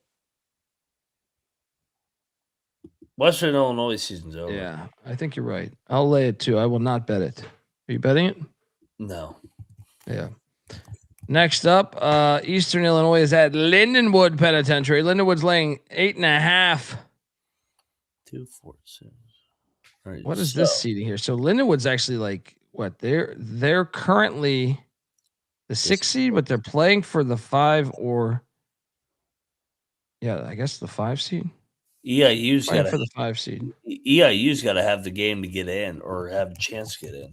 Western Illinois season's over. Yeah, I think you're right. I'll lay it too. I will not bet it. Are you betting it? No. Yeah. Next up, Eastern Illinois is at Lindenwood Penitentiary. Lindenwood's laying 8.5. 2, 4, 6. Right, what is this seating here? So Lindenwood's actually like what? They're currently the 6 seed, but they're playing for the 5 or I guess the 5 seed. EIU's got for the 5 seed. EIU's got to have the game to get in or have a chance to get in.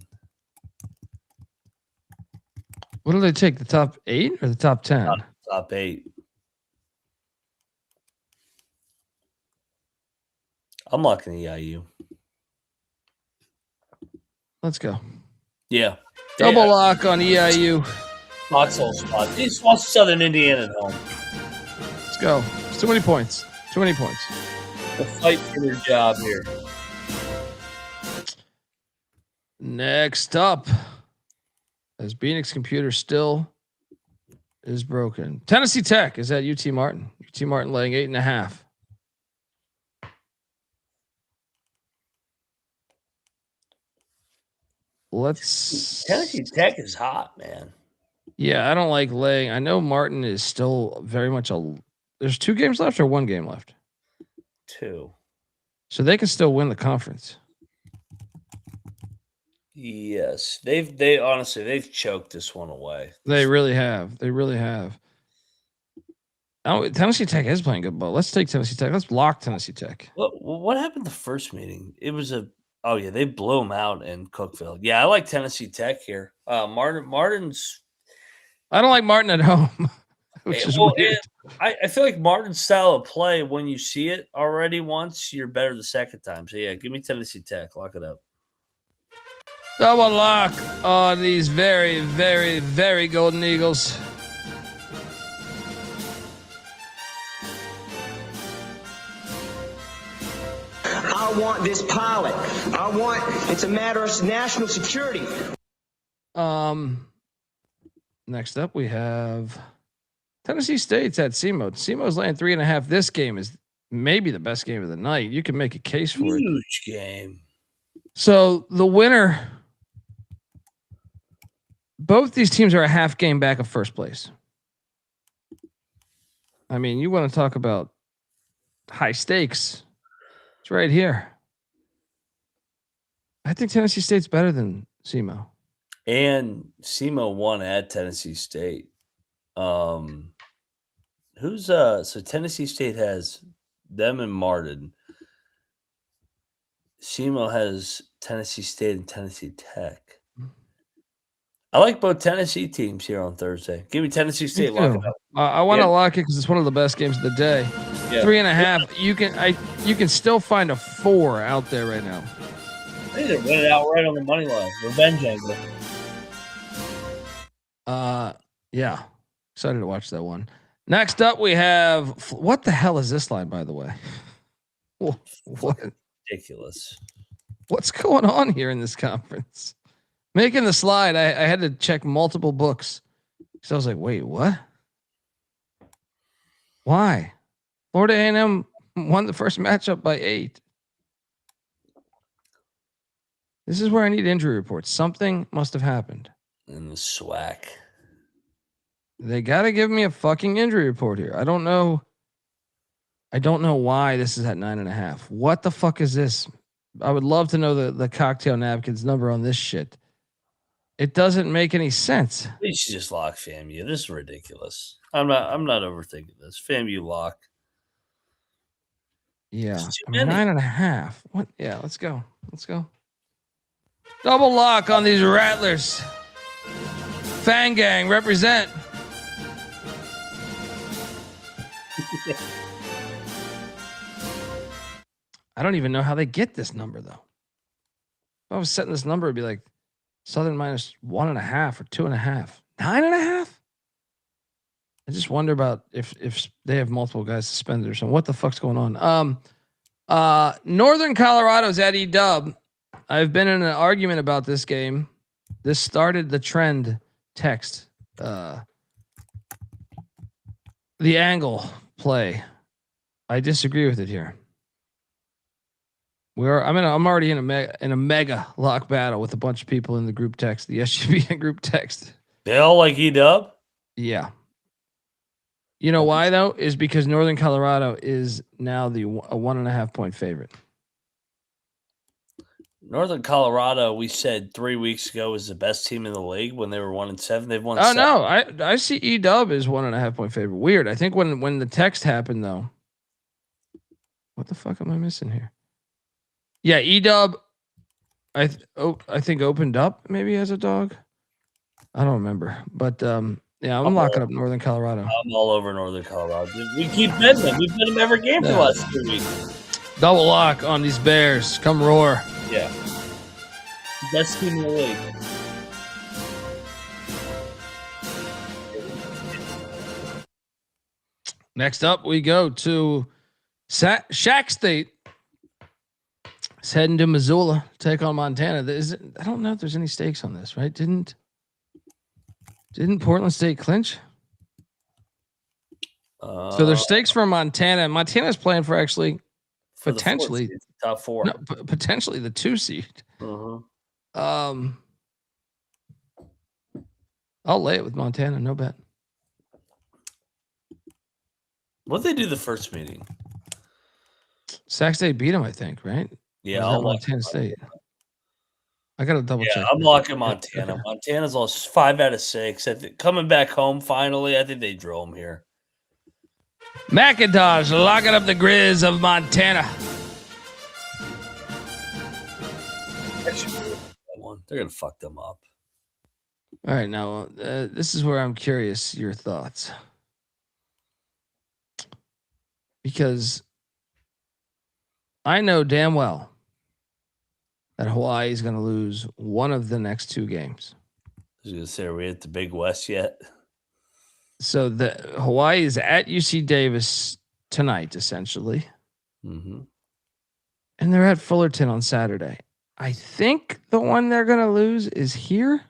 What do they take? The top 8 or the top 10? Top 8. I'm locking EIU. Let's go. Yeah. Double lock on EIU. Foxhole spot. These lost Southern Indiana at home. Let's go. It's too many points. Too many points. The fight for their job here. Next up, as Bieniek's computer still is broken. Tennessee Tech is at UT Martin. UT Martin laying 8.5. Tennessee Tech is hot, man. Yeah, I don't like laying. I know Martin is still very much there's 2 games left or 1 game left? 2. So they can still win the conference. Yes, they honestly they've choked this one away. They really have. They really have. Oh, Tennessee Tech is playing good ball. Let's take Tennessee Tech. Let's lock Tennessee Tech. What happened the first meeting? It was they blew them out in Cookeville. Yeah, I like Tennessee Tech here. Martin's. I don't like Martin at home, which is weird. I feel like Martin's style of play, when you see it already once, you're better the second time. So yeah, give me Tennessee Tech. Lock it up. Double lock on these very, very, very Golden Eagles. I want this pilot. It's a matter of national security. Next up we have Tennessee State's at SEMO. SEMO's laying 3.5. This game is maybe the best game of the night. You can make a case for it. Huge game. So the winner, both these teams are a half game back of first place. I mean, you want to talk about high stakes. It's right here. I think Tennessee State's better than SEMO. And SEMO won at Tennessee State. So Tennessee State has them and Martin. SEMO has Tennessee State and Tennessee Tech. I like both Tennessee teams here on Thursday. Give me Tennessee State. Lock it up. I want to lock it because it's one of the best games of the day. Yeah. 3.5. You can still find a 4 out there right now. They either win it outright on the money line. Revenge angle. Yeah. Excited to watch that one. Next up, we have what the hell is this line, by the way? What? Ridiculous. What's going on here in this conference? Making the slide, I had to check multiple books. So I was like, wait, what? Why? Florida A&M won the first matchup by 8. This is where I need injury reports. Something must have happened. In the SWAC. They got to give me a fucking injury report here. I don't know why this is at 9.5. What the fuck is this? I would love to know the cocktail napkins number on this shit. It doesn't make any sense. We should just lock FAMU. This is ridiculous. I'm not overthinking this. FAMU lock. Yeah. 9.5. What? Yeah, let's go. Double lock on these Rattlers. Fang Gang, represent. I don't even know how they get this number, though. If I was setting this number, it'd be like Southern minus 1.5 or 2.5. 9.5? I just wonder about if they have multiple guys suspended or something. What the fuck's going on? Northern Colorado's at EW. I've been in an argument about this game. This started the trend text. The angle play. I disagree with it here. I'm already in a mega lock battle with a bunch of people in the group text, the SGPN group text. They all like EW? Yeah. You know why though? Is because Northern Colorado is now a 1.5 point favorite. Northern Colorado, we said 3 weeks ago, was the best team in the league when they were 1-7. They've won. Oh no, I see EW as 1.5 point favorite. Weird. I think when the text happened though. What the fuck am I missing here? Yeah, EW. I think opened up maybe as a dog. I don't remember, but yeah, I'm locking up Northern Colorado. I'm all over Northern Colorado. We keep betting them. We've bet them every game for the last 3 weeks. Double lock on these Bears. Come roar. Yeah. Best team in the league. Next up, we go to Shack State. It's heading to Missoula to take on Montana. I don't know if there's any stakes on this, right? Didn't Portland State clinch? So there's stakes for Montana. Montana's playing for actually for potentially the top 4. No, potentially the 2 seed. I'll lay it with Montana. No bet. What'd they do the first meeting? Sac State beat them, I think, right? Yeah, I'll Montana State. I got to double check. I'm locking Montana. Okay. Montana's lost 5 out of 6. Coming back home finally, I think they drill them here. McIntyre locking up the Grizz of Montana. They're going to fuck them up. All right, now this is where I'm curious your thoughts. Because I know damn well that Hawaii is going to lose one of the next 2 games. I was going to say, are we at the Big West yet? So the Hawaii is at UC Davis tonight, essentially. Mm-hmm. And they're at Fullerton on Saturday. I think the one they're going to lose is here.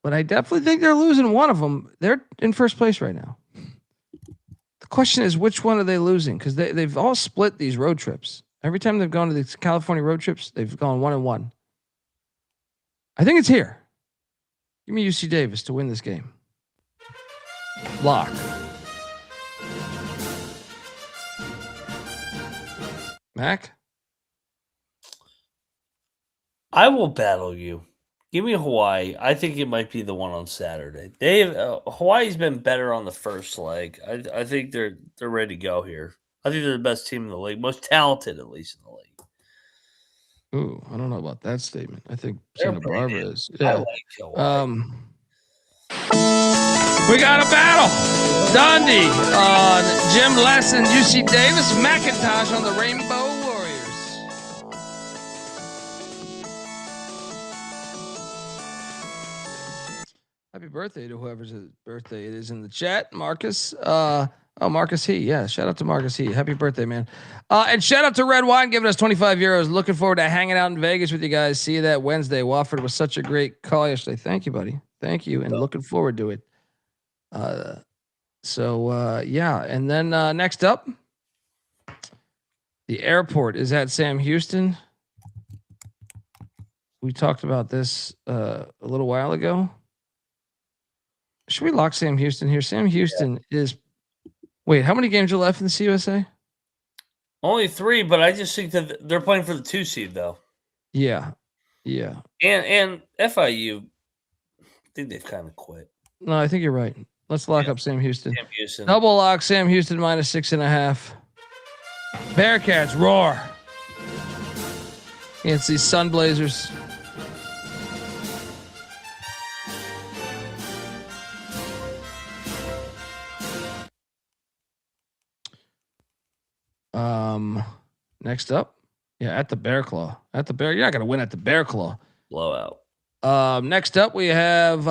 But I definitely think they're losing one of them. They're in first place right now. The question is, which one are they losing? Because they've all split these road trips. Every time they've gone to these California road trips, they've gone 1-1. I think it's here. Give me UC Davis to win this game. Lock. Mac? I will battle you. Give me Hawaii. I think it might be the one on Saturday. Hawaii's been better on the first leg. I think they're ready to go here. I think they're the best team in the league, most talented at least in the league. Ooh, I don't know about that statement. I think Santa Barbara is. I Yeah. like Hawaii. We got a battle. Dundee on Jim Lesson, UC Davis, McIntyre on the Rainbow Warriors. Happy birthday to whoever's birthday it is in the chat. Marcus. Marcus He. Yeah, shout out to Marcus He. Happy birthday, man. And shout out to Red Wine giving us 25 euros. Looking forward to hanging out in Vegas with you guys. See you that Wednesday. Wofford was such a great call yesterday. Thank you, buddy. Thank you. And looking forward to it. Yeah. And then next up, the airport is at Sam Houston. We talked about this a little while ago. Should we lock Sam Houston here? Sam Houston is. Wait, how many games are left in the CUSA? Only 3, but I just think that they're playing for the 2 seed though. Yeah. And FIU, I think they've kind of quit. No, I think you're right. Let's lock up Sam Houston. Sam Houston. Double lock Sam Houston -6.5. Bearcats roar against these Sun Blazers. Next up, at the Bear Claw. At the Bear, you're not gonna win at the Bear Claw. Blowout. Next up, we have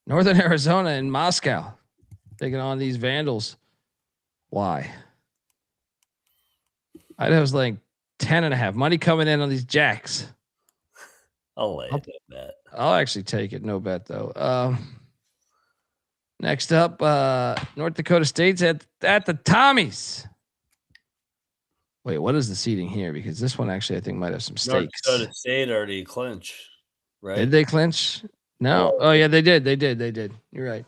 Northern Arizona in Moscow taking on these Vandals. Why? Idaho's like 10.5. Money coming in on these Jacks. I'll lay that. I'll actually take it. No bet though. Next up, North Dakota State's at the Tommies. Wait, what is the seating here? Because this one actually I think might have some stakes. North Dakota State already clinched, right? Did they clinch? No. Oh yeah, they did. You're right.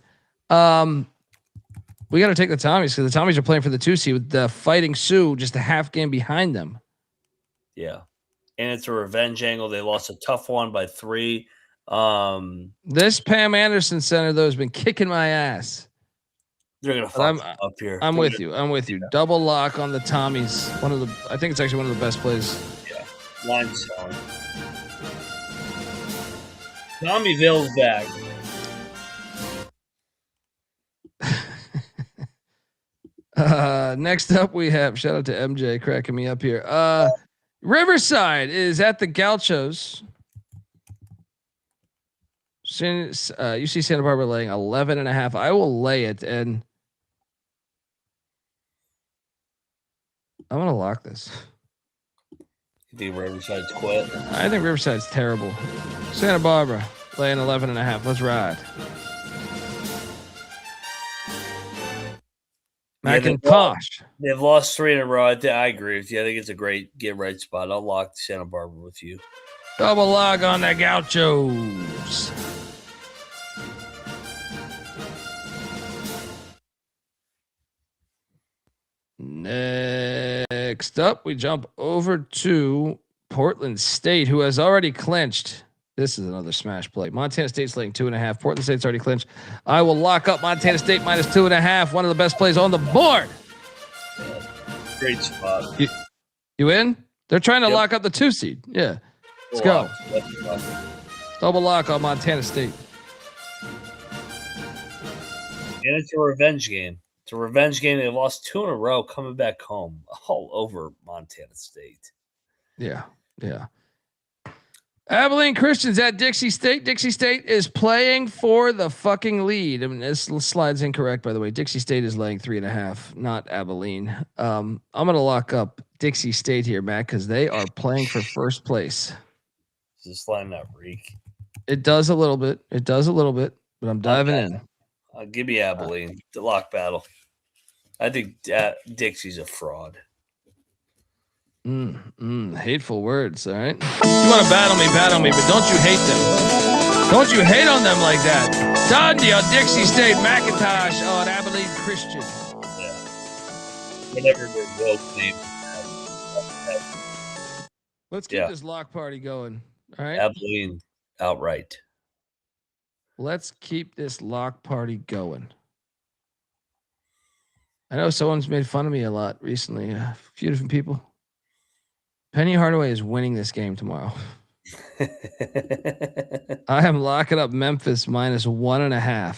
We got to take the Tommies because the Tommies are playing for the 2 seed with the Fighting Sioux just a half game behind them. Yeah, and it's a revenge angle. They lost a tough one by 3. This Pam Anderson Center though has been kicking my ass. They're gonna fuck up here. I'm with you. Yeah. Double lock on the Tommies. I think it's actually one of the best plays. Yeah, line selling. Tommyville's back. Next up, we have shout out to MJ cracking me up here. Riverside is at the Gauchos. UC Santa Barbara laying 11.5. I will lay it, and I'm gonna lock this. You think Riverside's quit? I think Riverside's terrible. Santa Barbara laying 11.5. Let's ride. Macintosh. They've lost 3 in a row. I agree with you. I think it's a great get right spot. I'll lock Santa Barbara with you. Double log on the Gauchos. Next up, we jump over to Portland State, who has already clinched. This is another smash play. Montana State's laying 2.5. Portland State's already clinched. I will lock up Montana State minus 2.5. One of the best plays on the board. Great spot. You in? They're trying to lock up the 2 seed. Yeah. Let's go. Double lock on Montana State. And it's a revenge game. It's a revenge game. They lost 2 in a row coming back home all over Montana State. Yeah. Abilene Christians at Dixie State. Dixie State is playing for the fucking lead. I mean, this slide's incorrect, by the way. Dixie State is laying 3.5, not Abilene. I'm going to lock up Dixie State here, Matt, because they are playing for first place. Does this line not reek? It does a little bit. But I'm diving in. I'll give you Abilene. The lock battle. I think Dixie's a fraud. Hateful words. All right. You want to battle me, but don't you hate them? Don't you hate on them like that? Dundee on Dixie State, McIntyre on Abilene Christian. Yeah. Whatever their world name. Let's keep this lock party going. All right. Abilene outright. Let's keep this lock party going. I know someone's made fun of me a lot recently. A few different people. Penny Hardaway is winning this game tomorrow. I am locking up Memphis minus 1.5.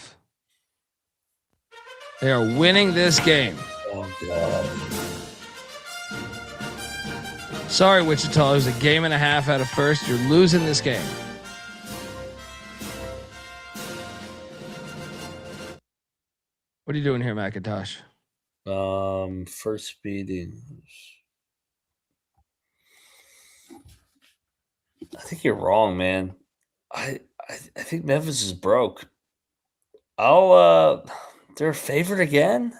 They are winning this game. Oh, God. Sorry, Wichita. It was a game and a half out of first. You're losing this game. What are you doing here, McIntosh? First meeting. I think you're wrong, man. I think Memphis is broke. They're a favorite again.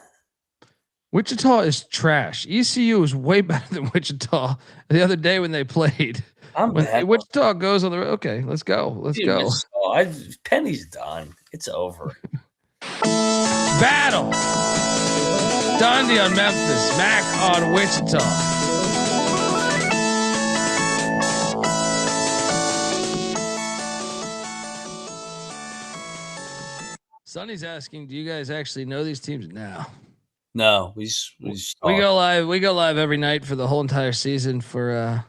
Wichita is trash. ECU is way better than Wichita the other day when they played. Wichita goes on the okay. Let's go. Penny's done. It's over. Battle. Dundee on Memphis. Mac on Wichita. Sonny's asking, do you guys actually know these teams? No, we go live. We go live every night for the whole entire season for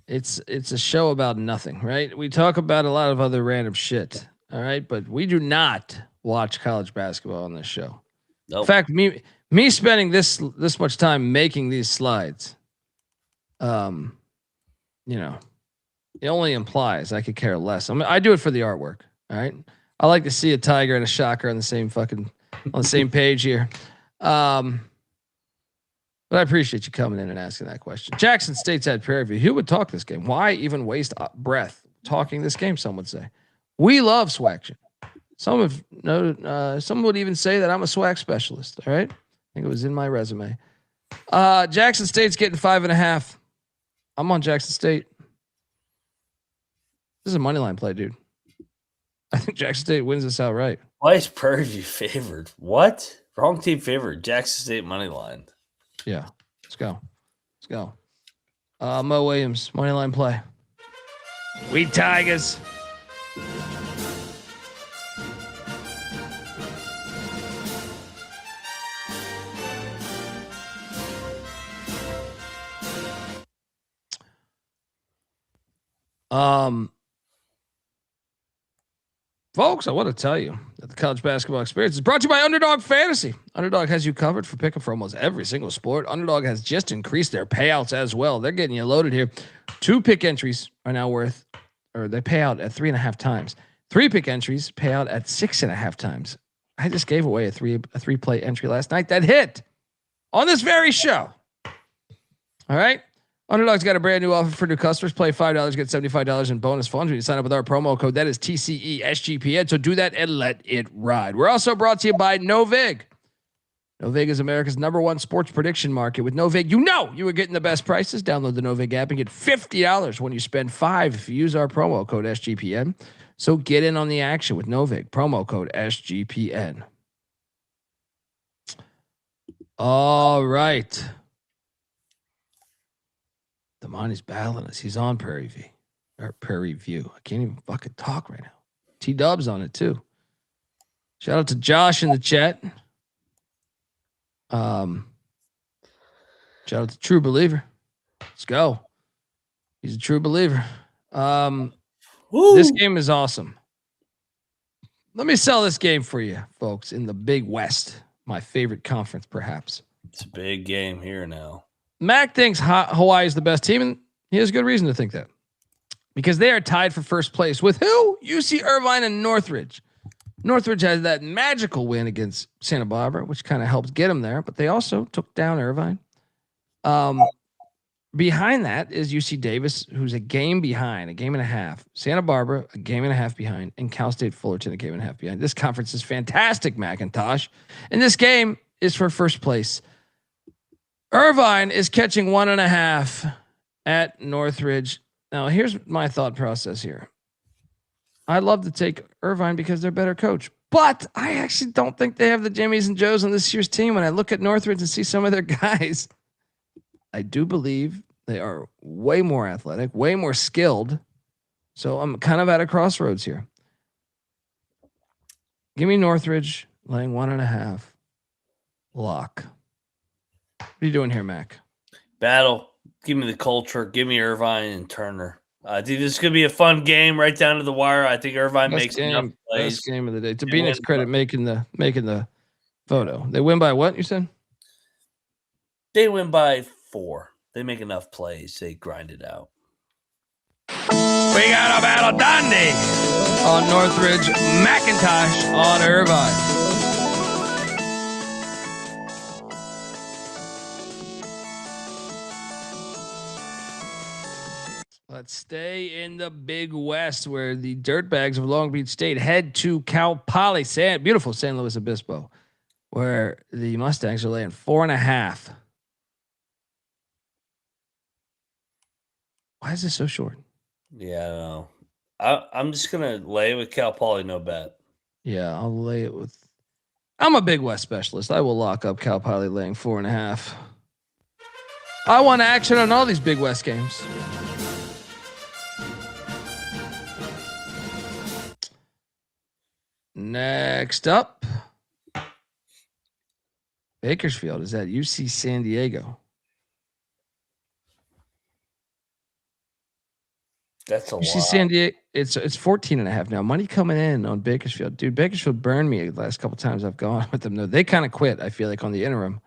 it's a show about nothing, right? We talk about a lot of other random shit. All right, but we do not watch college basketball on this show. Nope. In fact, me spending this much time making these slides, it only implies I could care less. I mean, I do it for the artwork. All right. I like to see a tiger and a shocker on the same page here. But I appreciate you coming in and asking that question. Jackson State's had Prairie View. Who would talk this game? Why even waste breath talking this game? Some would say. We love SWAC. Some would even say that I'm a SWAC specialist. All right. I think it was in my resume. Jackson State's getting 5.5. I'm on Jackson State. This is a money line play, dude. I think Jackson State wins this outright. Why is Prairie View favored? What? Wrong team favored. Jackson State money line. Yeah. Let's go. Mo Williams, money line play. We Tigers. Folks, I want to tell you that the college basketball experience is brought to you by Underdog Fantasy. Underdog has you covered for picking for almost every single sport. Underdog has just increased their payouts as well. They're getting you loaded here. 2 pick entries are now they pay out at 3.5 times. 3 pick entries pay out at 6.5 times. I just gave away a three play entry last night that hit on this very show. All right. Underdog's got a brand new offer for new customers. Play $5, get $75 in bonus funds when you sign up with our promo code. That is TCE SGPN. So do that and let it ride. We're also brought to you by NoVig. NoVig is America's #1 sports prediction market. With NoVig, you are getting the best prices. Download the NoVig app and get $50 when you spend $5 if you use our promo code SGPN. So get in on the action with NoVig. Promo code SGPN. All right. Damani's battling us. He's on Prairie View. I can't even fucking talk right now. T-Dub's on it too. Shout out to Josh in the chat. Shout out to True Believer. Let's go. He's a true believer. This game is awesome. Let me sell this game for you, folks, in the Big West, my favorite conference, perhaps. It's a big game here now. Mac thinks Hawaii is the best team, and he has good reason to think that. Because they are tied for first place with who? UC Irvine and Northridge. Northridge has that magical win against Santa Barbara, which kind of helps get them there, but they also took down Irvine. Behind that is UC Davis, who's a game behind, a game and a half. Santa Barbara, a game and a half behind, and Cal State Fullerton, a game and a half behind. This conference is fantastic, McIntosh. And this game is for first place. Irvine is catching 1.5 at Northridge. Now, here's my thought process here. I'd love to take Irvine because they're a better coach, but I actually don't think they have the Jimmies and Joes on this year's team. When I look at Northridge and see some of their guys, I do believe they are way more athletic, way more skilled. So I'm kind of at a crossroads here. Give me Northridge laying 1.5 lock. What are you doing here, Mac? Battle. Give me the culture. Give me Irvine and Turner. I think this is going to be a fun game right down to the wire. I think Irvine makes enough plays. Best game of the day. To Bieniek's credit, making the photo. They win by what, you said? They win by 4. They make enough plays. They grind it out. We got a battle Dundee on Northridge, McIntosh on Irvine. Let's stay in the Big West, where the Dirtbags of Long Beach State head to Cal Poly, beautiful San Luis Obispo, where the Mustangs are laying 4.5. Why is this so short? Yeah, I don't know. I'm just gonna lay it with Cal Poly, no bet. Yeah, I'll lay it with. I'm a Big West specialist. I will lock up Cal Poly laying 4.5. I want action on all these Big West games. Next up, Bakersfield is at UC San Diego. That's a lot. UC San Diego, it's 14.5 now. Money coming in on Bakersfield. Dude, Bakersfield burned me the last couple times I've gone with them. No, they kind of quit, I feel like, on the interim.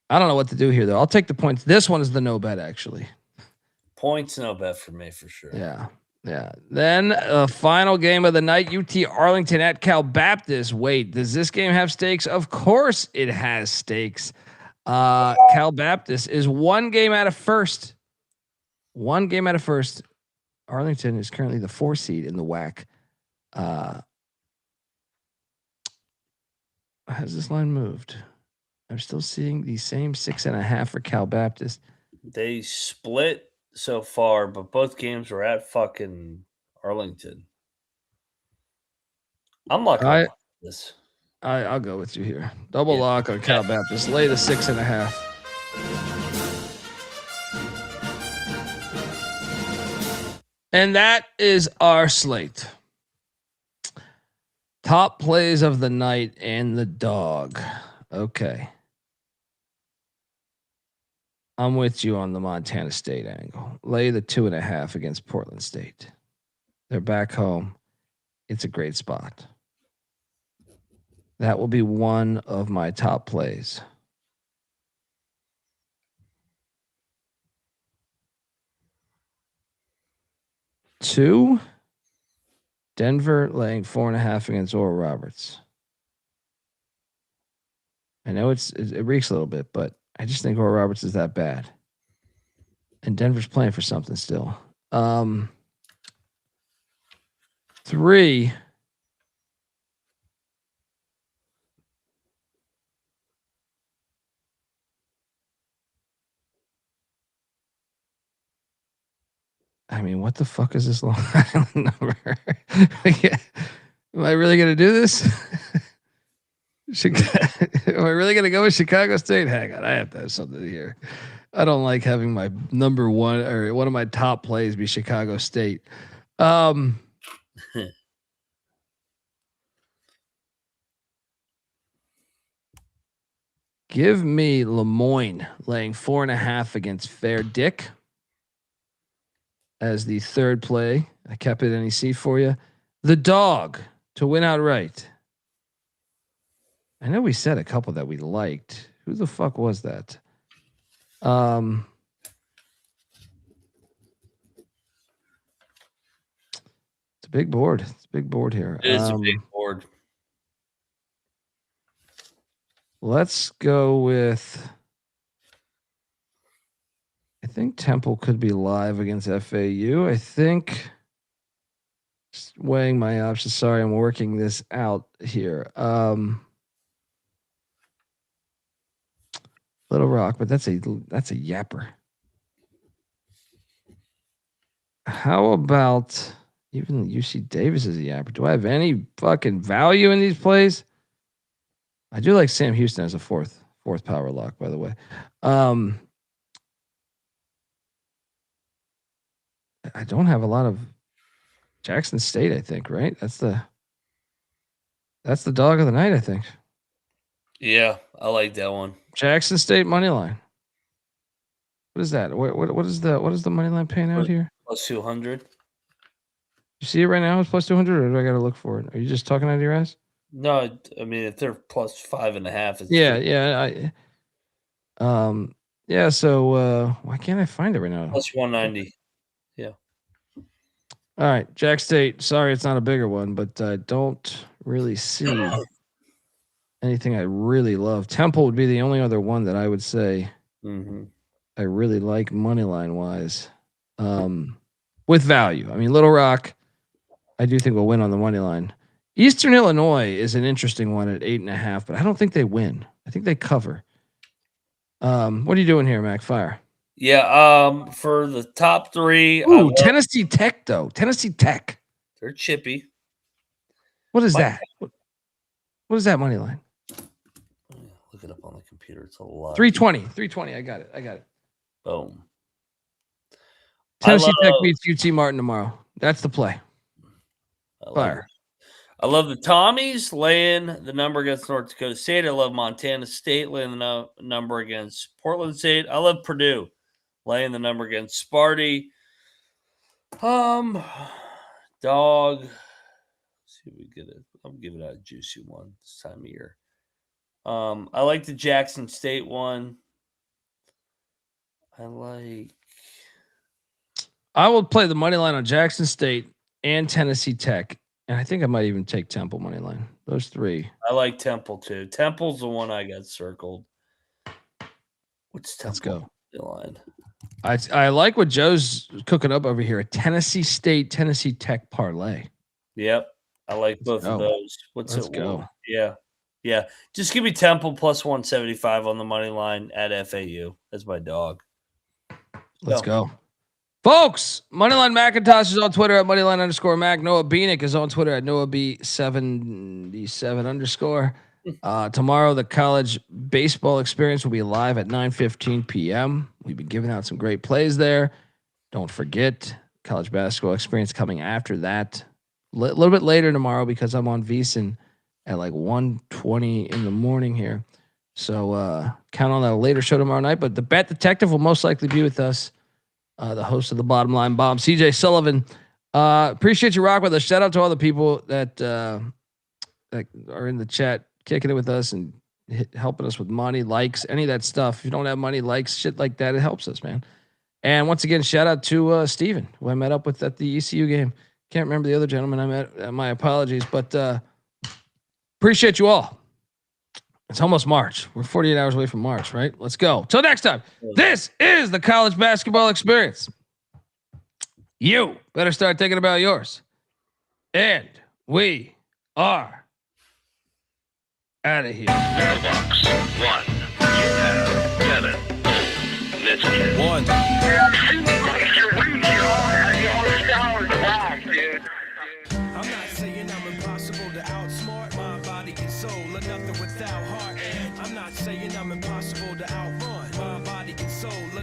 I don't know what to do here, though. I'll take the points. This one is the no bet, actually. Points, no bet for me, for sure. Yeah. Then final game of the night, UT Arlington at Cal Baptist. Wait, does this game have stakes? Of course it has stakes. Cal Baptist is 1 game out of first. 1 game out of first. Arlington is currently the 4 seed in the WAC. Has this line moved? I'm still seeing the same 6.5 for Cal Baptist. They split so far, but both games were at fucking Arlington. I'm locking up this. I'll go with you here. Double lock on Cal Baptist. Lay the 6.5. And that is our slate. Top plays of the night and the dog. Okay. I'm with you on the Montana State angle. Lay the 2.5 against Portland State. They're back home. It's a great spot. That will be one of my top plays. Two, Denver laying 4.5 against Oral Roberts. I know it reeks a little bit, but I just think Oral Roberts is that bad. And Denver's playing for something still. 3. I mean, what the fuck is this Long Island number? Am I really going to do this? Am I really going to go with Chicago State? Hang on, I have to have something here. I don't like having my number one or one of my top plays be Chicago State. Give me Lemoyne laying 4.5 against Fair Dick as the third play. I kept it NEC for you. The dog to win outright. I know we said a couple that we liked. Who the fuck was that? It's a big board. It's a big board here. It is a big board. Let's go with. I think Temple could be live against FAU. I think. Just weighing my options. Sorry, I'm working this out here. Little Rock, but that's a yapper. How about even UC Davis is a yapper? Do I have any fucking value in these plays? I do like Sam Houston as a fourth power lock, by the way. I don't have a lot of Jackson State, I think, right? That's the dog of the night, I think. Yeah, I like that one. Jackson State money line. What is that? What is the money line paying out here? Plus 200. You see it right now? It's plus 200, or do I got to look for it? Are you just talking out of your ass? No, I mean if they're plus 5.5, it's yeah. So why can't I find it right now? plus 190. Yeah. All right, Jack State. Sorry, it's not a bigger one, but I don't really see anything I really love. Temple would be the only other one that I would say I really like money line wise, with value. I mean, Little Rock, I do think will win on the money line. Eastern Illinois is an interesting one at 8.5, but I don't think they win. I think they cover. What are you doing here, Mac? Fire. Yeah. For the top three. Ooh, Tennessee Tech though. Tennessee Tech. They're chippy. What is that? What is that money line? Look it up on the computer. It's a lot. 320. I got it. Boom. Tennessee Tech beats UT Martin tomorrow. That's the play. Fire. I love the Tommies laying the number against North Dakota State. I love Montana State laying the number against Portland State. I love Purdue laying the number against Sparty. Dog. Let's see if we get it. I'm giving out a juicy one this time of year. I like the Jackson State one. I will play the money line on Jackson State and Tennessee Tech. And I think I might even take Temple money line. Those three. I like Temple too. Temple's the one I got circled. What's Temple? Let's go. I like what Joe's cooking up over here. A Tennessee State, Tennessee Tech parlay. Yep. I like both of those. Let's go. Yeah. Yeah. Just give me Temple plus 175 on the money line at FAU. That's my dog. Let's go. Folks, Moneyline McIntosh is on Twitter at Moneyline_Mac. Noah Bieniek is on Twitter at NoahB77_. Tomorrow, the college baseball experience will be live at 9:15 p.m. We've been giving out some great plays there. Don't forget, college basketball experience coming after that. A little bit later tomorrow because I'm on VSiN at like 1:20 in the morning here. So count on that later show tomorrow night. But the Bet Detective will most likely be with us. The host of the Bottom Line Bomb, CJ Sullivan. Appreciate you rock with us. Shout out to all the people that are in the chat, kicking it with us and helping us with money, likes, any of that stuff. If you don't have money, likes, shit like that, it helps us, man. And once again, shout out to Steven, who I met up with at the ECU game. Can't remember the other gentleman I met. My apologies, but appreciate you all. It's almost March. We're 48 hours away from March, right? Let's go. Till next time. This is the college basketball experience. You better start thinking about yours. And we are out of here. Mailbox 1. You have 7 messages. 1. I'm not saying I'm impossible to outsmart. My body and soul are nothing without heart. I'm not saying I'm impossible to outrun. My body and soul are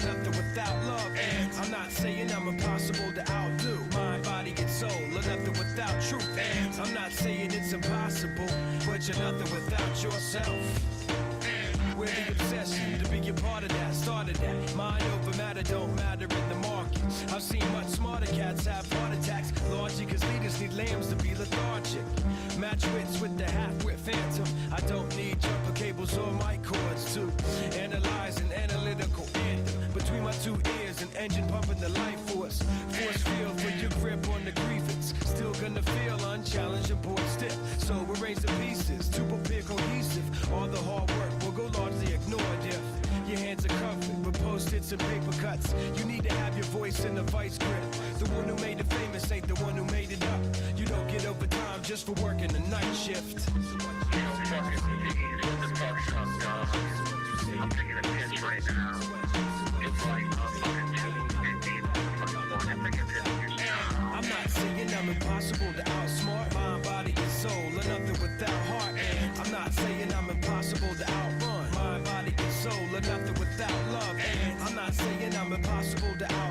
impossible to outdo. Mind, body, and soul are nothing without truth. And I'm not saying it's impossible, but you're nothing without yourself. We're the obsession to be a part of that, started that. Mind over matter don't matter in the market. I've seen much smarter cats have heart attacks. Largely cause leaders need lambs to be lethargic. Match wits with the half-wit phantom. I don't need jumper cables or mic cords to analyze an analytical anthem. Between my two ears, an engine pumping the life force. Force field for your grip on the grievance. Still gonna feel unchallenged and bored stiff. So arrange the pieces to prepare cohesive. All the hard work will go largely ignored if your hands are covered with post-its and paper cuts. You need to have your voice in the vice grip. The one who made it famous ain't the one who made it up. You don't get overtime just for working the night shift. I'm taking a piss right now. It's like I'm not saying I'm impossible to outsmart. Mind, body, and soul are nothing without heart. And I'm not saying I'm impossible to outrun. Mind, body, and soul are nothing without love. And I'm not saying I'm impossible to outrun.